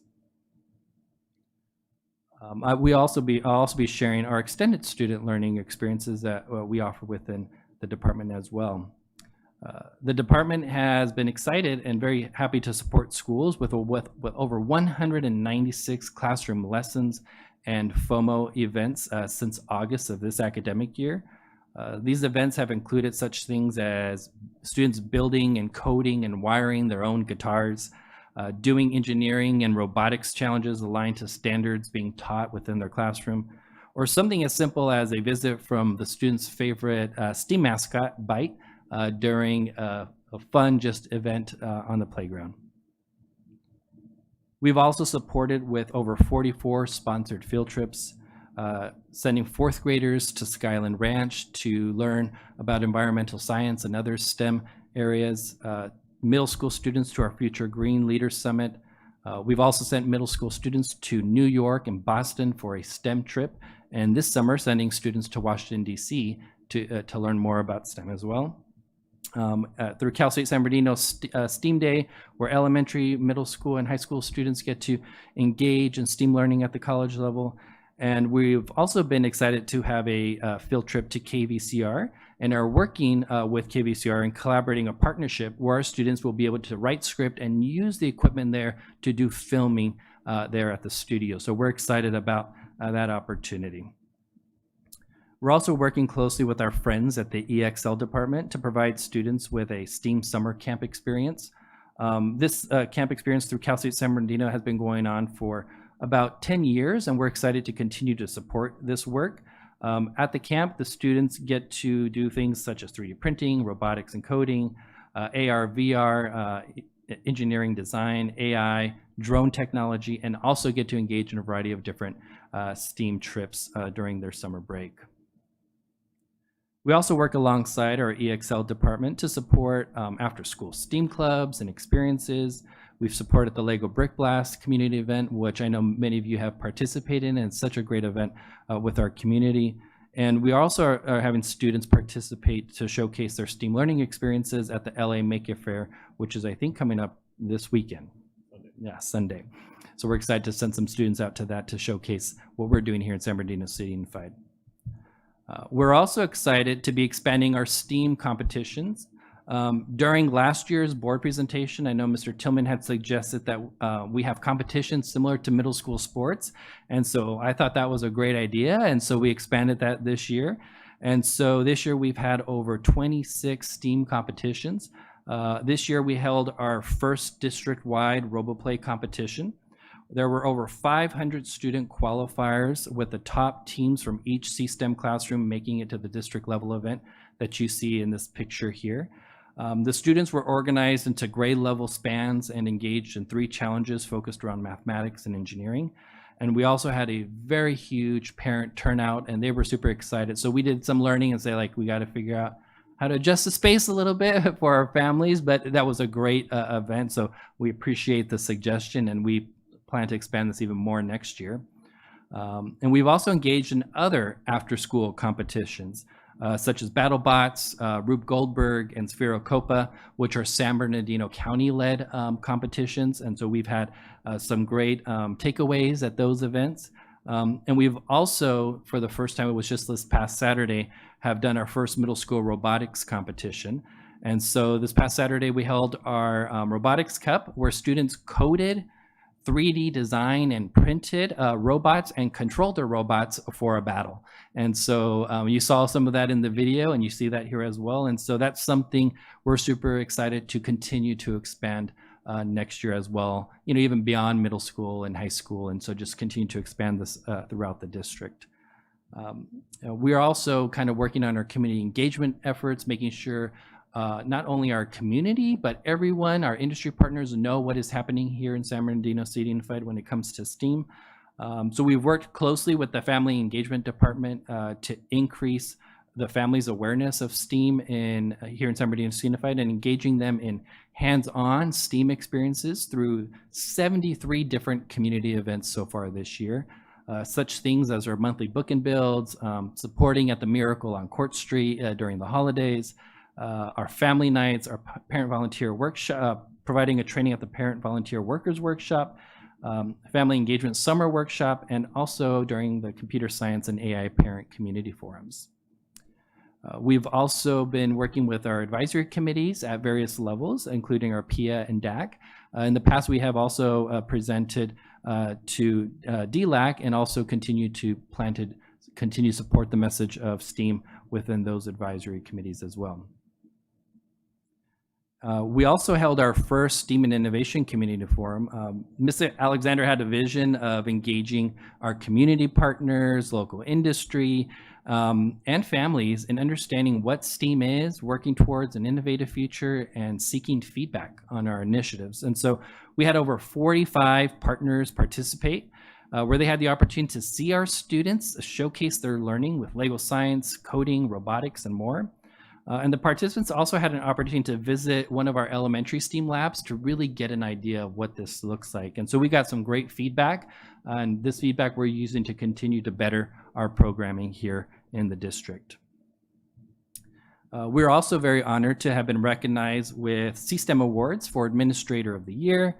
I'll also be sharing our extended student learning experiences that we offer within the department as well. The department has been excited and very happy to support schools with over 196 classroom lessons and FOMO events since August of this academic year. These events have included such things as students building and coding and wiring their own guitars, doing engineering and robotics challenges aligned to standards being taught within their classroom, or something as simple as a visit from the student's favorite STEAM mascot, Bite, during a fun event on the playground. We've also supported with over 44 sponsored field trips, sending 4th graders to Skyland Ranch to learn about environmental science and other STEM areas, middle school students to our Future Green Leaders Summit. We've also sent middle school students to New York and Boston for a STEM trip, and this summer sending students to Washington, D.C. to learn more about STEM as well. Through Cal State San Bernardino STEAM Day, where elementary, middle school, and high school students get to engage in STEAM learning at the college level. And we've also been excited to have a field trip to KVCR and are working with KVCR and collaborating a partnership where our students will be able to write script and use the equipment there to do filming there at the studio. So we're excited about that opportunity. We're also working closely with our friends at the EXL department to provide students with a STEAM summer camp experience. This camp experience through Cal State San Bernardino has been going on for about 10 years, and we're excited to continue to support this work. At the camp, the students get to do things such as 3D printing, robotics and coding, AR, VR, engineering design, AI, drone technology, and also get to engage in a variety of different STEAM trips during their summer break. We also work alongside our EXL department to support after-school STEAM clubs and experiences. We've supported the Lego Brick Blast community event, which I know many of you have participated in, and it's such a great event with our community. And we also are having students participate to showcase their STEAM learning experiences at the LA Make It Fair, which is, I think, coming up this weekend. Yeah, Sunday. So we're excited to send some students out to that to showcase what we're doing here in San Bernardino City Unified. We're also excited to be expanding our STEAM competitions. During last year's board presentation, I know Mr. Tillman had suggested that we have competitions similar to middle school sports. And so I thought that was a great idea. And so we expanded that this year. And so this year we've had over 26 STEAM competitions. This year we held our first district-wide RoboPlay competition. There were over 500 student qualifiers with the top teams from each C-STEM classroom making it to the district level event that you see in this picture here. The students were organized into grade level spans and engaged in 3 challenges focused around mathematics and engineering. And we also had a very huge parent turnout, and they were super excited. So we did some learning and say, like, we got to figure out how to adjust the space a little bit for our families, but that was a great event. So we appreciate the suggestion, and we plan to expand this even more next year. And we've also engaged in other after-school competitions, such as BattleBots, Rube Goldberg, and Spherocopa, which are San Bernardino County-led competitions. And so we've had some great takeaways at those events. And we've also, for the first time, it was just this past Saturday, have done our first middle school robotics competition. And so this past Saturday, we held our Robotics Cup, where students coded, 3D design and printed robots and controlled their robots for a battle. And so you saw some of that in the video, and you see that here as well. And so that's something we're super excited to continue to expand next year as well, you know, even beyond middle school and high school. And so just continue to expand this throughout the district. We are also kind of working on our community engagement efforts, making sure not only our community, but everyone, our industry partners, know what is happening here in San Bernardino City Unified when it comes to STEAM. So we've worked closely with the Family Engagement Department to increase the family's awareness of STEAM here in San Bernardino City Unified, and engaging them in hands-on STEAM experiences through 73 different community events so far this year. Such things as our monthly book and builds, supporting at the Miracle on Court Street during the holidays, our family nights, our parent volunteer workshop, providing a training at the Parent Volunteer Workers Workshop, Family Engagement Summer Workshop, and also during the Computer Science and AI Parent Community Forums. We've also been working with our advisory committees at various levels, including our PIA and DAC. In the past, we have also presented to DLAC, and also continue to support the message of STEAM within those advisory committees as well. We also held our first STEAM and Innovation Community Forum. Mr. Alexander had a vision of engaging our community partners, local industry, and families in understanding what STEAM is, working towards an innovative future, and seeking feedback on our initiatives. And so we had over 45 partners participate, where they had the opportunity to see our students showcase their learning with Lego science, coding, robotics, and more. And the participants also had an opportunity to visit one of our elementary STEAM labs to really get an idea of what this looks like. And so we got some great feedback, and this feedback we're using to continue to better our programming here in the district. We're also very honored to have been recognized with C-STEM Awards for Administrator of the Year,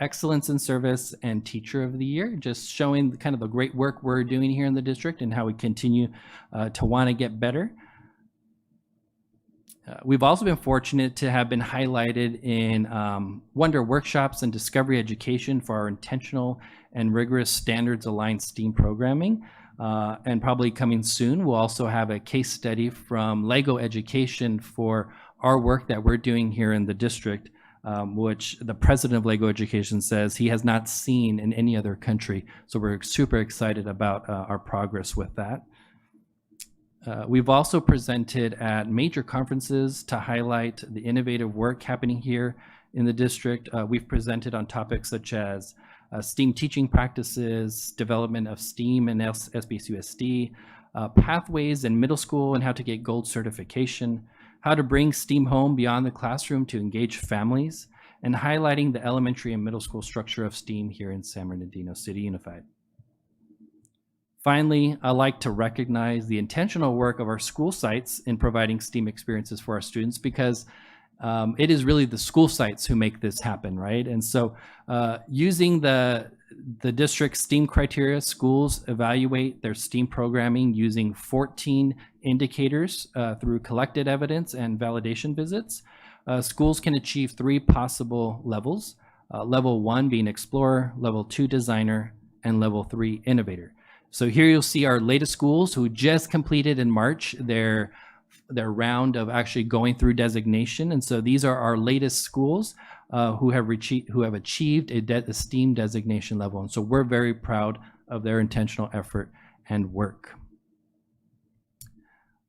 Excellence in Service, and Teacher of the Year, just showing kind of the great work we're doing here in the district and how we continue to want to get better. We've also been fortunate to have been highlighted in Wonder Workshops and Discovery Education for our intentional and rigorous standards-aligned STEAM programming. And probably coming soon, we'll also have a case study from Lego Education for our work that we're doing here in the district, which the president of Lego Education says he has not seen in any other country. So we're super excited about our progress with that. We've also presented at major conferences to highlight the innovative work happening here in the district. We've presented on topics such as STEAM teaching practices, development of STEAM and SBSUSD, pathways in middle school and how to get gold certification, how to bring STEAM home beyond the classroom to engage families, and highlighting the elementary and middle school structure of STEAM here in San Bernardino City Unified. Finally, I like to recognize the intentional work of our school sites in providing STEAM experiences for our students, because it is really the school sites who make this happen, right? And so using the district STEAM criteria, schools evaluate their STEAM programming using 14 indicators through collected evidence and validation visits. Schools can achieve 3 possible levels, level 1 being explorer, level 2 designer, and level 3 innovator. So here you'll see our latest schools who just completed in March their round of actually going through designation. And so these are our latest schools who have achieved a STEAM designation level. And so we're very proud of their intentional effort and work.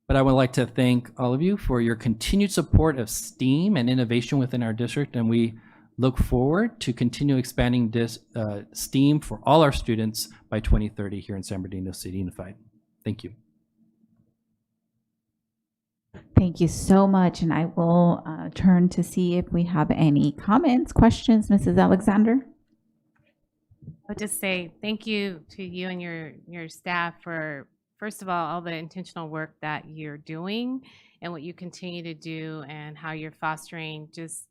But I would like to thank all of you for your continued support of STEAM and innovation within our district. And we look forward to continue expanding this STEAM for all our students by 2030 here in San Bernardino City Unified. Thank you. Thank you so much. And I will turn to see if we have any comments, questions. Mrs. Alexander? I'll just say thank you to you and your staff for, first of all the intentional work that you're doing and what you continue to do, and how you're fostering just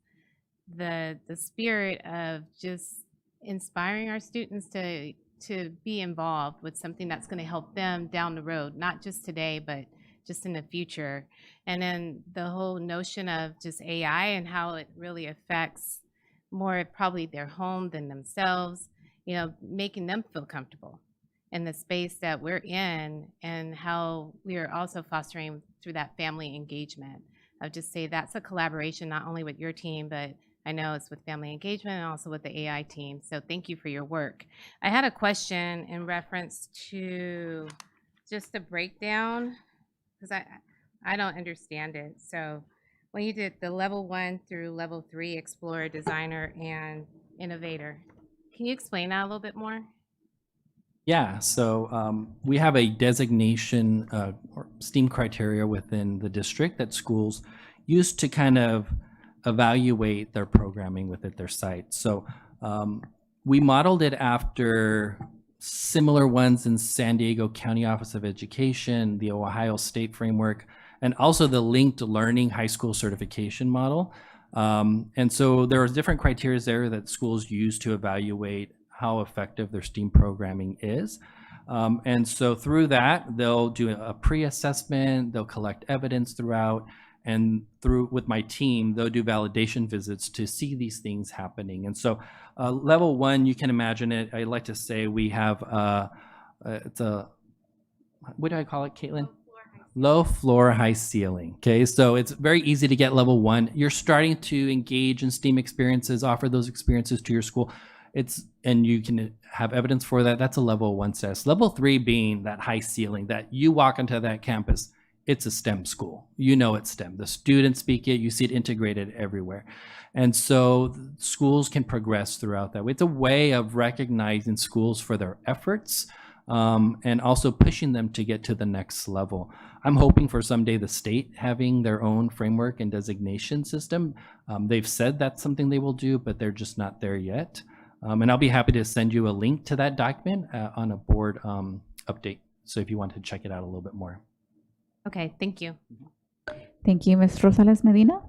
the spirit of just inspiring our students to be involved with something that's going to help them down the road, not just today, but just in the future. And then the whole notion of just AI and how it really affects more probably their home than themselves, making them feel comfortable in the space that we're in, and how we are also fostering through that family engagement. I would just say that's a collaboration not only with your team, but I know it's with family engagement and also with the AI team. So thank you for your work. I had a question in reference to just the breakdown, because I don't understand it. So when you did the level 1 through level 3, explorer, designer, and innovator, can you explain that a little bit more? Yeah, so we have a designation or STEAM criteria within the district that schools use to kind of evaluate their programming within their site. So we modeled it after similar ones in San Diego County Office of Education, the Ohio State Framework, and also the linked learning high school certification model. And so there are different criteria there that schools use to evaluate how effective their STEAM programming is. And so through that, they'll do a pre-assessment, they'll collect evidence throughout, and with my team, they'll do validation visits to see these things happening. And so level 1, you can imagine it, I like to say we have, it's a, what do I call it, Caitlin? Low floor, high ceiling. Okay, so it's very easy to get level 1. You're starting to engage in STEAM experiences, offer those experiences to your school. And you can have evidence for that. That's a level 1 status. Level 3 being that high ceiling, that you walk onto that campus, it's a STEM school. You know it's STEM. The students speak it. You see it integrated everywhere. And so schools can progress throughout that way. It's a way of recognizing schools for their efforts and also pushing them to get to the next level. I'm hoping for someday the state having their own framework and designation system. They've said that's something they will do, but they're just not there yet. And I'll be happy to send you a link to that document on a board update. So if you want to check it out a little bit more. Okay, thank you. Thank you, Ms. Rosales Medina.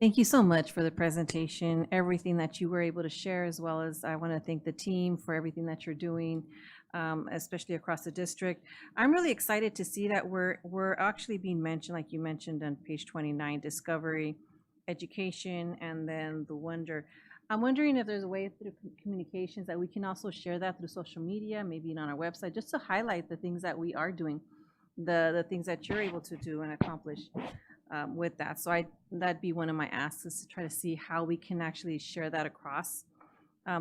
Thank you so much for the presentation, everything that you were able to share, as well as I want to thank the team for everything that you're doing, especially across the district. I'm really excited to see that we're actually being mentioned, like you mentioned on page 29, discovery, education, and then the wonder. I'm wondering if there's a way through communications that we can also share that through social media, maybe on our website, just to highlight the things that we are doing, the things that you're able to do and accomplish with that. So that'd be one of my asks, is to try to see how we can actually share that across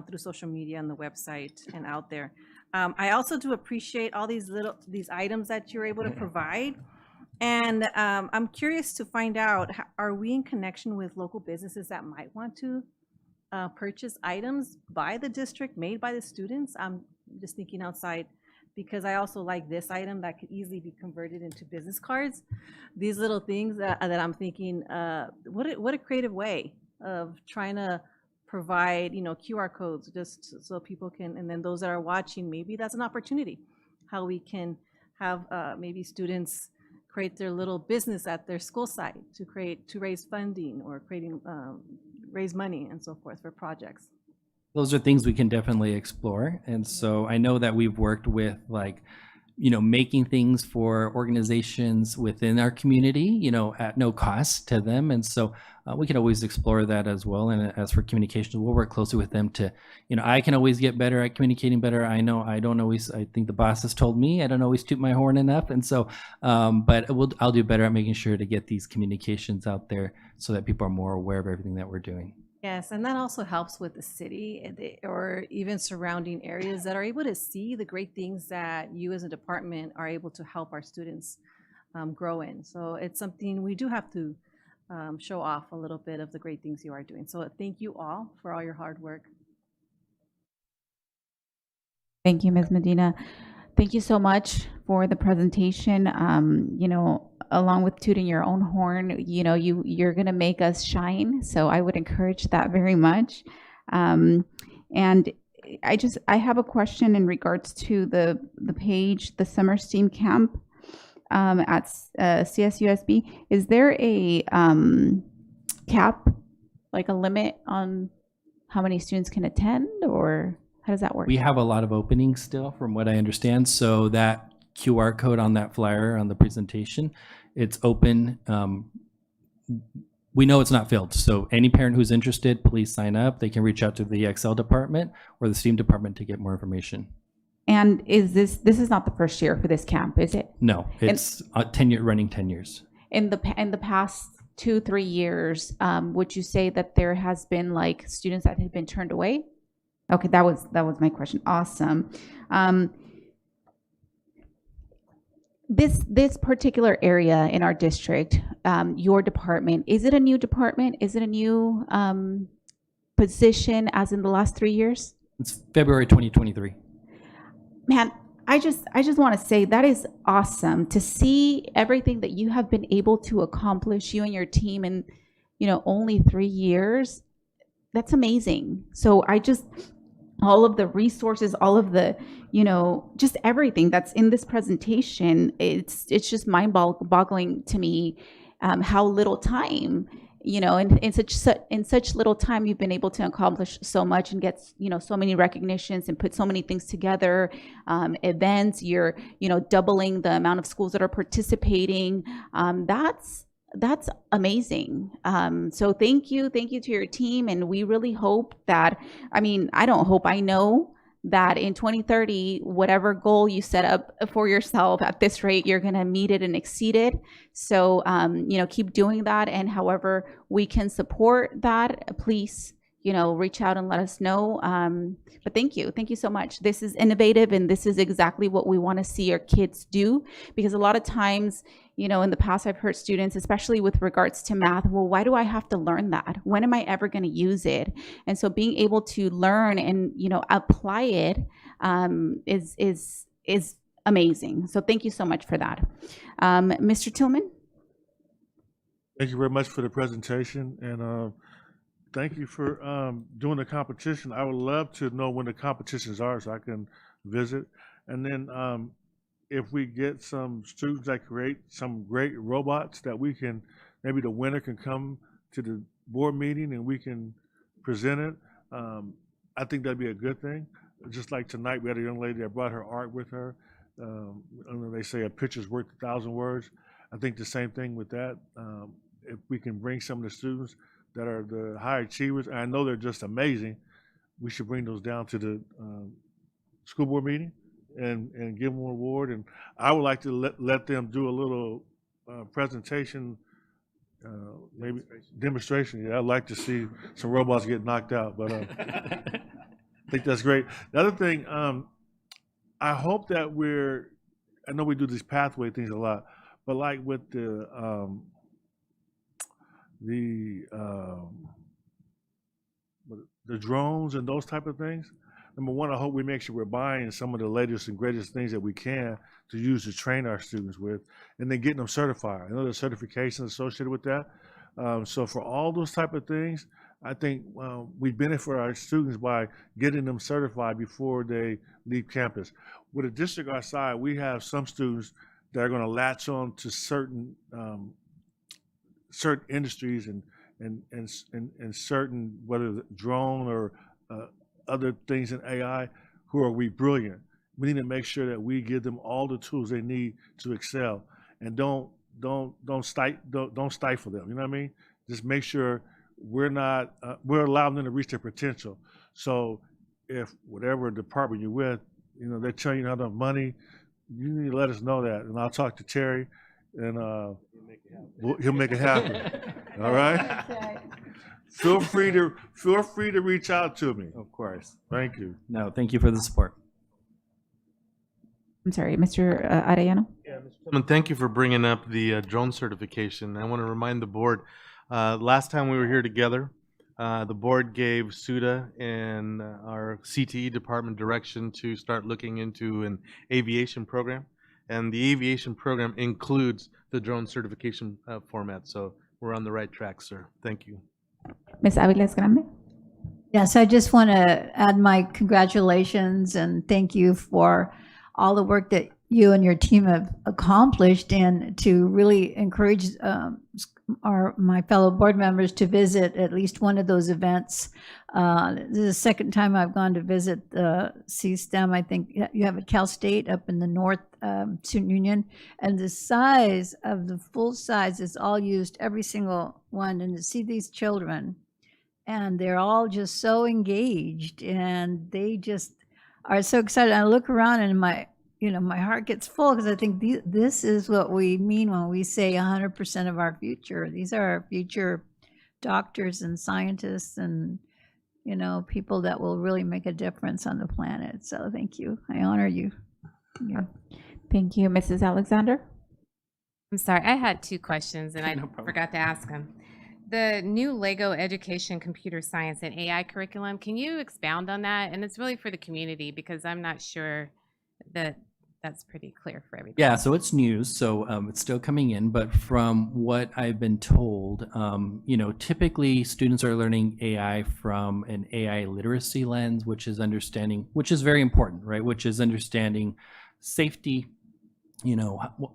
through social media and the website and out there. I also do appreciate all these items that you're able to provide. And I'm curious to find out, are we in connection with local businesses that might want to purchase items by the district, made by the students? I'm just thinking outside, because I also like this item that could easily be converted into business cards. These little things that I'm thinking, what a creative way of trying to provide, QR codes just so people can, and then those that are watching, maybe that's an opportunity, how we can have maybe students create their little business at their school site to raise funding or raise money and so forth for projects. Those are things we can definitely explore. And so I know that we've worked with making things for organizations within our community, at no cost to them. And so we can always explore that as well. And as for communications, we'll work closely with them to, I can always get better at communicating better. I know I think the boss has told me I don't always toot my horn enough. And so, but I'll do better at making sure to get these communications out there so that people are more aware of everything that we're doing. Yes, and that also helps with the city or even surrounding areas that are able to see the great things that you as a department are able to help our students grow in. So it's something we do have to show off a little bit of the great things you are doing. So thank you all for all your hard work. Thank you, Ms. Medina. Thank you so much for the presentation. Along with tooting your own horn, you're going to make us shine. So I would encourage that very much. And I have a question in regards to the page, the summer STEAM camp at CSUSB. Is there a cap, like a limit on how many students can attend, or how does that work? We have a lot of openings still, from what I understand. So that QR code on that flyer on the presentation, it's open. We know it's not filled. So any parent who's interested, please sign up. They can reach out to the Excel department or the STEAM department to get more information. And is this is not the first year for this camp, is it? No, it's running 10 years. In the past 2-3 years, would you say that there has been like students that had been turned away? Okay, that was my question. Awesome. This particular area in our district, your department, is it a new department? Is it a new position as in the last 3 years? It's February 2023. Man, I just want to say that is awesome to see everything that you have been able to accomplish, you and your team, in only 3 years. That's amazing. So all of the resources, all of the, just everything that's in this presentation, it's just mind-boggling to me how little time, in such little time you've been able to accomplish so much and get, so many recognitions and put so many things together, events, you're, doubling the amount of schools that are participating. That's amazing. So thank you to your team, and we really hope that, I know that in 2030, whatever goal you set up for yourself at this rate, you're gonna meet it and exceed it. So, keep doing that, and however we can support that, please, reach out and let us know. But thank you so much. This is innovative, and this is exactly what we want to see our kids do, because a lot of times, in the past, I've heard students, especially with regards to math, well, why do I have to learn that? When am I ever going to use it? And so being able to learn and, apply it is amazing. So thank you so much for that. Mr. Tillman? Thank you very much for the presentation, and thank you for doing the competition. I would love to know when the competitions are so I can visit. And then if we get some students that create some great robots that we can, maybe the winner can come to the board meeting and we can present it. I think that'd be a good thing. Just like tonight, we had a young lady that brought her art with her. They say a picture's worth 1,000 words. I think the same thing with that. If we can bring some of the students that are the high achievers, and I know they're just amazing, we should bring those down to the school board meeting and give them an award. And I would like to let them do a little presentation, maybe demonstration. Yeah, I'd like to see some robots get knocked out, but I think that's great. The other thing, I hope that I know we do these pathway things a lot, but like with the drones and those type of things. Number one, I hope we make sure we're buying some of the latest and greatest things that we can to use to train our students with, and then getting them certified. I know there's certifications associated with that. So for all those type of things, I think we benefit our students by getting them certified before they leave campus. With a district our size, we have some students that are going to latch on to certain certain industries and certain, whether drone or other things in AI, who are we brilliant. We need to make sure that we give them all the tools they need to excel, and don't stifle them. You know what I mean? Just make sure we're allowing them to reach their potential. So if whatever department you're with, they're telling you not enough money, you need to let us know that, and I'll talk to Terry, and he'll make it happen. All right. Feel free to reach out to me. Of course. Thank you. No, thank you for the support. I'm sorry, Mr. Arellano? Yeah, Mr. Tillman, thank you for bringing up the drone certification. I want to remind the board, last time we were here together, the board gave SUDA and our CTE department direction to start looking into an aviation program. And the aviation program includes the drone certification format. So we're on the right track, sir. Thank you. Ms. Aviles Grande? Yes, I just want to add my congratulations and thank you for all the work that you and your team have accomplished, and to really encourage my fellow board members to visit at least one of those events. This is the second time I've gone to visit C-STEM. I think you have at Cal State up in the North Student Union, and the size of the full size is all used, every single one, and to see these children, and they're all just so engaged, and they just are so excited. I look around and my heart gets full, because I think this is what we mean when we say 100% of our future. These are our future doctors and scientists and, people that will really make a difference on the planet. So thank you. I honor you. Yeah. Thank you. Mrs. Alexander? I'm sorry, I had two questions and I forgot to ask them. The new Lego Education Computer Science and AI curriculum, can you expound on that? And it's really for the community, because I'm not sure that that's pretty clear for everybody. Yeah, so it's news, so it's still coming in, but from what I've been told, typically students are learning AI from an AI literacy lens, which is very important, right? Which is understanding safety,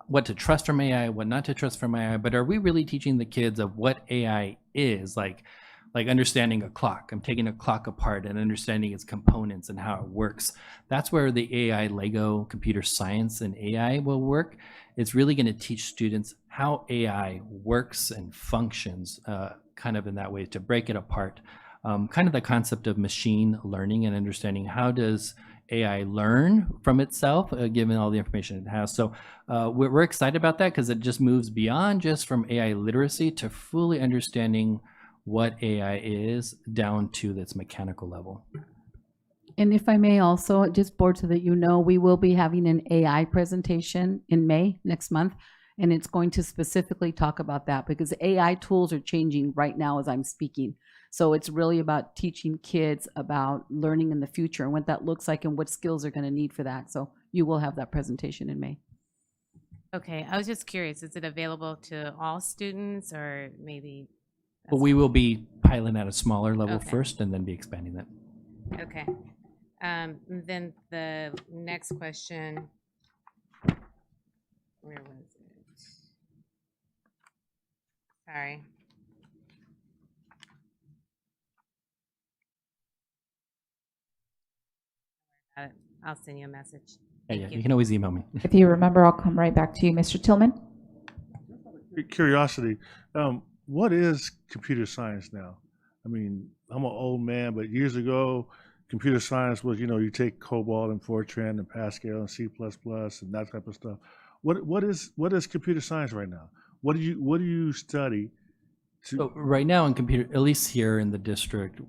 what to trust from AI, what not to trust from AI, but are we really teaching the kids of what AI is? Like understanding a clock. I'm taking a clock apart and understanding its components and how it works. That's where the AI Lego computer science and AI will work. It's really going to teach students how AI works and functions, kind of in that way, to break it apart. Kind of the concept of machine learning and understanding how does AI learn from itself, given all the information it has. So we're excited about that, because it just moves beyond just from AI literacy to fully understanding what AI is down to its mechanical level. And if I may also, just board, so that we will be having an AI presentation in May next month, and it's going to specifically talk about that, because AI tools are changing right now as I'm speaking. So it's really about teaching kids about learning in the future and what that looks like and what skills they're going to need for that. So you will have that presentation in May. Okay, I was just curious, is it available to all students, or maybe? Well, we will be piloting at a smaller level Okay. first, and then be expanding that. Okay. Then the next question, where was it? Sorry. I'll send you a message. Yeah, you can always email me. If you remember, I'll come right back to you, Mr. Tillman. Curiosity, what is computer science now? I mean, I'm an old man, but years ago, computer science was, you take COBOL and Fortran and Pascal and C++ and that type of stuff. What is computer science right now? What do you study? So right now in computer, at least here in the district,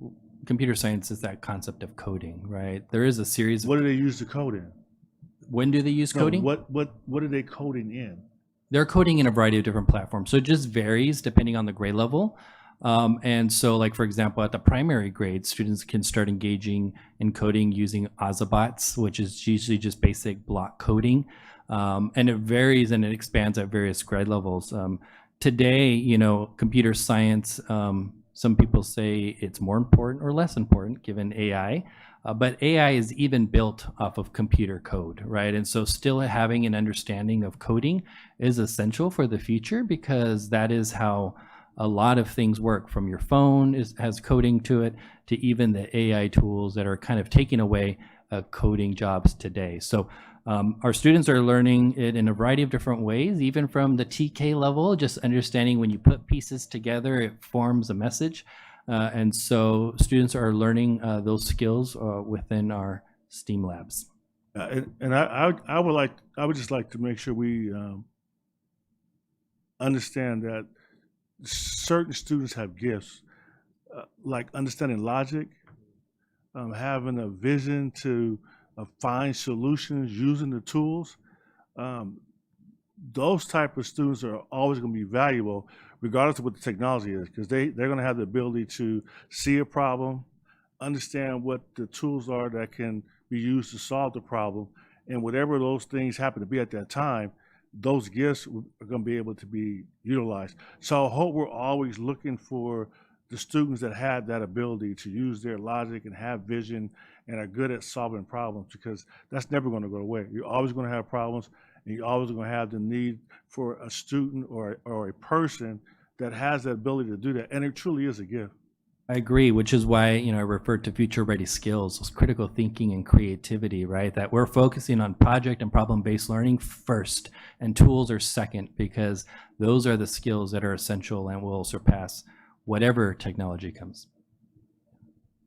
computer science is that concept of coding, right? There is a series of... What do they use to code in? When do they use coding? What are they coding in? They're coding in a variety of different platforms. So it just varies depending on the grade level. And so, like, for example, at the primary grade, students can start engaging in coding using Ozabots, which is usually just basic block coding. And it varies and it expands at various grade levels. Today, computer science Some people say it's more important or less important given AI. But AI is even built off of computer code, right? And so still having an understanding of coding is essential for the future, because that is how a lot of things work. From your phone has coding to it, to even the AI tools that are kind of taking away coding jobs today. So our students are learning it in a variety of different ways, even from the TK level, just understanding when you put pieces together, it forms a message. And so students are learning those skills within our STEAM labs. And I would just like to make sure we understand that certain students have gifts, like understanding logic, having a vision to find solutions using the tools. Those type of students are always going to be valuable, regardless of what the technology is, because they're going to have the ability to see a problem, understand what the tools are that can be used to solve the problem, and whatever those things happen to be at that time, those gifts are going to be able to be utilized. So I hope we're always looking for the students that have that ability to use their logic and have vision and are good at solving problems, because that's never going to go away. You're always going to have problems, and you're always going to have the need for a student or a person that has the ability to do that, and it truly is a gift. I agree, which is why, I referred to future-ready skills, those critical thinking and creativity, right? That we're focusing on project and problem-based learning first, and tools are second, because those are the skills that are essential and will surpass whatever technology comes.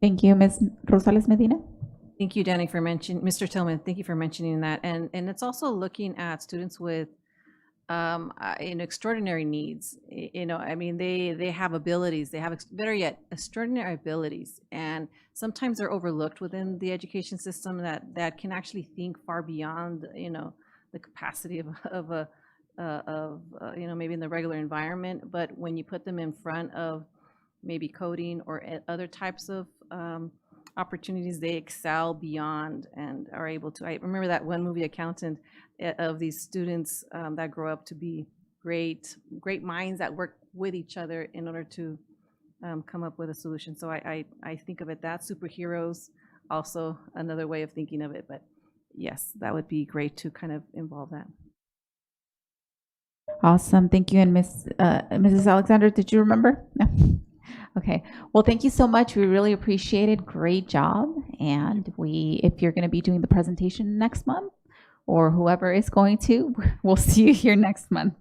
Thank you, Ms. Rosales Medina. Thank you, Danny, for mentioning, Mr. Tillman, thank you for mentioning that. And it's also looking at students with extraordinary needs. They have abilities, they have, better yet, extraordinary abilities. And sometimes they're overlooked within the education system that can actually think far beyond, the capacity of maybe in the regular environment. But when you put them in front of maybe coding or other types of opportunities, they excel beyond and are able to. I remember that one movie, Accountant, of these students that grow up to be great minds that work with each other in order to come up with a solution. So I think of it that superheroes, also another way of thinking of it. But yes, that would be great to kind of involve that. Awesome, thank you. And Mrs. Alexander, did you remember? No. Okay, well, thank you so much. We really appreciate it. Great job. And if you're going to be doing the presentation next month, or whoever is going to, we'll see you here next month.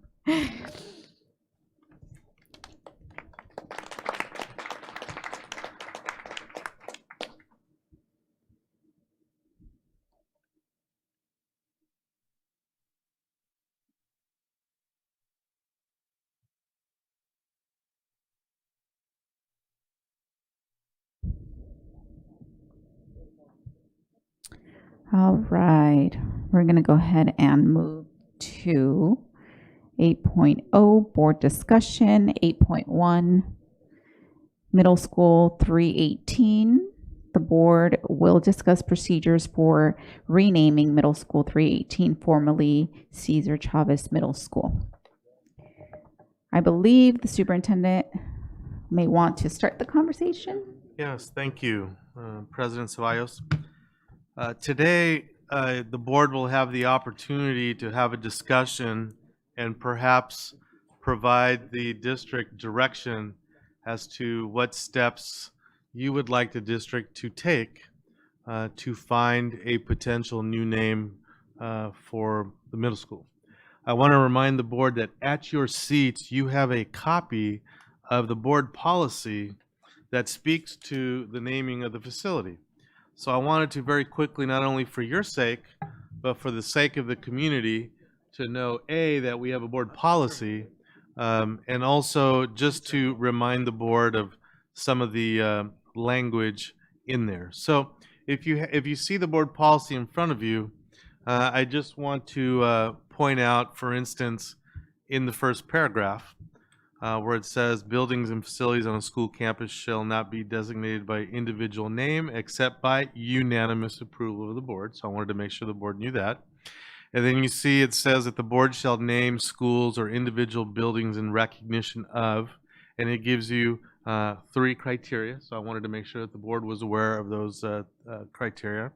All right, we're going to go ahead and move to 8.0 board discussion, 8.1 middle school 318. The board will discuss procedures for renaming middle school 318, formerly Cesar Chavez Middle School. I believe the superintendent may want to start the conversation. Yes, thank you, President Ceballos. Today, the board will have the opportunity to have a discussion and perhaps provide the district direction as to what steps you would like the district to take to find a potential new name for the middle school. I want to remind the board that at your seats, you have a copy of the board policy that speaks to the naming of the facility. So I wanted to very quickly, not only for your sake, but for the sake of the community, to know, A, that we have a board policy, and also just to remind the board of some of the language in there. So if you see the board policy in front of you, I just want to point out, for instance, in the first paragraph, where it says buildings and facilities on a school campus shall not be designated by individual name except by unanimous approval of the board. So I wanted to make sure the board knew that. And then you see it says that the board shall name schools or individual buildings in recognition of, and it gives you 3 criteria. So I wanted to make sure that the board was aware of those criteria.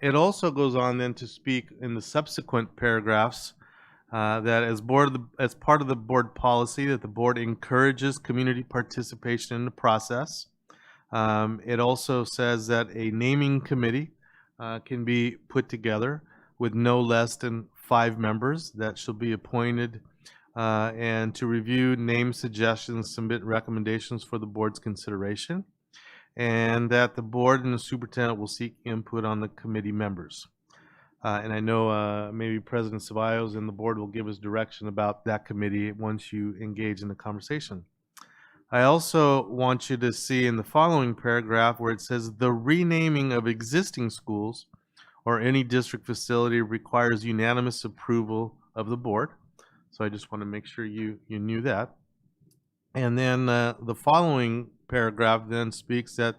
It also goes on then to speak in the subsequent paragraphs that as part of the board policy, that the board encourages community participation in the process. It also says that a naming committee can be put together with no less than 5 members that shall be appointed and to review name suggestions, submit recommendations for the board's consideration, and that the board and the superintendent will seek input on the committee members. And I know maybe President Ceballos and the board will give us direction about that committee once you engage in the conversation. I also want you to see in the following paragraph where it says the renaming of existing schools or any district facility requires unanimous approval of the board. So I just want to make sure you knew that. And then the following paragraph then speaks that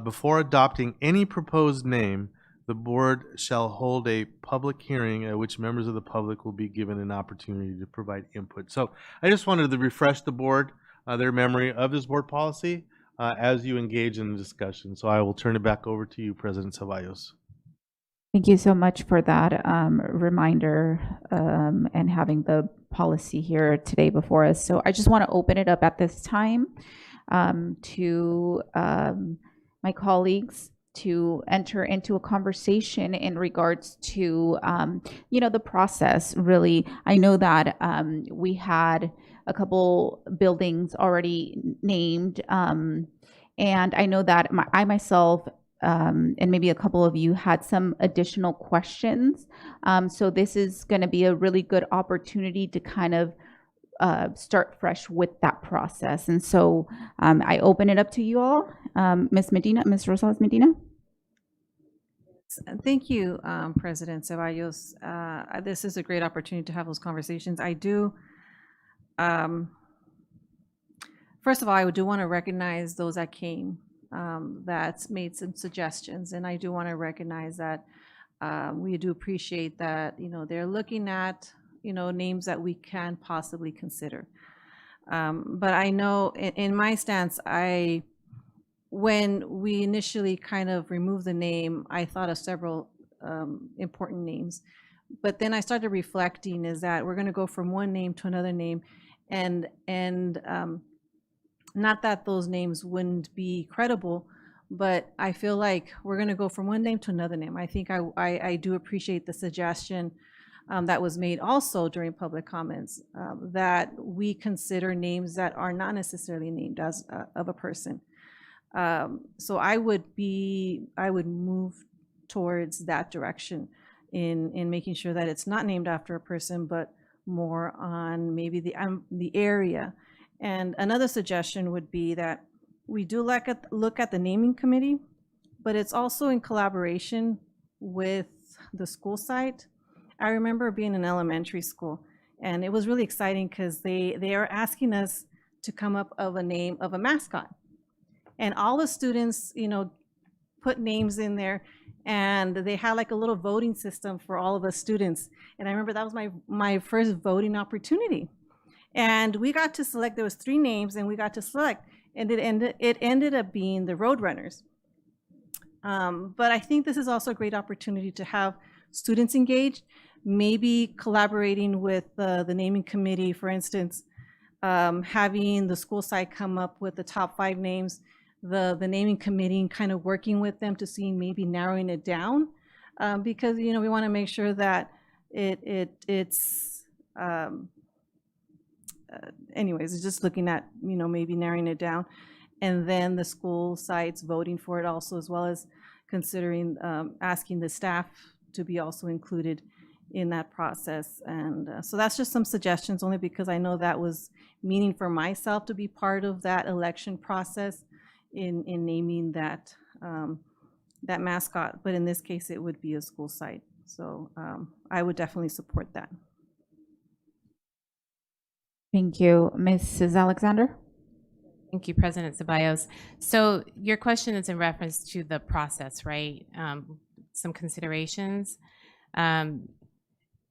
before adopting any proposed name, the board shall hold a public hearing at which members of the public will be given an opportunity to provide input. So I just wanted to refresh the board, their memory of this board policy as you engage in the discussion. So I will turn it back over to you, President Ceballos. Thank you so much for that reminder and having the policy here today before us. So I just want to open it up at this time to my colleagues to enter into a conversation in regards to, the process, really. I know that we had a couple buildings already named, and I know that I myself and maybe a couple of you had some additional questions. So this is going to be a really good opportunity to kind of start fresh with that process. And so I open it up to you all. Ms. Rosales Medina. Thank you, President Ceballos. This is a great opportunity to have those conversations. I do, first of all, I do want to recognize those that came, that made some suggestions, and I do want to recognize that we do appreciate that, they're looking at, names that we can possibly consider. But I know in my stance, when we initially kind of removed the name, I thought of several important names. But then I started reflecting is that we're going to go from one name to another name, and not that those names wouldn't be credible, but I feel like we're going to go from one name to another name. I think I do appreciate the suggestion that was made also during public comments that we consider names that are not necessarily named as of a person. So I would move towards that direction in making sure that it's not named after a person, but more on maybe the area. And another suggestion would be that we do look at the naming committee, but it's also in collaboration with the school site. I remember being in elementary school, and it was really exciting because they are asking us to come up with a name of a mascot. And all the students, put names in there, and they had like a little voting system for all of us students. And I remember that was my first voting opportunity. And we got to select, there was 3 names, and we got to select, and it ended up being the Roadrunners. But I think this is also a great opportunity to have students engaged, maybe collaborating with the naming committee, for instance, having the school site come up with the top 5 names, the naming committee kind of working with them to see maybe narrowing it down, because we want to make sure that it's anyways, it's just looking at maybe narrowing it down, and then the school sites voting for it also, as well as considering asking the staff to be also included in that process. And so that's just some suggestions, only because I know that was meaning for myself to be part of that election process in naming that that mascot. But in this case, it would be a school site. So I would definitely support that. Thank you. Mrs. Alexander? Thank you, President Ceballos. So your question is in reference to the process, right? Some considerations.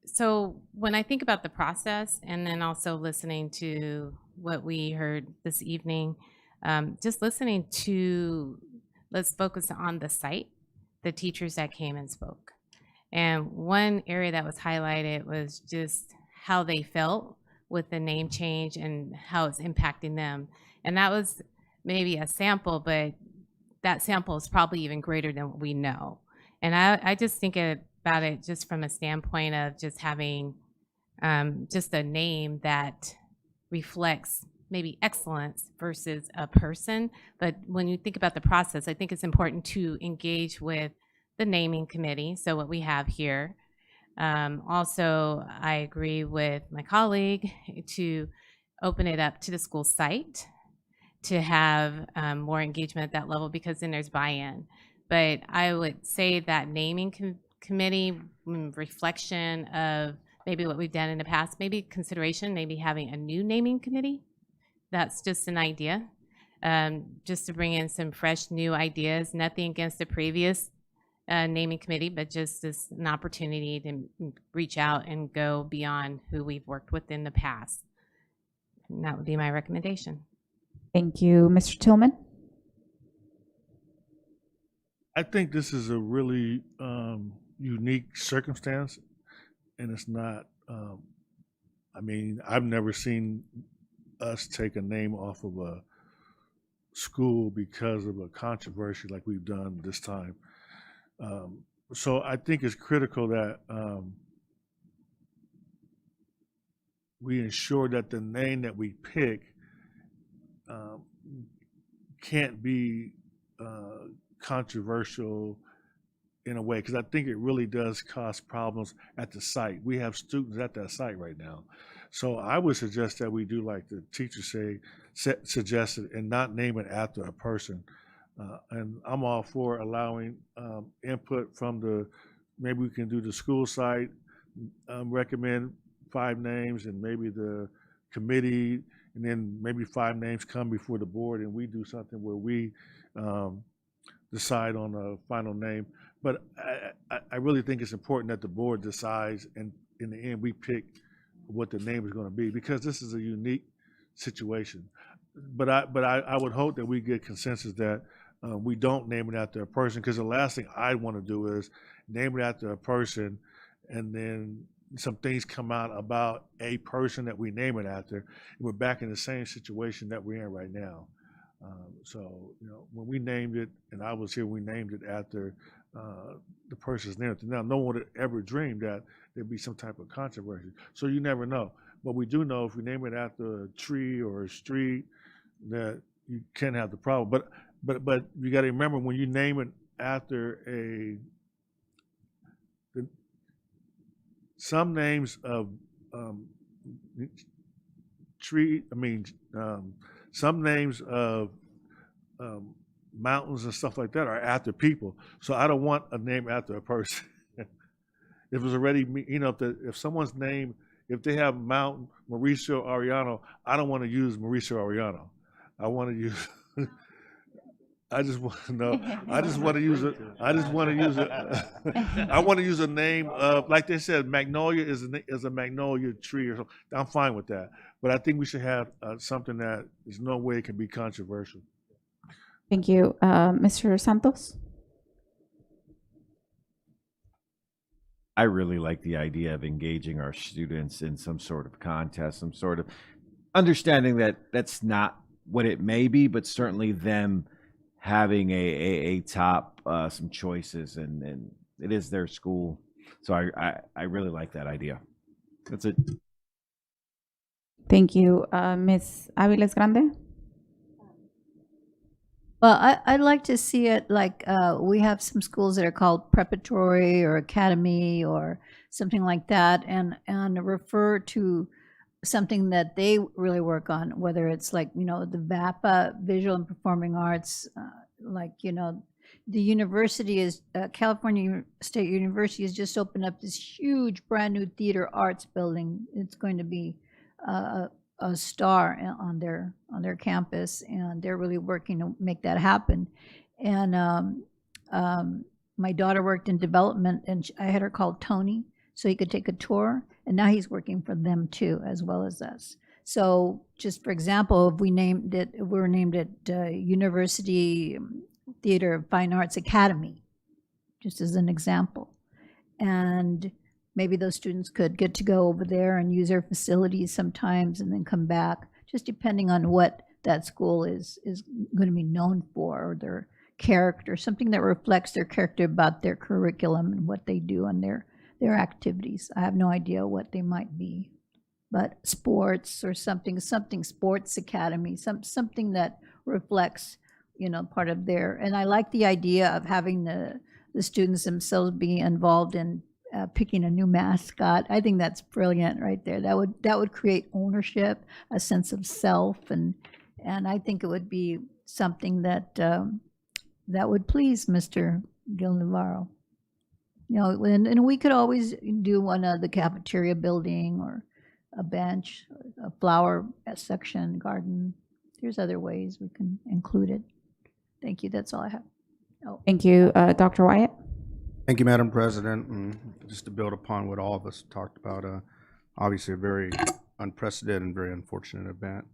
So when I think about the process, and then also listening to what we heard this evening. Just listening to, let's focus on the site, the teachers that came and spoke. And one area that was highlighted was just how they felt with the name change and how it's impacting them. And that was maybe a sample, but that sample is probably even greater than what we know. And I just think about it just from a standpoint of just having just a name that reflects maybe excellence versus a person. But when you think about the process, I think it's important to engage with the naming committee, so what we have here. Also, I agree with my colleague to open it up to the school site to have more engagement at that level, because then there's buy-in. But I would say that naming committee, reflection of maybe what we've done in the past, maybe consideration, maybe having a new naming committee. That's just an idea, just to bring in some fresh new ideas. Nothing against the previous naming committee, but just as an opportunity to reach out and go beyond who we've worked with in the past. And that would be my recommendation. Thank you. Mr. Tillman? I think this is a really unique circumstance, and it's not, I mean, I've never seen us take a name off of a school because of a controversy like we've done this time. So I think it's critical that we ensure that the name that we pick can't be controversial in a way, because I think it really does cause problems at the site. We have students at that site right now. So I would suggest that we do like the teacher suggested, and not name it after a person. And I'm all for allowing input from maybe we can do the school site, recommend 5 names, and maybe the committee, and then maybe 5 names come before the board, and we do something where we decide on a final name. But I really think it's important that the board decides, and in the end, we pick what the name is going to be, because this is a unique situation. But I would hope that we get consensus that we don't name it after a person, because the last thing I want to do is name it after a person, and then some things come out about a person that we name it after, and we're back in the same situation that we're in right now. So, you know, when we named it, and I was here, we named it after the person's name. Now, no one would ever dream that there'd be some type of controversy. So you never know. But we do know if we name it after a tree or a street, that you can have the problem. But you got to remember, when you name it after some names of some names of mountains and stuff like that are after people. So I don't want a name after a person. If it's already, you know, if someone's name, if they have Mount Mauricio Arellano, I don't want to use Mauricio Arellano. I want to use. I just want to know. I just want to use it. I just want to use it. I want to use a name of, like they said, magnolia is a magnolia tree or something. I'm fine with that. But I think we should have something that there's no way it can be controversial. Thank you. Mr. Santos? I really like the idea of engaging our students in some sort of contest, some sort of understanding that that's not what it may be, but certainly them having a top, some choices, and it is their school. So I really like that idea. That's it. Thank you. Ms. Aviles Grande? Well, I'd like to see it like we have some schools that are called preparatory or academy or something like that, and refer to something that they really work on, whether it's like, you know, the VAPA, Visual and Performing Arts, like, you know, the university is, California State University has just opened up this huge brand new theater arts building. It's going to be a star on their campus, and they're really working to make that happen. And my daughter worked in development, and I had her call Tony so he could take a tour, and now he's working for them too, as well as us. So just for example, if we're named it University Theater of Fine Arts Academy, just as an example. And maybe those students could get to go over there and use their facilities sometimes and then come back, just depending on what that school is going to be known for, or their character, something that reflects their character about their curriculum and what they do and their activities. I have no idea what they might be, but sports or something sports academy, something that reflects, part of their, and I like the idea of having the students themselves being involved in picking a new mascot. I think that's brilliant right there. That would create ownership, a sense of self, and I think it would be something that that would please Mr. Gil Navarro. And we could always do one of the cafeteria building, or a bench, a flower section, garden. There's other ways we can include it. Thank you. That's all I have. Oh. Thank you, Dr. Wyatt. Thank you, Madam President. And just to build upon what all of us talked about, obviously a very unprecedented and very unfortunate event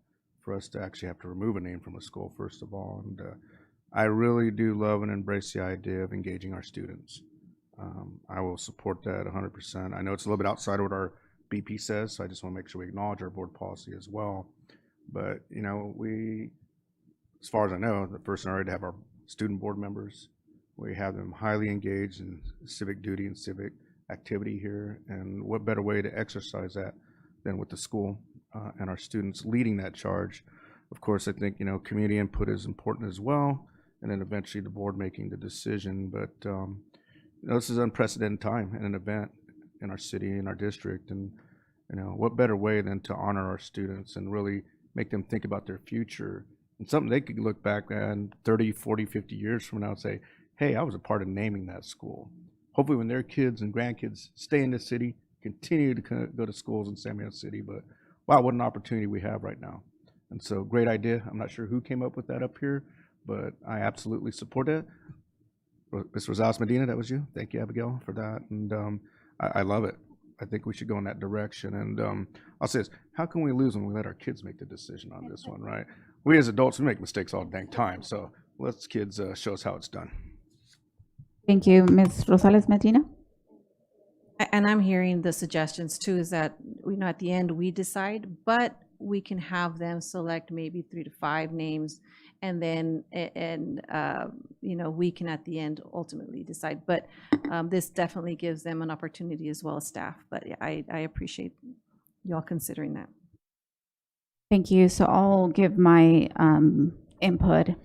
for us to actually have to remove a name from a school, first of all. And I really do love and embrace the idea of engaging our students. I will support that 100%. I know it's a little bit outside of what our BP says, so I just want to make sure we acknowledge our board policy as well. But, we, as far as I know, the first already to have our student board members. We have them highly engaged in civic duty and civic activity here. And what better way to exercise that than with the school and our students leading that charge. Of course, I think, community input is important as well. And then eventually the board making the decision. But this is an unprecedented time and an event in our city, in our district. And, what better way than to honor our students and really make them think about their future and something they could look back at 30, 40, 50 years from now and say, hey, I was a part of naming that school. Hopefully when their kids and grandkids stay in the city, continue to go to schools in San Diego City. But wow, what an opportunity we have right now. And so great idea. I'm not sure who came up with that up here, but I absolutely support it. Ms. Rosales Medina, that was you. Thank you, Abigail, for that. And I love it. I think we should go in that direction. And I'll say this, how can we lose when we let our kids make the decision on this one, right? We as adults, we make mistakes all the dang time. So let's kids show us how it's done. Thank you, Ms. Rosales Medina. And I'm hearing the suggestions too, is that, at the end we decide, but we can have them select maybe 3 to 5 names, and then, we can at the end ultimately decide. But this definitely gives them an opportunity as well as staff. But yeah, I appreciate y'all considering that. Thank you. So I'll give my input.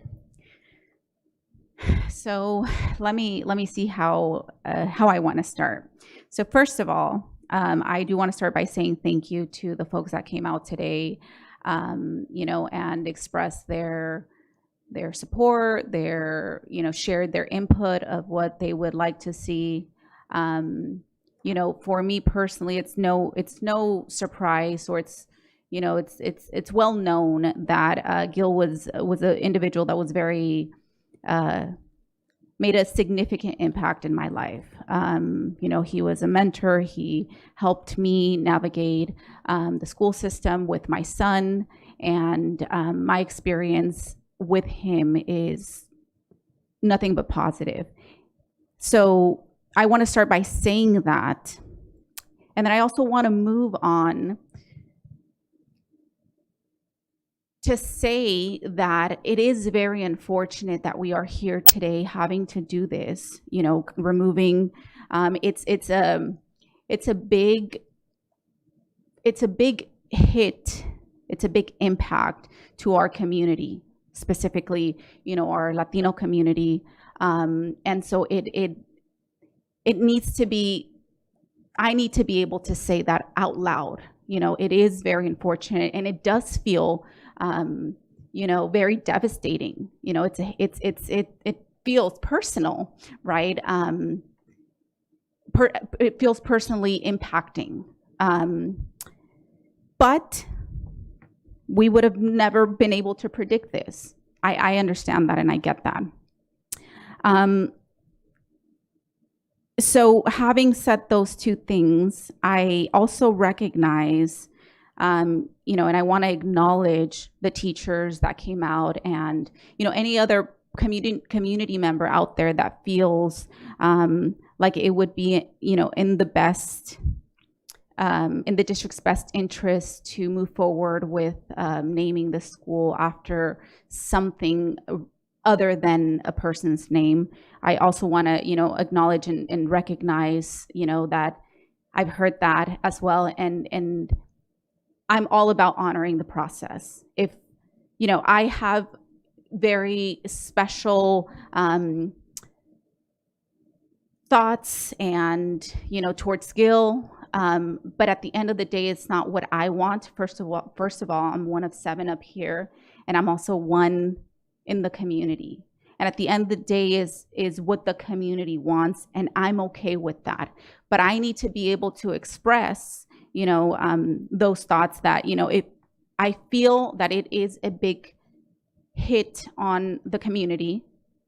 So let me see how I want to start. So first of all, I do want to start by saying thank you to the folks that came out today, and expressed their support, shared their input of what they would like to see. For me personally, it's no surprise, or it's well known that Gil was an individual that was very made a significant impact in my life. He was a mentor. He helped me navigate the school system with my son, and my experience with him is nothing but positive. So I want to start by saying that, and then I also want to move on to say that it is very unfortunate that we are here today having to do this, removing, it's a big hit, it's a big impact to our community, specifically, our Latino community. And so it needs to be, I need to be able to say that out loud. It is very unfortunate, and it does feel very devastating. It feels personal, right? It feels personally impacting. But we would have never been able to predict this. I understand that, and I get that. So having said those two things, I also recognize You know, and I want to acknowledge the teachers that came out, and, you know, any other community member out there that feels like it would be, you know, in the district's best interest to move forward with naming the school after something other than a person's name. I also want to, you know, acknowledge and recognize, you know, that I've heard that as well, and I'm all about honoring the process. If, you know, I have very special thoughts and, you know, towards Gil, but at the end of the day, it's not what I want. First of all, I'm one of 7 up here, and I'm also one in the community. And at the end of the day is what the community wants, and I'm okay with that. But I need to be able to express, you know, those thoughts that, you know, I feel that it is a big hit on the community,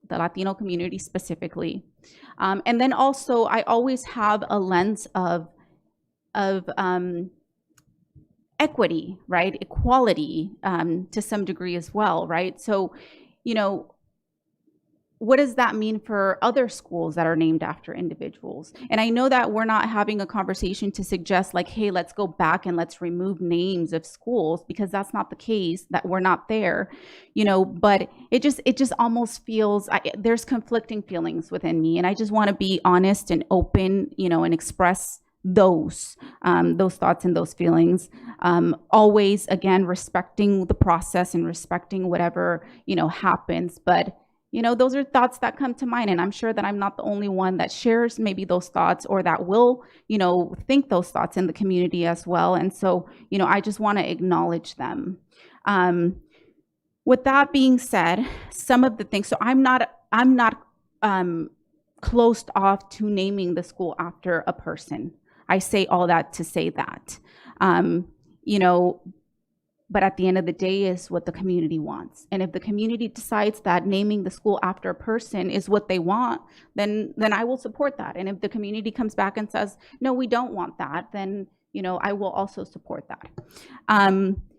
the Latino community specifically. And then also, I always have a lens of equity, right? Equality to some degree as well, right? So, you know, what does that mean for other schools that are named after individuals? And I know that we're not having a conversation to suggest like, hey, let's go back and let's remove names of schools, because that's not the case, that we're not there, you know, but it just almost feels, there's conflicting feelings within me. And I just want to be honest and open, you know, and express those thoughts and those feelings, always, again, respecting the process and respecting whatever, you know, happens. But, you know, those are thoughts that come to mind, and I'm sure that I'm not the only one that shares maybe those thoughts, or that will, you know, think those thoughts in the community as well. And so, you know, I just want to acknowledge them. With that being said, some of the things, so I'm not closed off to naming the school after a person. I say all that to say that, you know, but at the end of the day is what the community wants. And if the community decides that naming the school after a person is what they want, then I will support that. And if the community comes back and says, no, we don't want that, then, you know, I will also support that.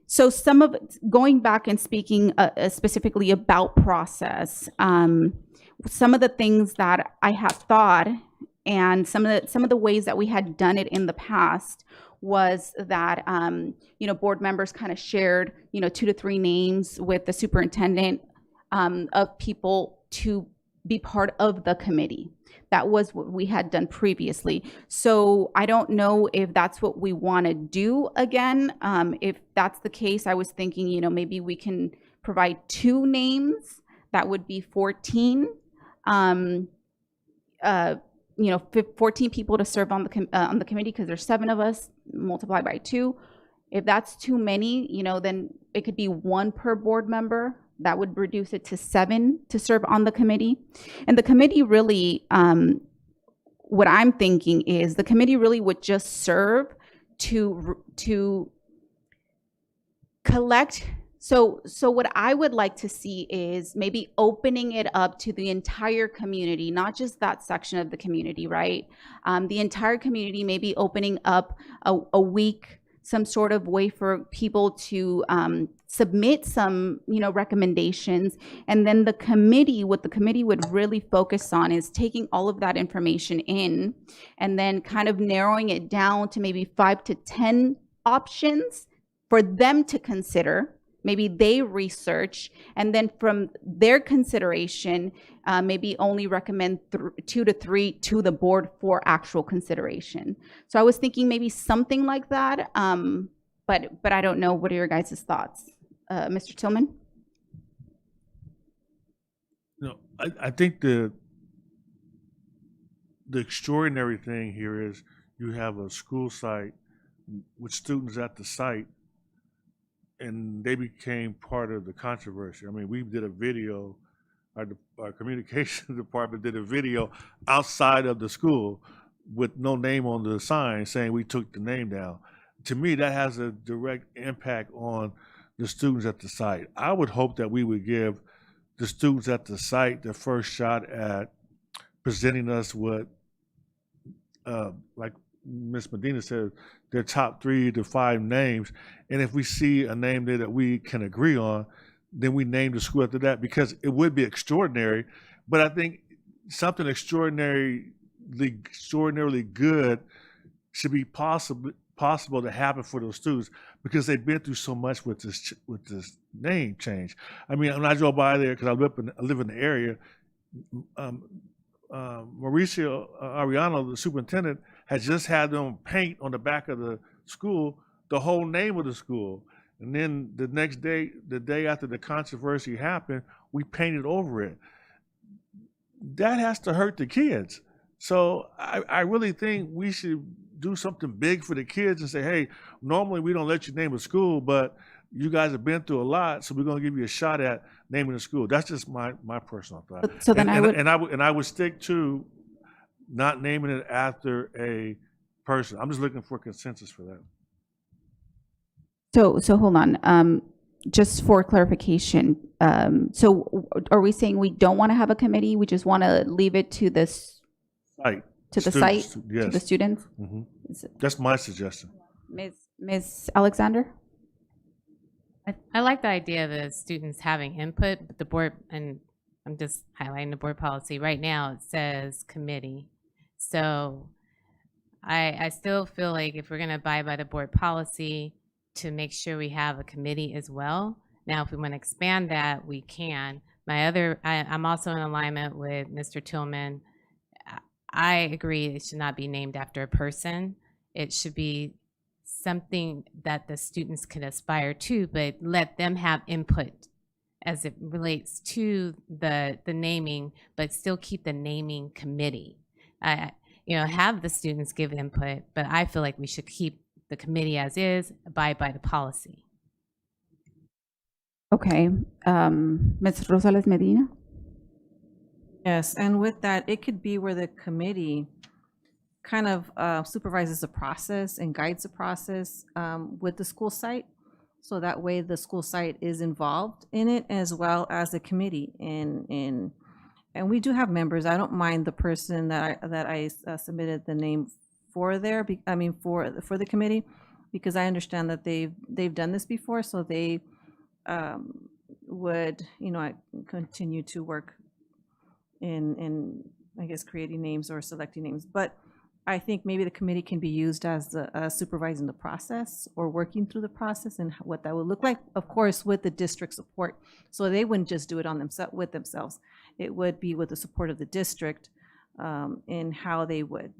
So some of, going back and speaking specifically about process, some of the things that I have thought, and some of the ways that we had done it in the past, was that, you know, board members kind of shared, you know, 2 to 3 names with the superintendent of people to be part of the committee. That was what we had done previously. So I don't know if that's what we want to do again. If that's the case, I was thinking, you know, maybe we can provide 2 names. That would be 14. You know, 14 people to serve on the committee, because there's 7 of us, multiplied by 2. If that's too many, you know, then it could be 1 per board member. That would reduce it to 7 to serve on the committee. And the committee really, what I'm thinking is the committee really would just serve to collect. So what I would like to see is maybe opening it up to the entire community, not just that section of the community, right? The entire community, maybe opening up a week, some sort of way for people to submit some, you know, recommendations. And then the committee, what the committee would really focus on is taking all of that information in and then kind of narrowing it down to maybe 5 to 10 options for them to consider. Maybe they research, and then from their consideration, maybe only recommend 2 to 3 to the board for actual consideration. So I was thinking maybe something like that, but I don't know. What are your guys' thoughts? Mr. Tillman? No, I think the extraordinary thing here is you have a school site with students at the site, and they became part of the controversy. I mean, we did a video, our communication department did a video outside of the school with no name on the sign saying we took the name down. To me, that has a direct impact on the students at the site. I would hope that we would give the students at the site the first shot at presenting us with like Ms. Medina said, their top 3 to 5 names. And if we see a name there that we can agree on, then we name the school after that, because it would be extraordinary. But I think something extraordinarily good should be possible to happen for those students, because they've been through so much with this name change. I mean, when I drove by there, because I live in the area, Mauricio Ariano, the superintendent, had just had them paint on the back of the school the whole name of the school. And then the next day, the day after the controversy happened, we painted over it. That has to hurt the kids. So I really think we should do something big for the kids and say, hey, normally we don't let you name a school, but you guys have been through a lot, so we're going to give you a shot at naming the school. That's just my personal thought. So then I would stick to not naming it after a person. I'm just looking for consensus for that. So hold on. Just for clarification, so are we saying we don't want to have a committee? We just want to leave it to this site, to the students, site, yes. to the students? Mm-hmm. That's my suggestion. Ms. Alexander? I like the idea of the students having input, but the board, and I'm just highlighting the board policy, right now it says committee. So I still feel like if we're going to abide by the board policy, to make sure we have a committee as well. Now, if we want to expand that, we can. I'm also in alignment with Mr. Tillman. I agree it should not be named after a person. It should be something that the students can aspire to, but let them have input as it relates to the naming, but still keep the naming committee. Have the students give input, but I feel like we should keep the committee as is, abide by the policy. Okay. Ms. Rosales Medina? Yes, and with that, it could be where the committee kind of supervises the process and guides the process with the school site. So that way the school site is involved in it as well as the committee. And we do have members. I don't mind the person that I submitted the name for there, for the committee, because I understand that they've done this before, so they would continue to work in I guess creating names or selecting names. But I think maybe the committee can be used as supervising the process or working through the process and what that would look like, of course, with the district support. So they wouldn't just do it on themselves. It would be with the support of the district in how they would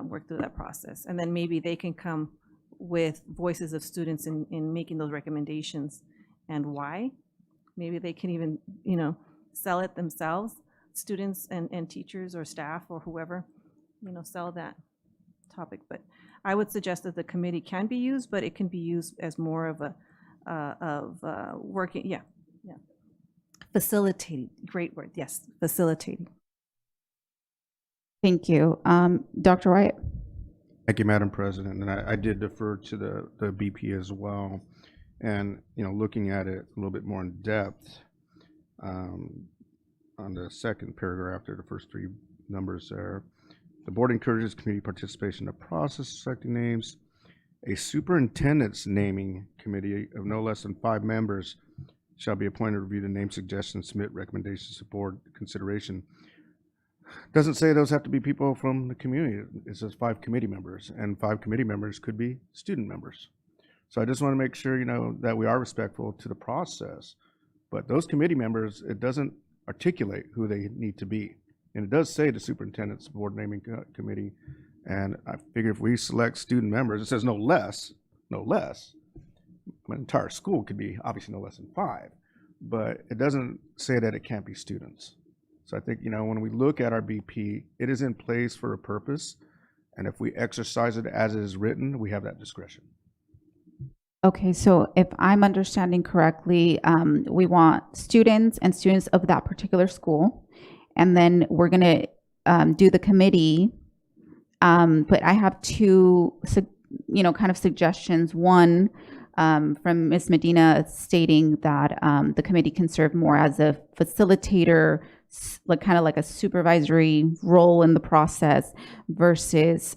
work through that process. And then maybe they can come with voices of students in making those recommendations and why. Maybe they can even, sell it themselves, students and teachers or staff or whoever, sell that topic. But I would suggest that the committee can be used, but it can be used as more of a working, facilitating, great word, yes, facilitating. Thank you. Dr. Wyatt? Thank you, Madam President. And I did defer to the BP as well. And, looking at it a little bit more in depth, on the second paragraph there, the first 3 numbers there, the board encourages community participation in the process of selecting names. A superintendent's naming committee of no less than 5 members shall be appointed to review the name suggestions, submit recommendations to board consideration. Doesn't say those have to be people from the community. It says 5 committee members, and 5 committee members could be student members. So I just want to make sure, that we are respectful to the process. But those committee members, it doesn't articulate who they need to be. And it does say the superintendent's board naming committee. And I figure if we select student members, it says no less. My entire school could be obviously no less than 5. But it doesn't say that it can't be students. So I think, when we look at our BP, it is in place for a purpose. And if we exercise it as it is written, we have that discretion. Okay, so if I'm understanding correctly, we want students and students of that particular school, and then we're going to do the committee. But I have 2, kind of suggestions. One from Ms. Medina stating that the committee can serve more as a facilitator, kind of like a supervisory role in the process, versus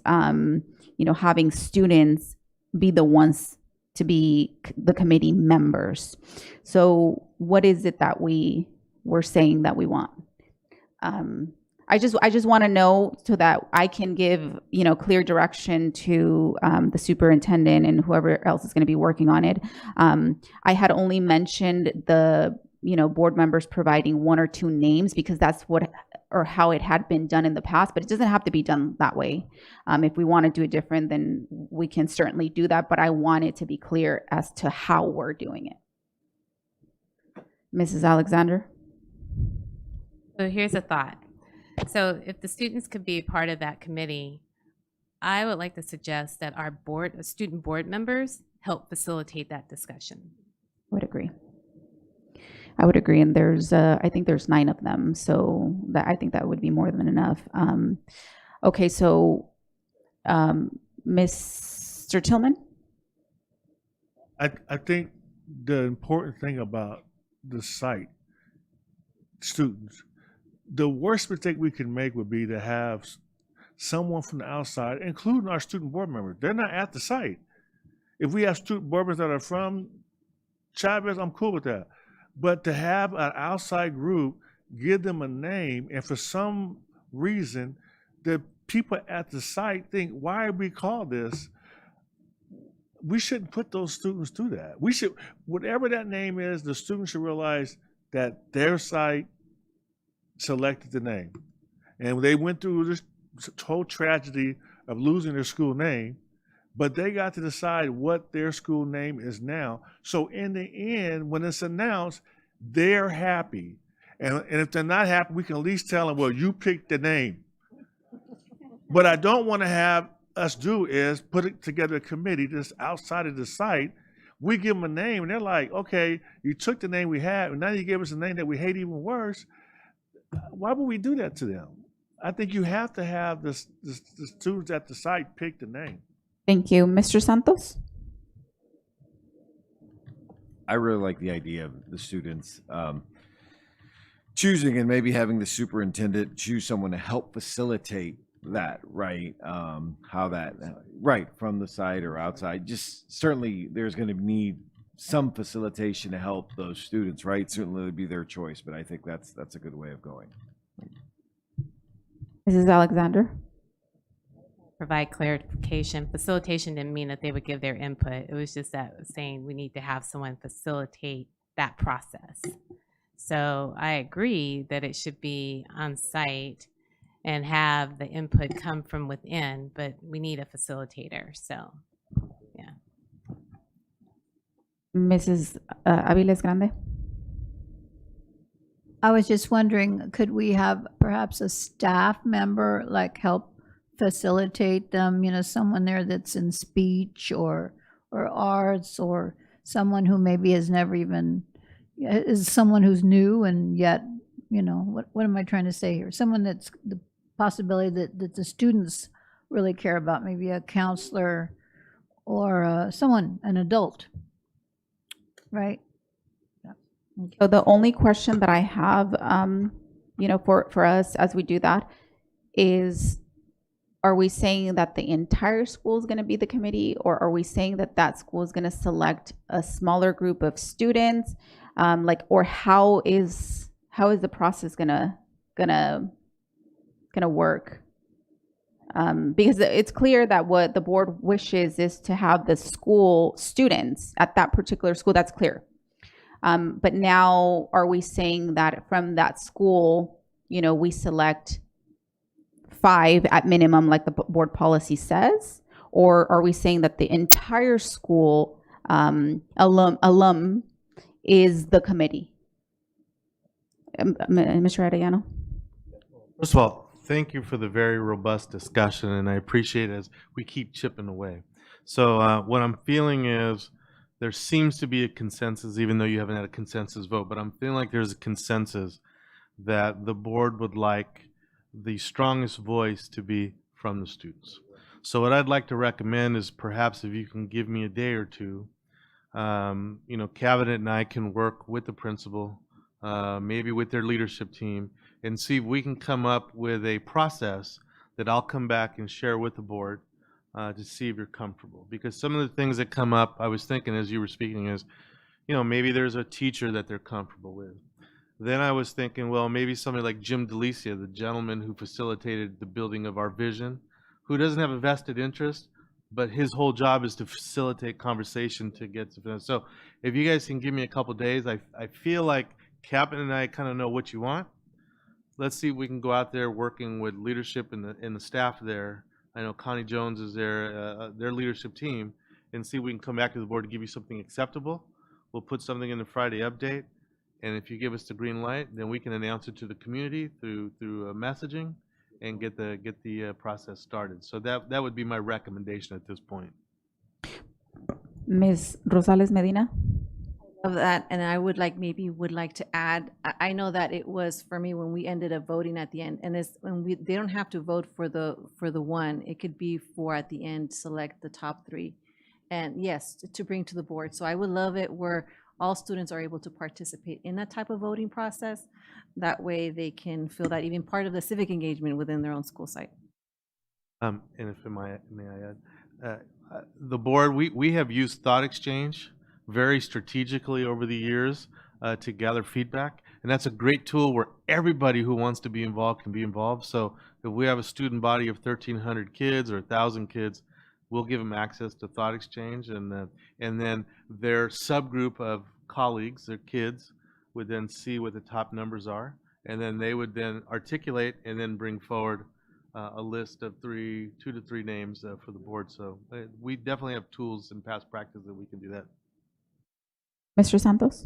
having students be the ones to be the committee members. So what is it that we're saying that we want? I just want to know so that I can give, clear direction to the superintendent and whoever else is going to be working on it. I had only mentioned the, board members providing 1 or 2 names because that's how it had been done in the past, but it doesn't have to be done that way. If we want to do it different, then we can certainly do that, but I want it to be clear as to how we're doing it. Mrs. Alexander? So here's a thought. So if the students could be part of that committee, I would like to suggest that our student board members help facilitate that discussion. I would agree, and I think there's 9 of them, so I think that would be more than enough. Okay, so Mr. Tillman? I think the important thing about the site, students, the worst mistake we can make would be to have someone from the outside, including our student board members. They're not at the site. If we have student board members that are from Chavez, I'm cool with that. But to have an outside group, give them a name, and for some reason, the people at the site think, why are we called this? We shouldn't put those students through that. We should, whatever that name is, the students should realize that their site selected the name. And they went through this whole tragedy of losing their school name, but they got to decide what their school name is now. So in the end, when it's announced, they're happy. And if they're not happy, we can at least tell them, well, you picked the name. What I don't want to have us do is put together a committee that's outside of the site. We give them a name, and they're like, okay, you took the name we had, and now you gave us a name that we hate even worse. Why would we do that to them? I think you have to have the students at the site pick the name. Thank you. Mr. Santos? I really like the idea of the students choosing and maybe having the superintendent choose someone to help facilitate that, right? How that, right, from the side or outside. Just certainly there's going to need some facilitation to help those students, right? Certainly it would be their choice, but I think that's a good way of going. Mrs. Alexander? Provide clarification. Facilitation didn't mean that they would give their input. It was just that saying we need to have someone facilitate that process. So I agree that it should be on site and have the input come from within, but we need a facilitator. So, yeah. Mrs. Aviles Grande? I was just wondering, could we have perhaps a staff member like help facilitate them, someone there that's in speech or arts, or someone who maybe has never even, is someone who's new and yet, what am I trying to say here? Someone that's the possibility that the students really care about, maybe a counselor or an adult, right? Yeah. Okay. So the only question that I have, for us as we do that is, are we saying that the entire school is going to be the committee, or are we saying that school is going to select a smaller group of students? Or how is the process gonna work? Because it's clear that what the board wishes is to have the school students at that particular school. That's clear. But now, are we saying that from that school, we select 5 at minimum, like the board policy says, or are we saying that the entire school alum is the committee? Mr. Arellano? First of all, thank you for the very robust discussion, and I appreciate it as we keep chipping away. So what I'm feeling is there seems to be a consensus, even though you haven't had a consensus vote, but I'm feeling like there's a consensus that the board would like the strongest voice to be from the students. So what I'd like to recommend is perhaps if you can give me a day or two, Cabinet and I can work with the principal, maybe with their leadership team, and see if we can come up with a process that I'll come back and share with the board to see if you're comfortable. Because some of the things that come up, I was thinking as you were speaking is, maybe there's a teacher that they're comfortable with. Then I was thinking, well, maybe somebody like Jim Delicia, the gentleman who facilitated the building of our vision, who doesn't have a vested interest, but his whole job is to facilitate conversation to get to finish. So if you guys can give me a couple days, I feel like Captain and I kind of know what you want. Let's see if we can go out there working with leadership and the staff there. I know Connie Jones is their leadership team, and see if we can come back to the board to give you something acceptable. We'll put something in the Friday update, and if you give us the green light, then we can announce it to the community through messaging and get the process started. So that would be my recommendation at this point. Ms. Rosales Medina. Of that, and I would like to add. I know that it was for me when we ended up voting at the end, and it's they don't have to vote for the one. It could be for at the end select the top 3, and yes, to bring to the board. So I would love it where all students are able to participate in that type of voting process. That way they can feel that even part of the civic engagement within their own school site. And if may I add, the board, we have used Thought Exchange very strategically over the years to gather feedback. And that's a great tool where everybody who wants to be involved can be involved. So if we have a student body of 1,300 kids or 1,000 kids, we'll give them access to Thought Exchange. And then their subgroup of colleagues, their kids, would then see what the top numbers are. And then they would then articulate and then bring forward a list of 2 to 3 names for the board. So we definitely have tools and past practice that we can do that. Mr. Santos?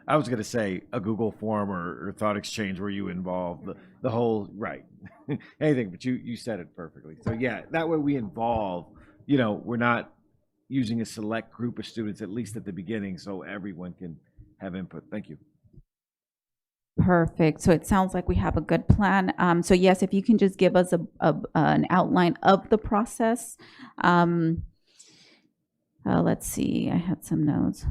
I was going to say a Google form or Thought Exchange where you involve the whole, right, anything, but you said it perfectly. So yeah, that way we involve, we're not using a select group of students, at least at the beginning, so everyone can have input. Thank you. Perfect. So it sounds like we have a good plan. So yes, if you can just give us an outline of the process. Let's see, I had some notes.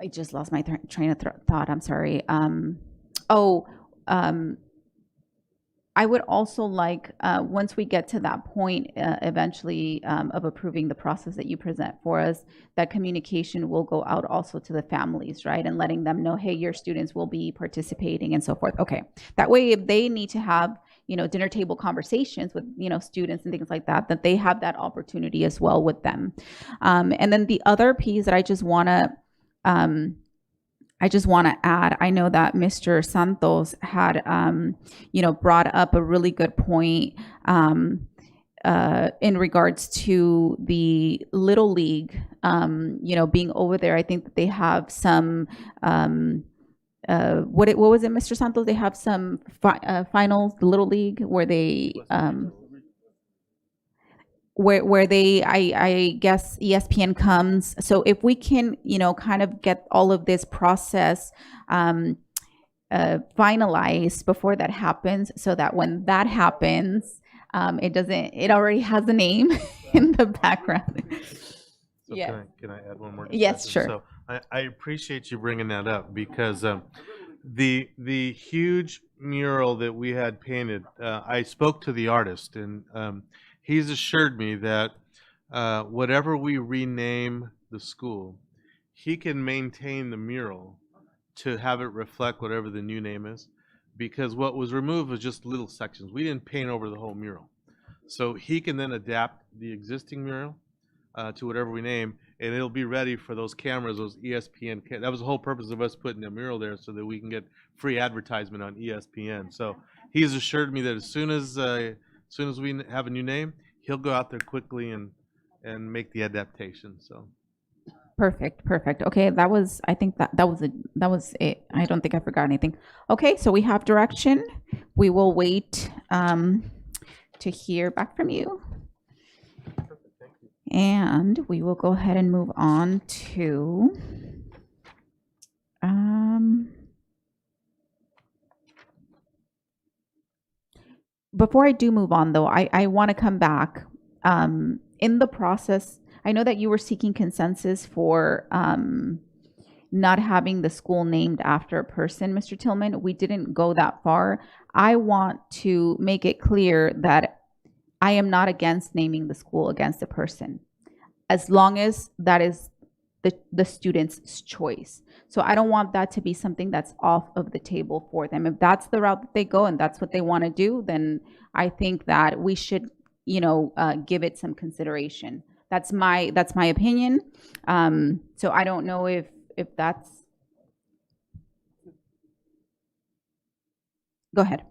I just lost my train of thought. I'm sorry. I would also like, once we get to that point, eventually of approving the process that you present for us, that communication will go out also to the families, right? And letting them know, hey, your students will be participating and so forth. Okay. That way, if they need to have, dinner table conversations with, students and things like that, that they have that opportunity as well with them. And then the other piece that I just want to add, I know that Mr. Santos had, brought up a really good point in regards to the Little League, being over there. I think that they have some, what was it, Mr. Santos? They have some finals, the Little League, where they, where they, I guess ESPN comes. So if we can, kind of get all of this process finalized before that happens, so that when that happens, it already has a name in the background. So Yeah. Can I add one more? Yes, discussion? sure. So I appreciate you bringing that up because the huge mural that we had painted, I spoke to the artist and he's assured me that whatever we rename the school, he can maintain the mural to have it reflect whatever the new name is, because what was removed was just little sections. We didn't paint over the whole mural. So he can then adapt the existing mural to whatever we name, and it'll be ready for those cameras, those ESPN. That was the whole purpose of us putting a mural there, so that we can get free advertisement on ESPN. So he's assured me that as soon as we have a new name, he'll go out there quickly and make the adaptation. So Perfect. Okay, I think that was it. I don't think I forgot anything. Okay, so we have direction. We will wait to hear back from you. And we will go ahead and move on to before I do move on, though, I want to come back. In the process, I know that you were seeking consensus for not having the school named after a person, Mr. Tillman. We didn't go that far. I want to make it clear that I am not against naming the school against a person, as long as that is the student's choice. So I don't want that to be something that's off of the table for them. If that's the route that they go and that's what they want to do, then I think that we should, give it some consideration. That's my opinion. So I don't know if that's. Go ahead.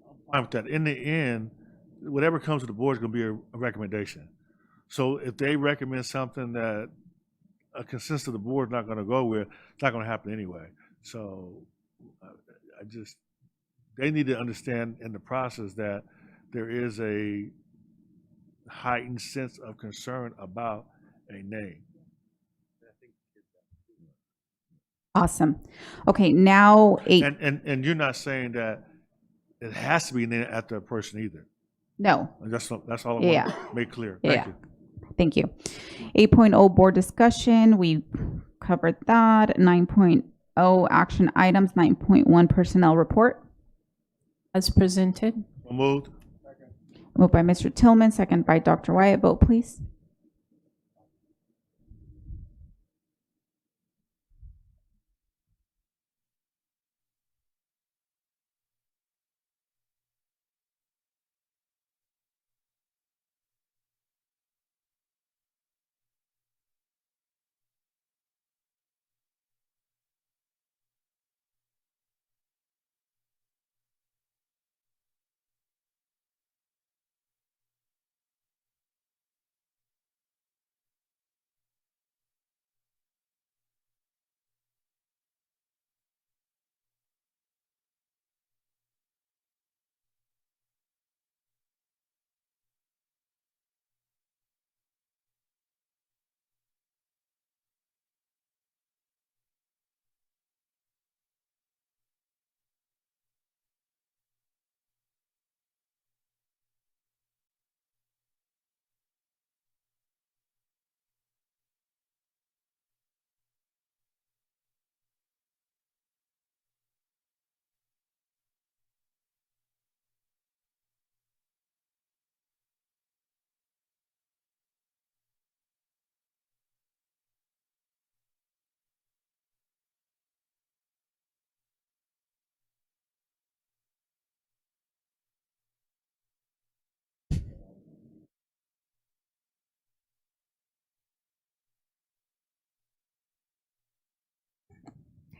I'm fine with that. In the end, whatever comes to the board is going to be a recommendation. So if they recommend something that a consensus of the board is not going to go with, it's not going to happen anyway. So they need to understand in the process that there is a heightened sense of concern about a name. Awesome. Okay, now And you're not saying that it has to be named after a person either. No. That's all I want Yeah. to make clear. Yeah. Thank you. Thank you. 8.0 board discussion, we covered that. 9.0 action items, 9.1 personnel report. As presented. So moved. Moved by Mr. Tillman, second by Dr. Wyatt. Vote, please.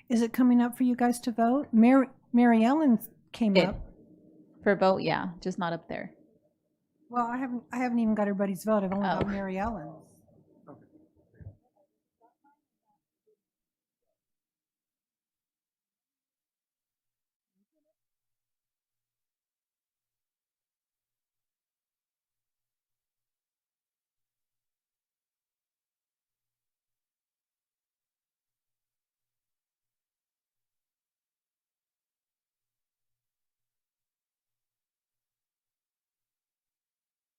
Is it coming up for you guys to vote? Mary Ellen came up. For vote, yeah, just not up there. Well, I haven't even got everybody's vote. I've only got Oh. Mary Ellen's.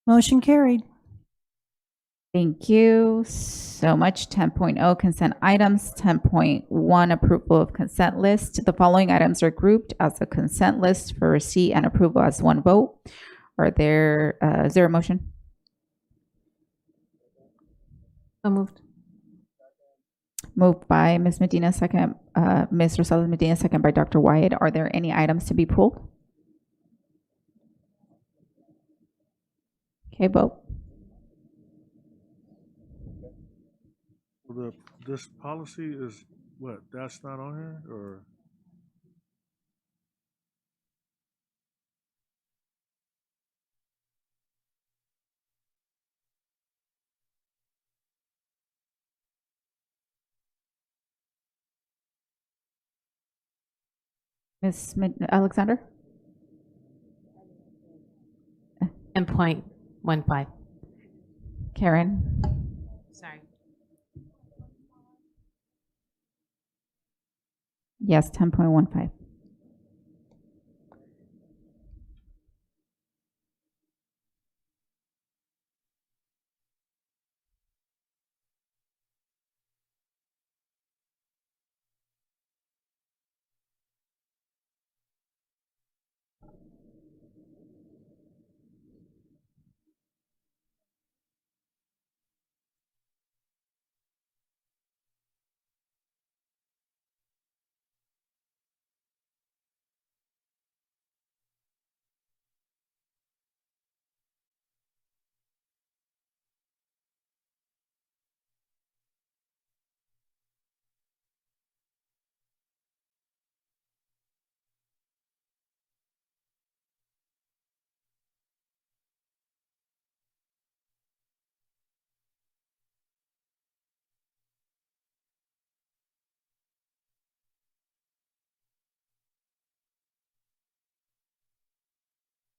Motion carried. Thank you so much. 10.0 consent items. 10.1 approval of consent list. The following items are grouped as a consent list for receipt and approval as one vote. Is there a motion? So moved. Moved by Ms. Medina, second, Ms. Rosales Medina, second by Dr. Wyatt. Are there any items to be pulled? Okay, vote. This policy is what? That's not on here, or? Ms. Alexander? 10.15. Karen? Sorry. Yes, 10.15.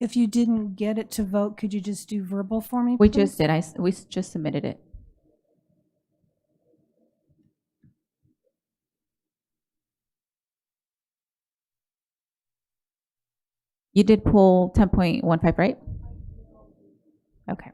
If you didn't get it to vote, could you just do verbal for me? We please? just did. We just submitted it. You did pull 10.15, right? Okay.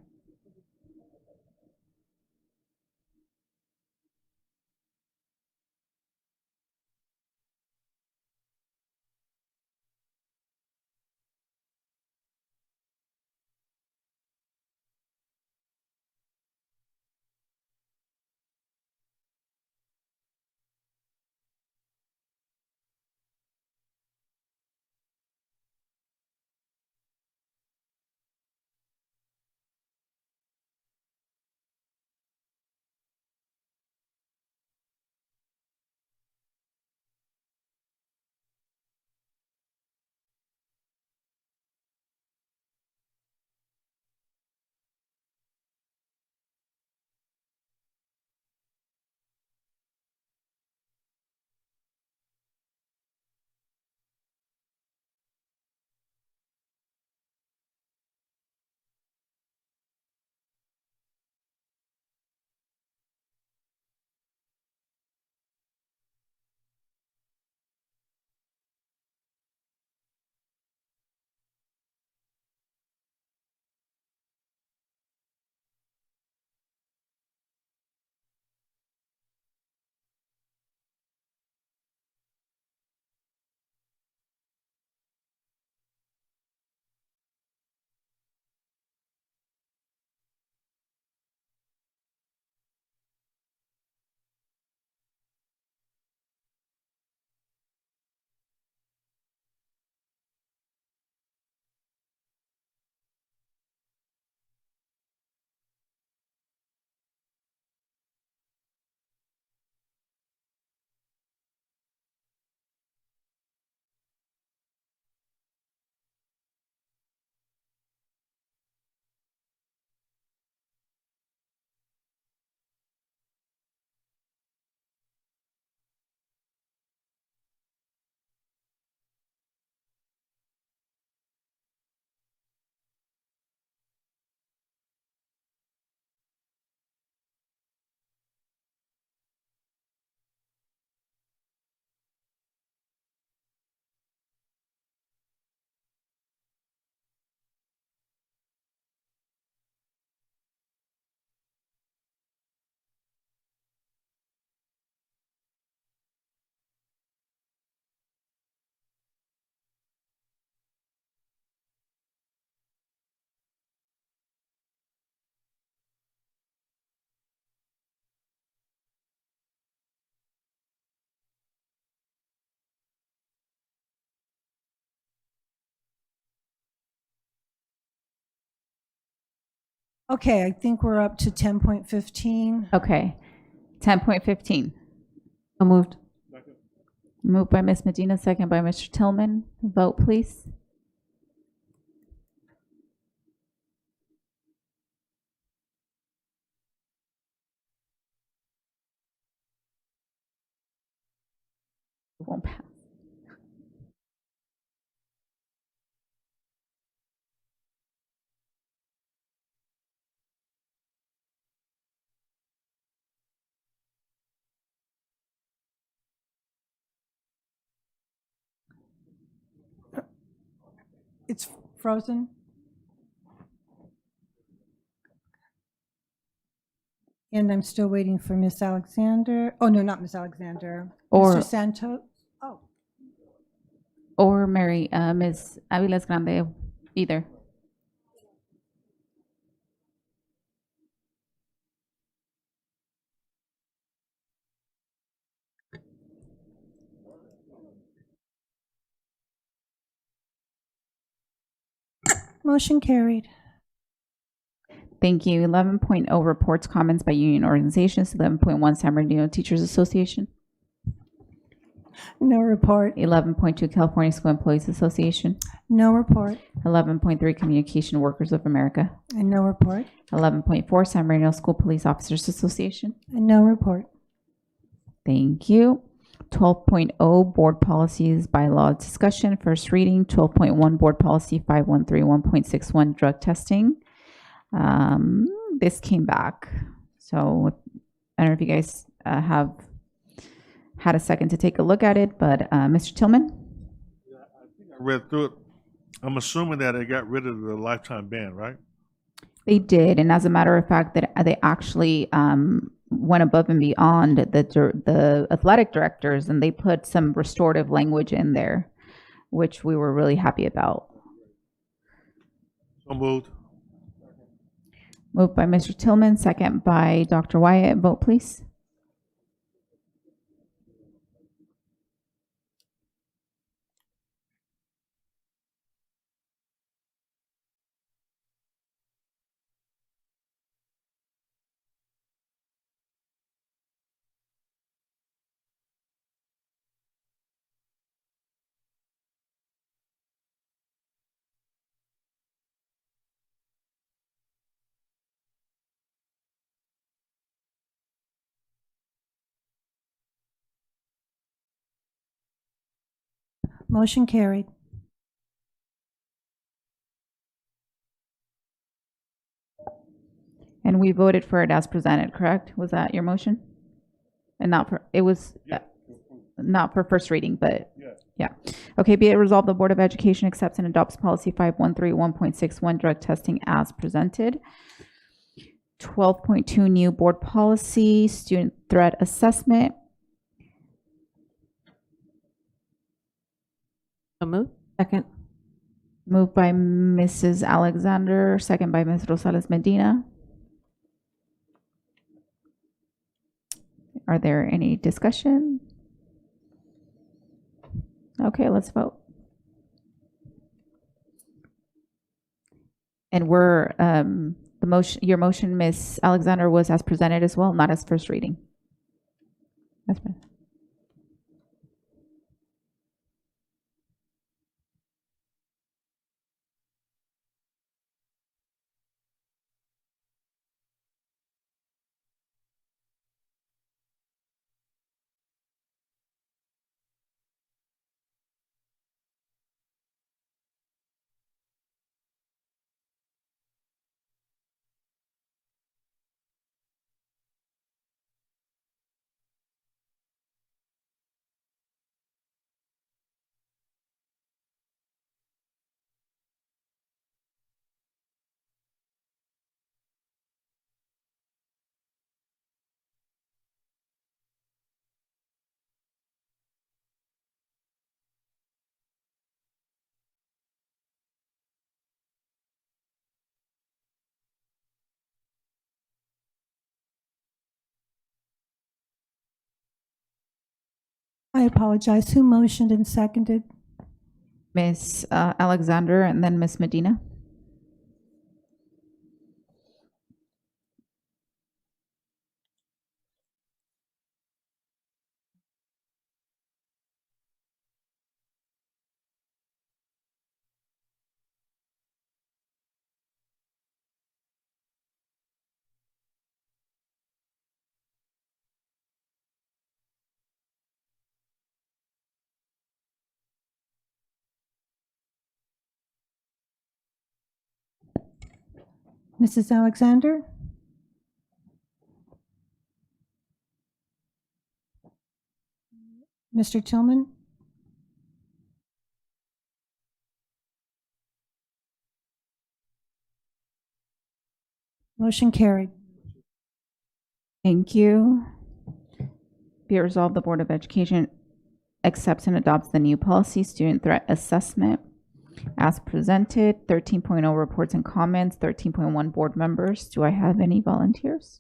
Okay, I think we're up to 10.15. Okay. 10.15. So moved. Moved by Ms. Medina, second by Mr. Tillman. Vote, please. It won't pass. It's frozen. And I'm still waiting for Miss Alexander. Oh, no, not Miss Alexander. Or- Mr. Santos. Oh, Or Mary, Ms. Aviles Grande, either. motion carried. Thank you. 11.0 reports, comments by union organizations. 11.1 San Bernardino Teachers Association. No report. 11.2 California School Employees Association. No report. 11.3 Communication Workers of America. And no report. 11.4 San Bernardino School Police Officers Association. And no report. Thank you. 12.0 Board Policies Bylaws Discussion, first reading. 12.1 Board Policy 5131.61 Drug Testing. This came back. So I don't know if you guys have had a second to take a look at it, but Mr. Tillman? I read through it. I'm assuming that they got rid of the lifetime ban, right? They did, and as a matter of fact, that they actually went above and beyond the athletic directors, and they put some restorative language in there, which we were really happy about. So moved. Moved by Mr. Tillman, second by Dr. Wyatt. Vote, please. Motion carried. And we voted for it as presented, correct? Was that your motion? And not for, it was not for first reading, but yeah. Okay, be it resolved, the Board of Education accepts and adopts policy 5131.61 drug testing as presented. 12.2 new board policy, student threat assessment. So moved. Second. Moved by Mrs. Alexander, second by Ms. Rosales Medina. Are there any discussion? Okay, let's vote. And we're the motion, your motion, Ms. Alexander, was as presented as well, not as first reading. That's fine. I apologize. Who motioned and seconded? Ms. Alexander and then Ms. Medina. Mrs. Alexander? Mr. Tillman? Motion carried. Thank you. Be it resolved, the Board of Education accepts and adopts the new policy, student threat assessment, as presented. 13.0 reports and comments. 13.1 board members. Do I have any volunteers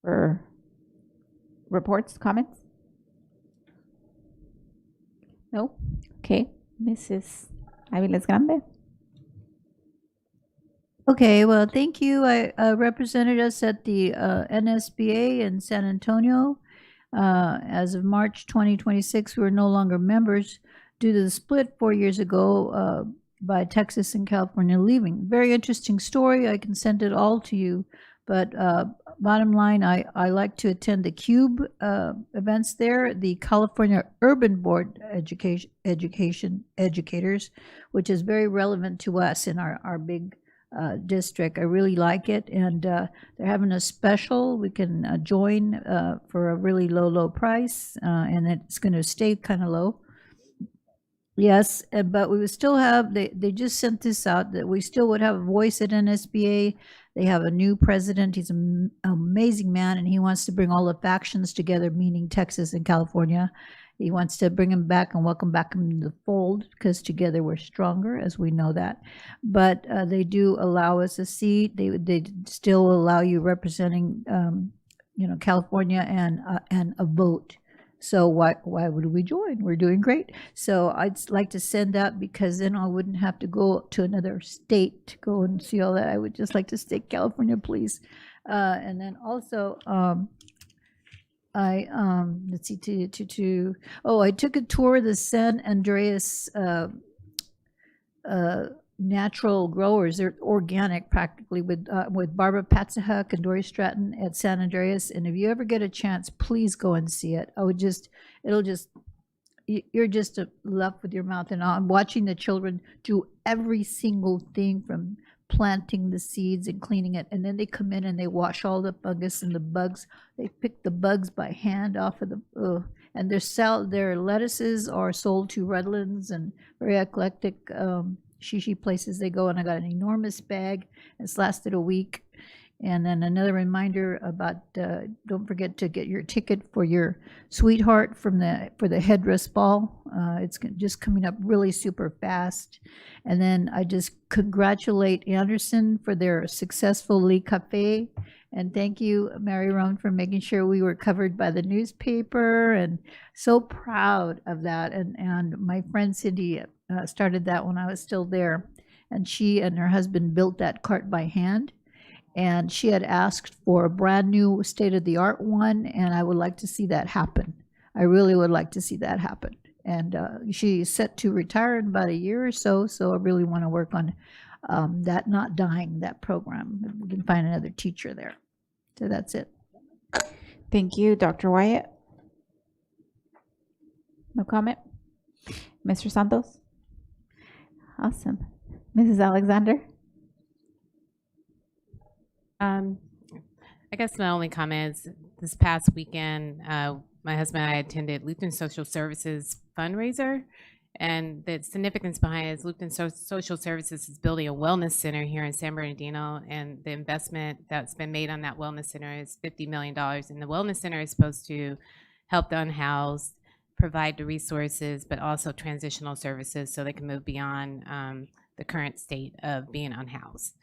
for reports, comments? No? Okay. Mrs. Aviles Grande. Okay, well, thank you. I represented us at the NSBA in San Antonio. As of March 2026, we were no longer members due to the split 4 years ago by Texas and California leaving. Very interesting story. I can send it all to you. But bottom line, I like to attend the CUBE events there, the California Urban Board Educators, which is very relevant to us in our big district. I really like it, and they're having a special. We can join for a really low price, and it's going to stay kind of low. Yes, but we would still have, they just sent this out, that we still would have a voice at NSBA. They have a new president. He's an amazing man, and he wants to bring all the factions together, meaning Texas and California. He wants to bring them back and welcome back into the fold, because together we're stronger, as we know that. But they do allow us a seat. They still allow you representing, California and a vote. So why would we join? We're doing great. So I'd like to send that, because then I wouldn't have to go to another state to go and see all that. I would just like to stay California, please. And then also, let's see, I took a tour of the San Andreas natural growers. They're organic practically, with Barbara Patzahuk and Dory Stratton at San Andreas. And if you ever get a chance, please go and see it. You're just left with your mouth. And I'm watching the children do every single thing, from planting the seeds and cleaning it. And then they come in and they wash all the fungus and the bugs. They pick the bugs by hand off of the, and their lettuces are sold to Redlands and very eclectic shishi places they go. And I got an enormous bag. It's lasted a week. And then another reminder about don't forget to get your ticket for your sweetheart for the headdress ball. It's just coming up really super fast. And then I just congratulate Anderson for their successful Lee Cafe. And thank you, Mary Roan, for making sure we were covered by the newspaper, and so proud of that. And my friend Cindy started that when I was still there. And she and her husband built that cart by hand. And she had asked for a brand new state-of-the-art one, and I would like to see that happen. I really would like to see that happen. And she's set to retire in about a year or so, so I really want to work on that not dying, that program. We can find another teacher there. So that's it. Thank you, Dr. Wyatt. No comment? Mr. Santos? Awesome. Mrs. Alexander? I guess my only comment is this past weekend, my husband and I attended Lutheran Social Services fundraiser, and the significance behind it is Lutheran Social Services is building a wellness center here in San Bernardino, and the investment that's been made on that wellness center is $50 million. And the wellness center is supposed to help the unhoused, provide the resources, but also transitional services so they can move beyond the current state of being unhoused.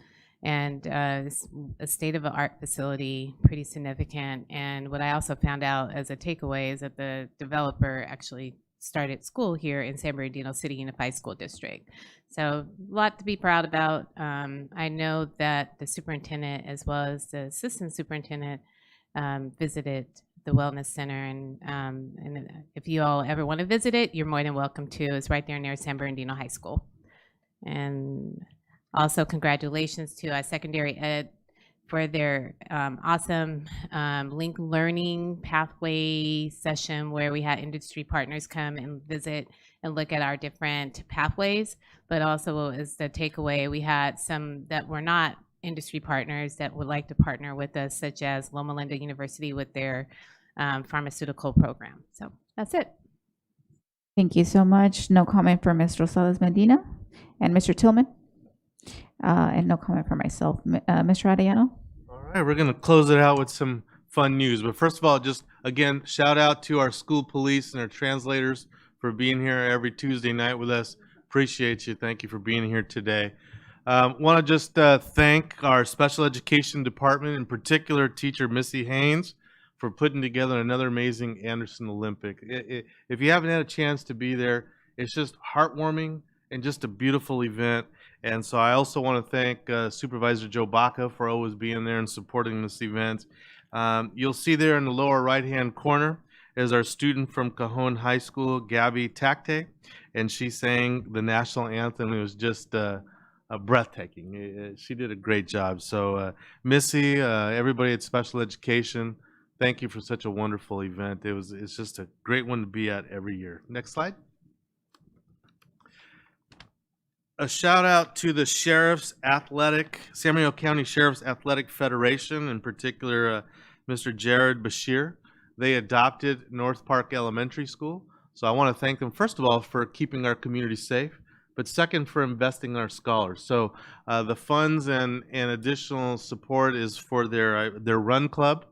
And it's a state-of-the-art facility, pretty significant. And what I also found out as a takeaway is that the developer actually started school here in San Bernardino City Unified School District. So a lot to be proud about. I know that the superintendent as well as the assistant superintendent visited the Wellness Center. And if you all ever want to visit it, you're more than welcome to. It's right there near San Bernardino High School. And also, congratulations to secondary ed for their awesome link learning pathway session, where we had industry partners come and visit and look at our different pathways. But also, as the takeaway, we had some that were not industry partners that would like to partner with us, such as Loma Linda University with their pharmaceutical program. So that's it. Thank you so much. No comment for Ms. Rosales Medina and Mr. Tillman. And no comment for myself. Mr. Arellano? All right, we're going to close it out with some fun news. But first of all, just again, shout out to our school police and our translators for being here every Tuesday night with us. Appreciate you. Thank you for being here today. Want to just thank our special education department, in particular teacher Missy Haynes, for putting together another amazing Anderson Olympic. If you haven't had a chance to be there, it's just heartwarming and just a beautiful event. And so I also want to thank Supervisor Joe Baca for always being there and supporting this event. You'll see there in the lower right-hand corner is our student from Cajon High School, Gabby Tacte, and she sang the national anthem. It was just breathtaking. She did a great job. So Missy, everybody at Special Education, thank you for such a wonderful event. It's just a great one to be at every year. Next slide. A shout out to the San Mateo County Sheriff's Athletic Federation, in particular Mr. Jared Bashir. They adopted North Park Elementary School. So I want to thank them, first of all, for keeping our community safe, but second, for investing in our scholars. So the funds and additional support is for their run club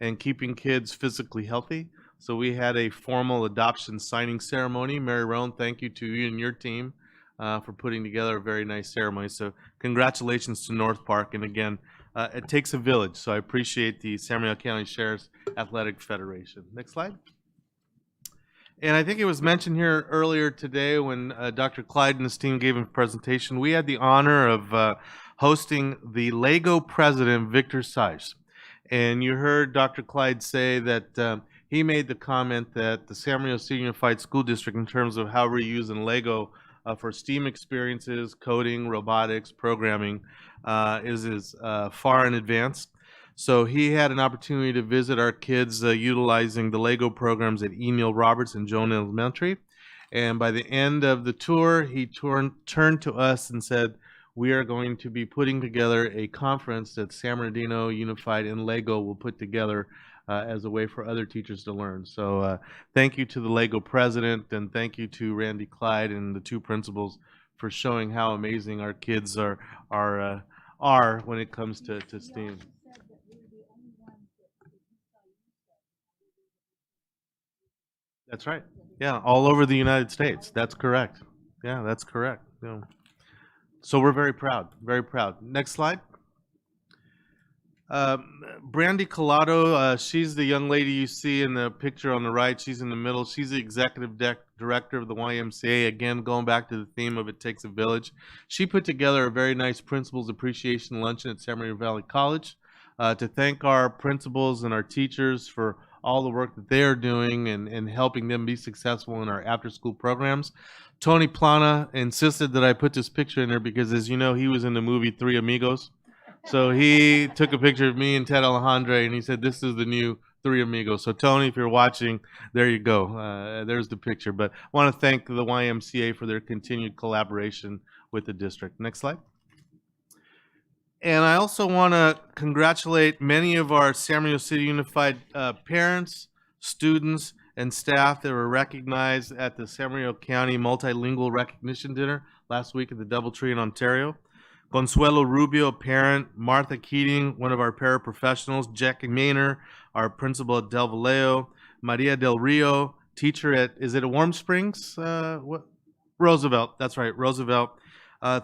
and keeping kids physically healthy. So we had a formal adoption signing ceremony. Mary Roan, thank you to you and your team for putting together a very nice ceremony. So congratulations to North Park. And again, it takes a village. So I appreciate the San Mateo County Sheriff's Athletic Federation. Next slide. And I think it was mentioned here earlier today when Dr. Clyde and his team gave a presentation. We had the honor of hosting the LEGO president, Victor Saiz. And you heard Dr. Clyde say that he made the comment that the San Mateo City Unified School District, in terms of how we're using LEGO for STEAM experiences, coding, robotics, programming, is far in advance. So he had an opportunity to visit our kids utilizing the LEGO programs at E. Neil Roberts and Joan Elementary. And by the end of the tour, he turned to us and said, we are going to be putting together a conference that San Bernardino Unified and LEGO will put together as a way for other teachers to learn. So thank you to the LEGO president, and thank you to Randy Clyde and the two principals for showing how amazing our kids are when it comes to STEAM. That's right. Yeah, all over the United States. That's correct. Yeah, that's correct. Yeah. So we're very proud, very proud. Next slide. Brandy Collado, she's the young lady you see in the picture on the right. She's in the middle. She's the executive director of the YMCA. Again, going back to the theme of It Takes a Village. She put together a very nice Principals Appreciation Luncheon at San Bernardino Valley College to thank our principals and our teachers for all the work that they are doing and helping them be successful in our after-school programs. Tony Plana insisted that I put this picture in there because, as you know, he was in the movie Three Amigos. So he took a picture of me and Ted Alejandre, and he said, this is the new Three Amigos. So Tony, if you're watching, there you go. There's the picture. But I want to thank the YMCA for their continued collaboration with the district. Next slide. And I also want to congratulate many of our San Bernardino City Unified parents, students, and staff that were recognized at the San Bernardino County Multilingual Recognition Dinner last week at the Doubletree in Ontario. Consuelo Rubio, parent; Martha Keating, one of our paraprofessionals; Jack Maynor, our principal at Del Vallejo; Maria Del Rio, teacher at, is it at Warm Springs? Roosevelt, that's right, Roosevelt.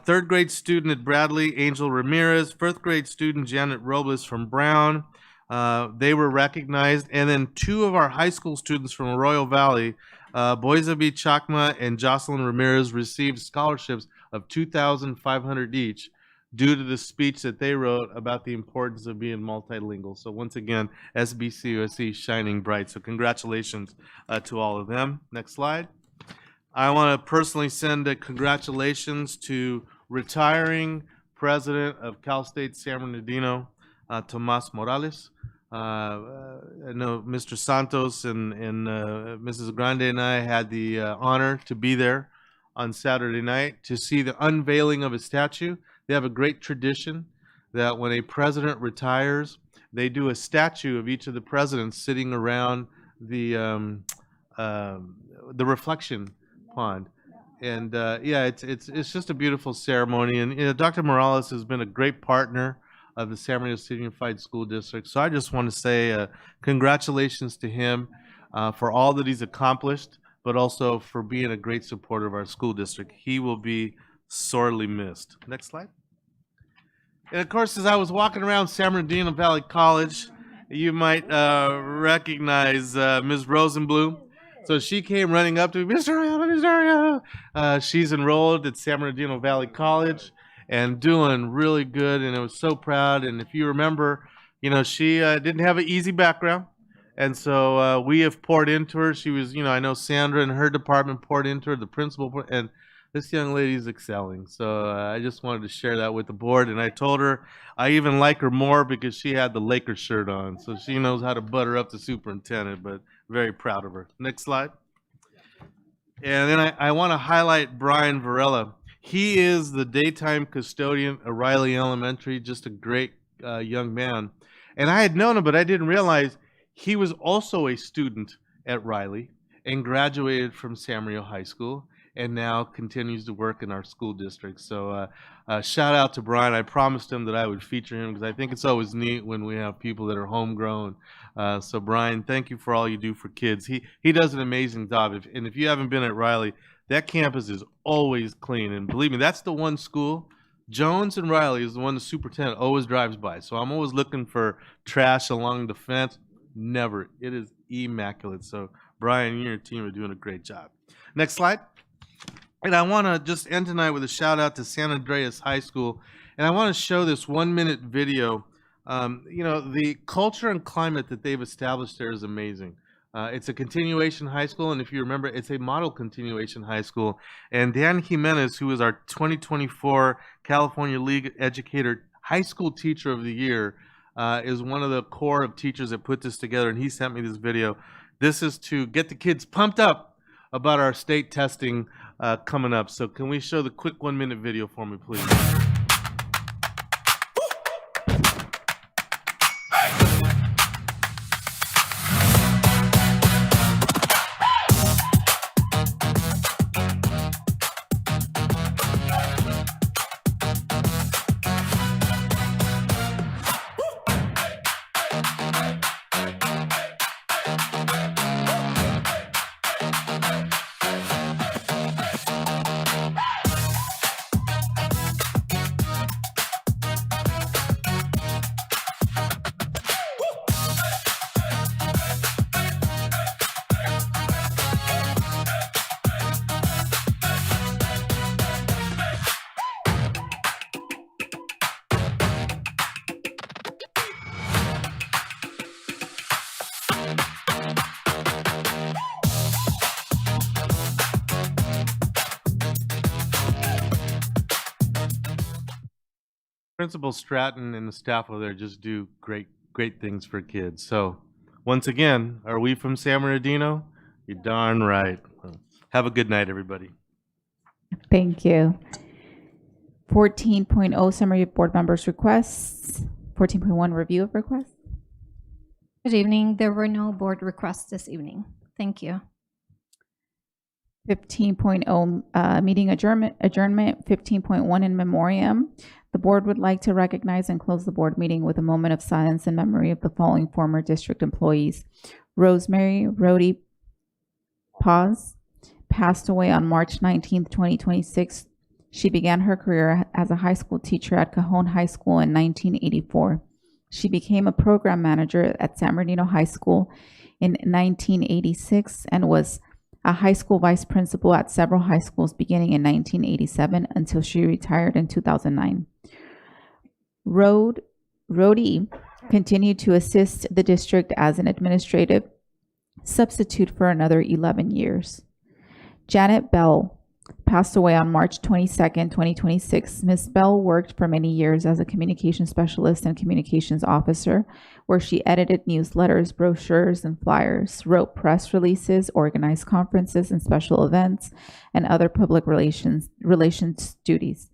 Third grade student at Bradley, Angel Ramirez; fourth grade student, Janet Robles from Brown. They were recognized. And then two of our high school students from Arroyo Valley, Boisabi Chakma and Jocelyn Ramirez, received scholarships of $2,500 each due to the speech that they wrote about the importance of being multilingual. So once again, SBCUSC shining bright. So congratulations to all of them. Next slide. I want to personally send a congratulations to retiring president of Cal State San Bernardino, Tomas Morales. I know Mr. Santos and Mrs. Grande and I had the honor to be there on Saturday night to see the unveiling of a statue. They have a great tradition that when a president retires, they do a statue of each of the presidents sitting around the reflection pond. And yeah, it's just a beautiful ceremony. And you know, Dr. Morales has been a great partner of the San Bernardino City Unified School District. So I just want to say congratulations to him for all that he's accomplished, but also for being a great supporter of our school district. He will be sorely missed. Next slide. And of course, as I was walking around San Bernardino Valley College, you might recognize Ms. Rosenblum. So she came running up to me, Mr. Ariano, Mr. Ariano. She's enrolled at San Bernardino Valley College and doing really good, and I was so proud. And if you remember, you know, she didn't have an easy background. And so we have poured into her. She was, you know, I know Sandra and her department poured into her, the principal, and this young lady's excelling. So I just wanted to share that with the board. And I told her I even like her more because she had the Lakers shirt on. So she knows how to butter up the superintendent, but very proud of her. Next slide. And then I want to highlight Brian Varela. He is the daytime custodian at Riley Elementary, just a great young man. And I had known him, but I didn't realize he was also a student at Riley and graduated from San Mario High School and now continues to work in our school district. So shout out to Brian. I promised him that I would feature him because I think it's always neat when we have people that are homegrown. So Brian, thank you for all you do for kids. He does an amazing job. And if you haven't been at Riley, that campus is always clean. And believe me, that's the one school. Jones and Riley is the one the superintendent always drives by. So I'm always looking for trash along the fence. Never. It is immaculate. So Brian, you and your team are doing a great job. Next slide. And I want to just end tonight with a shout out to San Andreas High School. And I want to show this 1-minute video. You know, the culture and climate that they've established there is amazing. It's a continuation high school, and if you remember, it's a model continuation high school. And Dan Jimenez, who is our 2024 California League Educator High School Teacher of the Year, is one of the core of teachers that put this together, and he sent me this video. This is to get the kids pumped up about our state testing coming up. So can we show the quick 1-minute video for me, please? Principal Stratton and the staff over there just do great things for kids. So once again, are we from San Bernardino? You're darn right. Have a good night, everybody. Thank you. 14.0 summary of board members' requests. 14.1 review of requests. Good evening. There were no board requests this evening. Thank you. 15.0 meeting adjournment. 15.1 in memoriam. The board would like to recognize and close the board meeting with a moment of silence in memory of the following former district employees. Rosemary Rhodey Paz passed away on March 19th, 2026. She began her career as a high school teacher at Cajon High School in 1984. She became a program manager at San Bernardino High School in 1986 and was a high school vice principal at several high schools beginning in 1987 until she retired in 2009. Rhodey continued to assist the district as an administrative substitute for another 11 years. Janet Bell passed away on March 22nd, 2026. Ms. Bell worked for many years as a communications specialist and communications officer, where she edited newsletters, brochures, and flyers, wrote press releases, organized conferences and special events, and other public relations duties.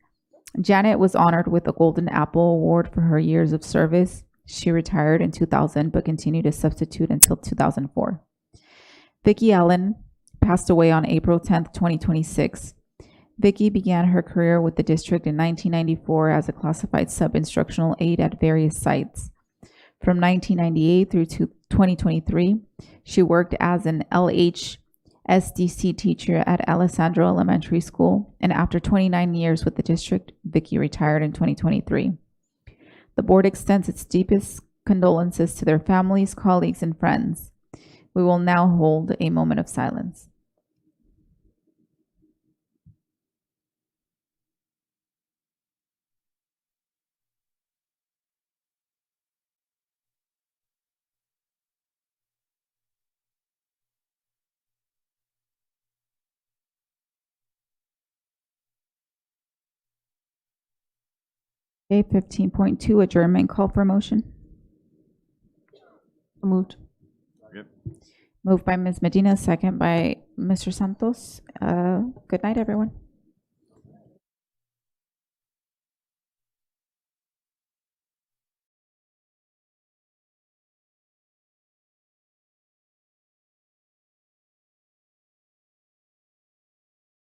Janet was honored with a Golden Apple Award for her years of service. She retired in 2000, but continued to substitute until 2004. Vicki Allen passed away on April 10th, 2026. Vicki began her career with the district in 1994 as a classified sub-instructional aide at various sites. From 1998 through to 2023, she worked as an LHSDC teacher at Alessandro Elementary School, and after 29 years with the district, Vicki retired in 2023. The board extends its deepest condolences to their families, colleagues, and friends. We will now hold a moment of silence. Okay, 15.2, adjournment, call for motion. Moved. Moved by Ms. Medina, second by Mr. Santos. Good night, everyone.